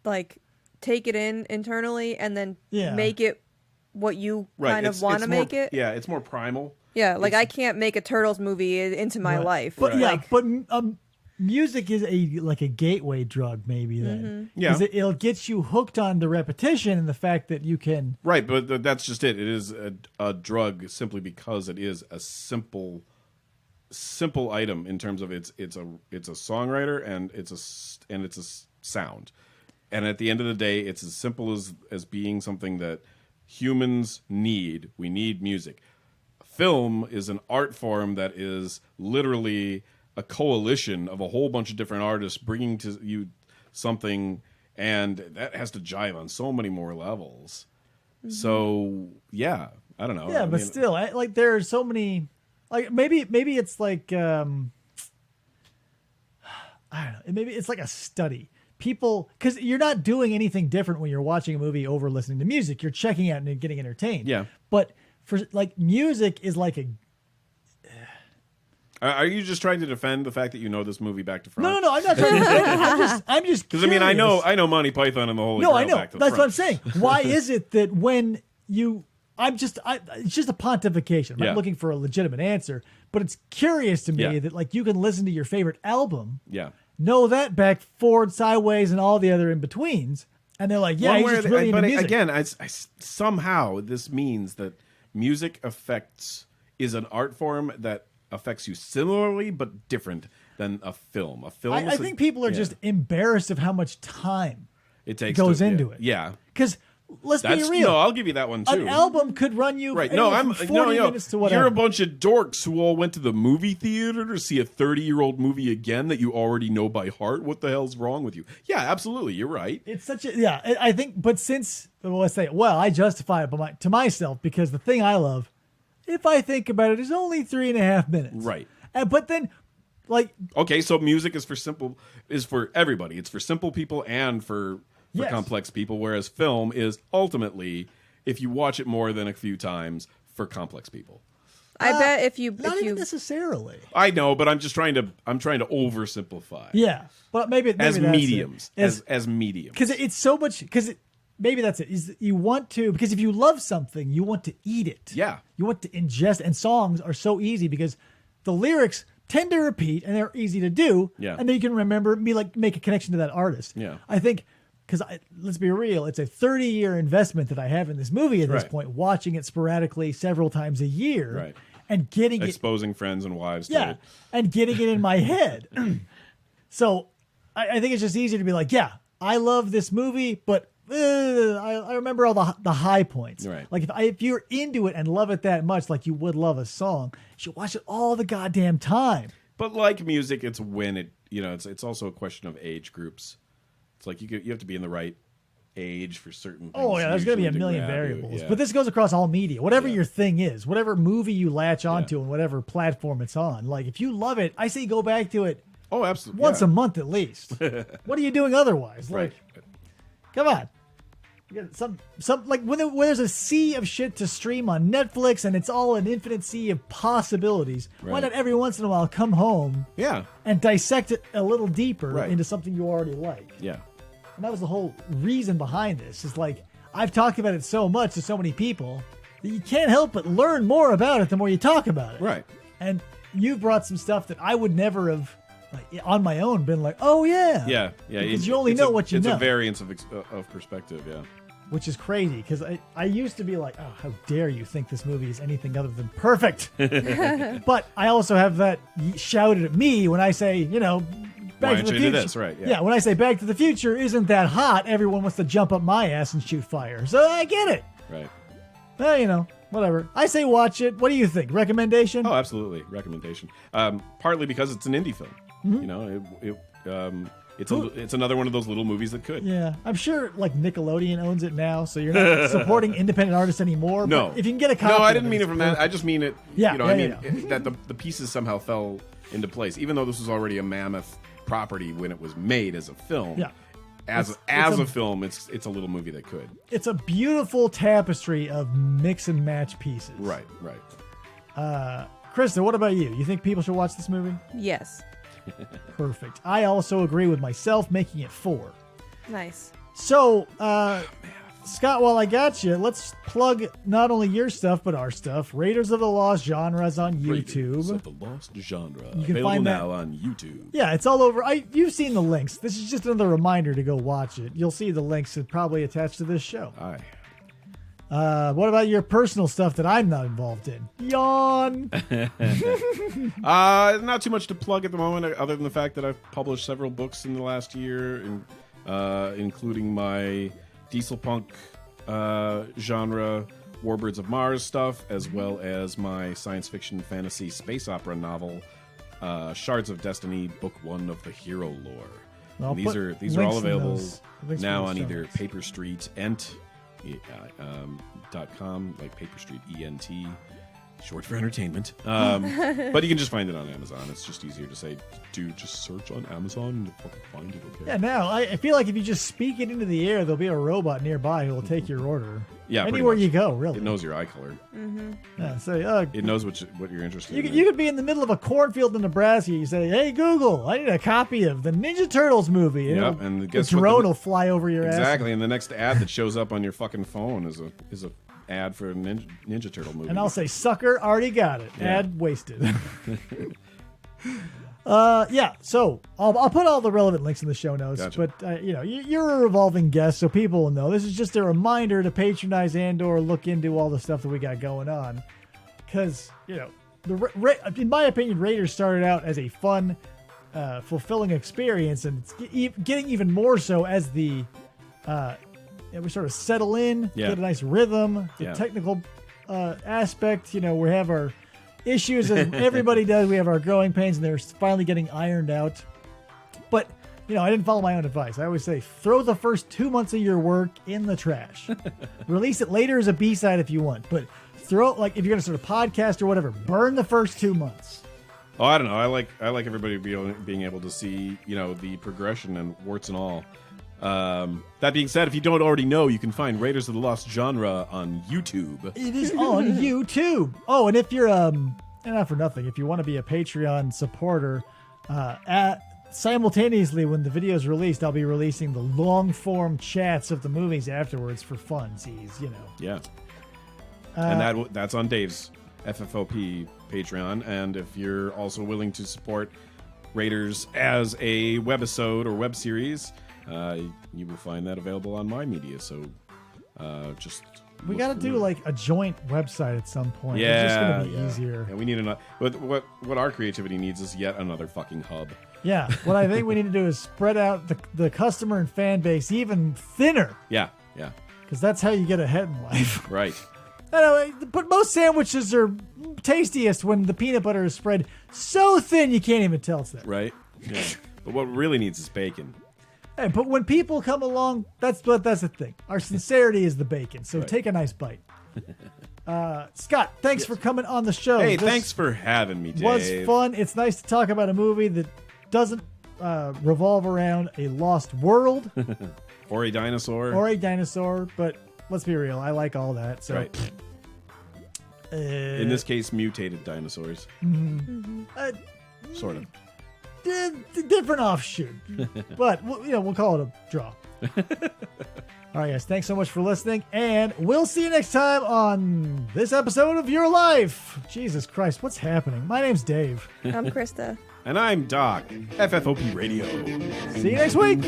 like take it in internally and then make it what you kind of want to make it. Yeah, it's more primal. Yeah, like I can't make a Turtles movie into my life. But like, music is a gateway drug, maybe then. Yeah, because it'll get you hooked on the repetition and the fact that you can. Right, but that's just it. It is a drug simply because it is a simple item in terms of it's a songwriter and it's a sound, and at the end of the day, it's as simple as being something that humans need. We need music. Film is an art form that is literally a coalition of a whole bunch of different artists bringing to you something, and that has to jive on so many more levels. So yeah, I don't know. Yeah, but still, there are so many. Like maybe it's like I don't know. Maybe it's like a study. People, because you're not doing anything different when you're watching a movie over listening to music. You're checking out and getting entertained. Yeah. But for like music is like a. Are you just trying to defend the fact that you know this movie back to front? No. I'm not trying to defend it. I'm just. Because I mean, I know Monty Python and the Holy Grail. I know. Back to That's front. what I'm saying. Why is it that when you. it's just a pontification. I'm not looking for a legitimate answer, but it's curious to me that like you can listen to your favorite album, know that back, forward, sideways, and all the other in betweens, and they're like, he's just really into music. Again, I somehow this means that music is an art form that affects you similarly but different than a film. I think people are just embarrassed of how much time it takes goes into it. Yeah, because. Let's be real. No, I'll give you that one too. An album could run you right. from 40 minutes to whatever. You're a bunch of dorks who all went to the movie theater to see a 30-year-old movie again that you already know by heart. What the hell's wrong with you? Yeah, absolutely. You're right. It's such a I think, but since I justify it to myself because the thing I love, if I think about it, is only 3.5 minutes. Right. But then, okay, so music is for everybody. It's for simple people and for complex people, whereas film is ultimately, if you watch it more than a few times, for complex people. I bet if you even necessarily. I know, but I'm trying to oversimplify. Yeah, but maybe as that's mediums, as mediums, because it's so much. Maybe that's it. Is you want to, because if you love something, you want to eat it. Yeah, you want to ingest, and songs are so easy because the lyrics tend to repeat and they're easy to do. Yeah, and then you can remember, make a connection to that artist. Yeah, I think. Because let's be real, it's a 30-year investment that I have in this movie at this point, watching it sporadically several times a year, and exposing friends and wives to it, and getting it in my head. So I think it's just easier to be like, I love this movie, but I remember all the high points. Right. Like if you're into it and love it that much, like you would love a song, you should watch it all the goddamn time. But like music, it's when it it's also a question of age groups. It's like you have to be in the right age for certain things. Oh, yeah, there's going to be a million variables. But this goes across all media. Whatever your thing is, whatever movie you latch onto and whatever platform it's on. Like, if you love it, I say go back to it once a month at least. What are you doing otherwise? Like, come on. You got some like when there's a sea of shit to stream on Netflix and it's all an infinite sea of possibilities, why not every once in a while come home and dissect it a little deeper into something you already like? Yeah. And that was the whole reason behind this. Is like, I've talked about it so much to so many people that you can't help but learn more about it the more you talk about it. Right. And you've brought some stuff that I would never have, on my own, been like, oh, yeah. Yeah. Because you only know what you know. It's a variance of perspective, Which is crazy, because I used to be like, oh, how dare you think this movie is anything other than perfect. But I also have that shouted at me when I say, Back to the Future. This, right? Yeah. When I say Back to the Future isn't that hot, everyone wants to jump up my ass and shoot fire. So I get it. Right. Well, whatever. I say watch it. What do you think? Recommendation? Oh, absolutely. Recommendation. Partly because it's an indie film. Mm-hmm. It's another one of those little movies that could. Yeah. I'm sure Nickelodeon owns it now, so you're not supporting independent artists anymore. No. But if you can get a copy. No, I didn't mean it from that. I just mean it. Yeah. That the pieces somehow fell into place. Even though this was already a mammoth property when it was made as a film. Yeah. as a film, it's a little movie that could. It's a beautiful tapestry of mix and match pieces. Right. Krista, what about you? You think people should watch this movie? Yes. Perfect. I also agree with myself, making it 4. Nice. So, Scott, while I got you, let's plug not only your stuff, but our stuff. Raiders of the Lost Genres on YouTube. Raiders of the Lost Genre. You can Available find that now on YouTube. Yeah, it's all over. You've seen the links. This is just another reminder to go watch it. You'll see the links that probably attached to this show. Aye. What about your personal stuff that I'm not involved in? Yawn. Not too much to plug at the moment, other than the fact that I've published several books in the last year, including my diesel punk genre Warbirds of Mars stuff, as well as my science fiction fantasy space opera novel Shards of Destiny, Book 1 of the Hero Lore. These are all available now on either Paper Street and .com, like Paper Street ENT, short for entertainment. But you can just find it on Amazon. It's just easier to say, dude, just search on Amazon and fucking find it, okay? Yeah, now, I feel like if you just speak it into the air, there'll be a robot nearby who will take your order. Yeah, anywhere you go, really. It knows your eye color. Mm-hmm. Yeah, so, it knows what you're interested in. You could be in the middle of a cornfield in Nebraska. You say, hey, Google, I need a copy of the Ninja Turtles movie. Yep, and guess the drone will fly over your ass. Exactly, and the next ad that shows up on your fucking phone is a ad for a Ninja Turtle movie. And I'll say, sucker, already got it. Yeah. Ad wasted. So I'll put all the relevant links in the show notes. Gotcha. But you're a revolving guest, so people will know. This is just a reminder to patronize and/or look into all the stuff that we got going on, because in my opinion, Raiders started out as a fun, fulfilling experience, and it's getting even more so as we sort of settle in, get a nice rhythm, the technical aspect. We have our issues, as everybody does. We have our growing pains, and they're finally getting ironed out. But I didn't follow my own advice. I always say, throw the first 2 months of your work in the trash. Release it later as a B-side if you want, but if you're going to start a podcast or whatever, burn the first 2 months. Oh, I don't know. I like everybody being able to see the progression and warts and all. That being said, if you don't already know, you can find Raiders of the Lost Genre on YouTube. It is on YouTube. Oh, and if you're not for nothing, if you want to be a Patreon supporter, simultaneously when the video is released, I'll be releasing the long form chats of the movies afterwards for funsies. Yeah. And that's on Dave's FFOP Patreon. And if you're also willing to support Raiders as a webisode or web series, you will find that available on my media. So we got to do like a joint website at some point. Yeah, it's just gonna be easier. Yeah, we need another. But what our creativity needs is yet another fucking hub. Yeah, what I think we need to do is spread out the customer and fan base even thinner. Yeah. Because that's how you get ahead in life. Right. Anyway, but most sandwiches are tastiest when the peanut butter is spread so thin you can't even tell it's there. Right. Yeah. But what really needs is bacon. Hey, but when people come along, that's the thing. Our sincerity is the bacon. So take a nice bite. Scott, thanks for coming on the show. Hey, thanks for having me, Dave. Was fun. It's nice to talk about a movie that doesn't revolve around a lost world or a dinosaur. But let's be real, I like all that. So, right. In this case, mutated dinosaurs. Sort of. Different offshoot, but we'll call it a draw. All right, guys, thanks so much for listening, and we'll see you next time on this episode of Your Life. Jesus Christ, what's happening? My name's Dave. I'm Krista. And I'm Doc, FFOP Radio. See you next week.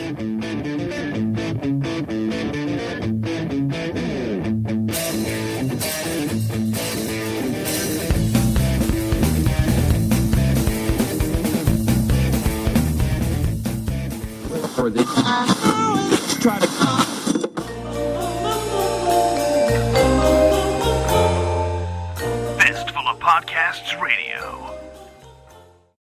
Or they try to Fistful of Podcasts Radio.